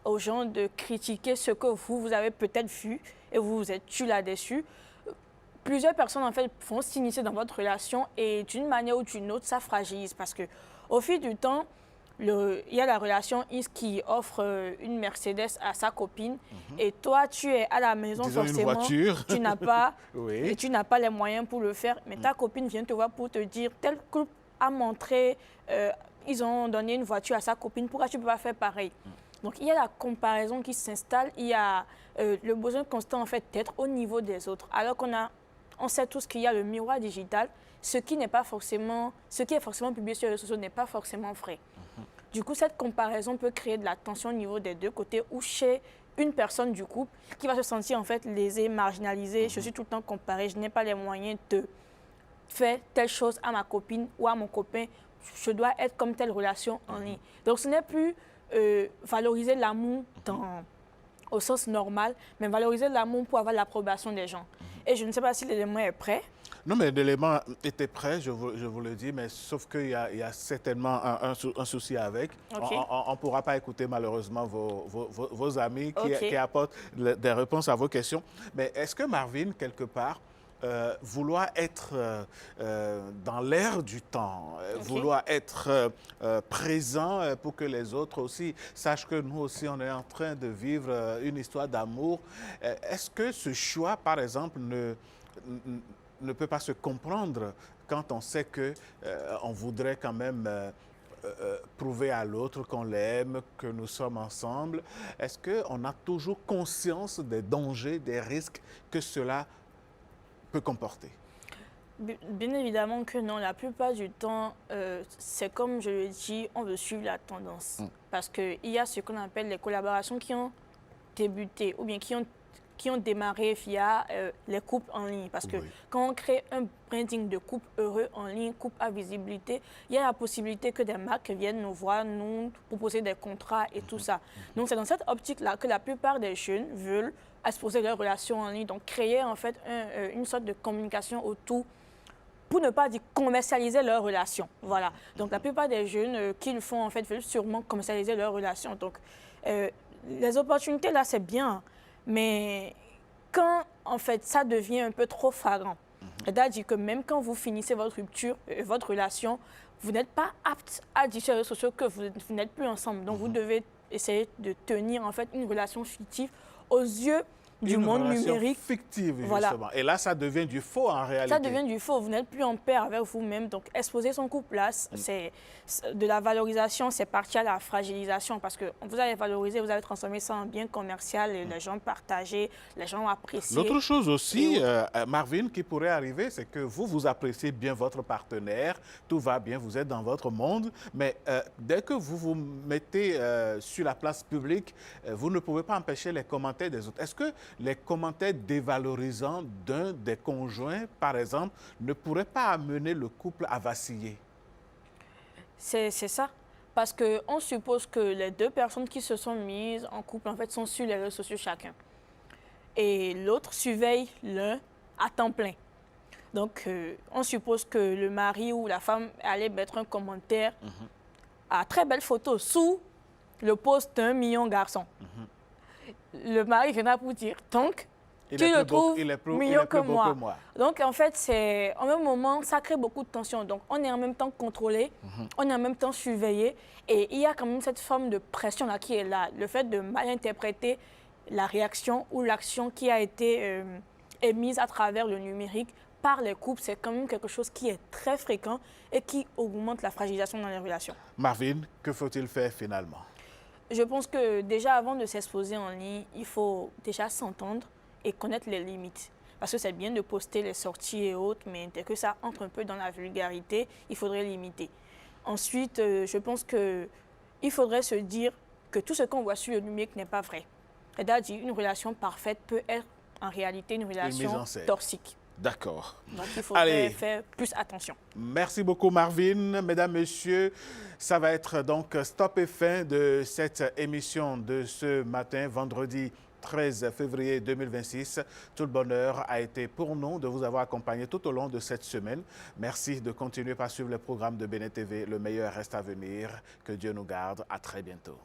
aux gens de critiquer ce que vous avez peut-être vu et vous vous êtes tué là-dessus. Plusieurs personnes, en fait, vont s'initier dans votre relation et d'une manière ou d'une autre, ça fragilise parce qu'au fil du temps, il y a la relation X qui offre une Mercedes à sa copine et toi, tu es à la maison, disons forcément, une voiture. Tu n'as pas, oui. et tu n'as pas les moyens pour le faire, mais ta copine vient te voir pour te dire, tel couple a montré, ils ont donné une voiture à sa copine, pourquoi tu ne peux pas faire pareil? Donc, il y a la comparaison qui s'installe, il y a le besoin constant, en fait, d'être au niveau des autres, alors on sait tous qu'il y a le miroir digital, ce qui est forcément publié sur les réseaux sociaux n'est pas forcément vrai. Du coup, cette comparaison peut créer de la tension au niveau des deux côtés ou chez une personne du couple qui va se sentir en fait lésée, marginalisée. Je suis tout le temps comparée, je n'ai pas les moyens de faire telle chose à ma copine ou à mon copain. Je dois être comme telle relation en ligne. Donc, ce n'est plus valoriser l'amour au sens normal, mais valoriser l'amour pour avoir l'approbation des gens. Et je ne sais pas si l'élément est prêt. Non, mais l'élément était prêt, je vous le dis, mais sauf qu'il y a certainement un souci avec. Okay. On ne pourra pas écouter malheureusement vos amis qui apportent des réponses à vos questions. Mais est-ce que Marvin, quelque part, vouloir être dans l'air du temps, vouloir être présent pour que les autres aussi sachent que nous aussi, on est en train de vivre une histoire d'amour. Est-ce que ce choix, par exemple, ne peut pas se comprendre quand on sait qu'on voudrait quand même prouver à l'autre qu'on l'aime, que nous sommes ensemble? Est-ce qu'on a toujours conscience des dangers, des risques que cela peut comporter? Bien évidemment que non. La plupart du temps, c'est comme je le dis, on veut suivre la tendance. Parce qu'il y a ce qu'on appelle les collaborations qui ont débuté ou bien qui ont qui ont démarré via les couples en ligne. Parce que quand on crée un branding de couple heureux en ligne, couple à visibilité, il y a la possibilité que des marques viennent nous voir, nous proposer des contrats et tout ça. Donc c'est dans cette optique-là que la plupart des jeunes veulent exposer leurs relations en ligne, donc créer en fait une sorte de communication autour, pour ne pas dire commercialiser leurs relations. Voilà. Donc la plupart des jeunes qui le font en fait veulent sûrement commercialiser leurs relations. Donc les opportunités là c'est bien, mais quand en fait ça devient un peu trop flagrant, c'est-à-dire que même quand vous finissez votre rupture, votre relation, vous n'êtes pas apte à dire sur les réseaux sociaux que vous n'êtes plus ensemble. Donc vous devez essayer de tenir en fait une relation fictive aux yeux du monde numérique. Fictive, voilà. Justement. Et là, ça devient du faux en réalité. Ça devient du faux. Vous n'êtes plus en paix avec vous-même. Donc, exposer son couple là, c'est de la valorisation, c'est parti à la fragilisation. Parce que vous allez valoriser, vous allez transformer ça en bien commercial, et les gens partager, les gens apprécient. L'autre chose aussi, Marvin, qui pourrait arriver, c'est que vous appréciez bien votre partenaire, tout va bien, vous êtes dans votre monde, mais dès que vous vous mettez sur la place publique, vous ne pouvez pas empêcher les commentaires des autres. Est-ce que les commentaires dévalorisants d'un des conjoints, par exemple, ne pourraient pas amener le couple à vaciller? C'est ça. Parce qu'on suppose que les deux personnes qui se sont mises en couple, en fait, sont sur les réseaux sociaux chacun. Et l'autre surveille l'un à temps plein. Donc, on suppose que le mari ou la femme allait mettre un commentaire à très belle photo sous le post d'un million garçon. Le mari viendra pour dire, donc, tu le trouves mieux que moi. Donc, en fait, en même moment, ça crée beaucoup de tension. Donc, on est en même temps contrôlé, on est en même temps surveillé. Et il y a quand même cette forme de pression-là qui est là. Le fait de mal interpréter la réaction ou l'action qui a été émise à travers le numérique par les couples, c'est quand même quelque chose qui est très fréquent et qui augmente la fragilisation dans les relations. Marvin, que faut-il faire finalement? Je pense que déjà, avant de s'exposer en ligne, il faut déjà s'entendre et connaître les limites. Parce que c'est bien de poster les sorties et autres, mais dès que ça entre un peu dans la vulgarité, il faudrait limiter. Ensuite, je pense qu'il faudrait se dire que tout ce qu'on voit sur le numérique n'est pas vrai. C'est-à-dire une relation parfaite peut être en réalité une relation toxique. D'accord. Donc, il faudrait faire plus attention. Merci beaucoup, Marvin. Mesdames, Messieurs, ça va être donc stop et fin de cette émission de ce matin, vendredi 13 février 2026. Tout le bonheur a été pour nous de vous avoir accompagné tout au long de cette semaine. Merci de continuer par suivre les programmes de BNTV. Le meilleur reste à venir. Que Dieu nous garde. À très bientôt.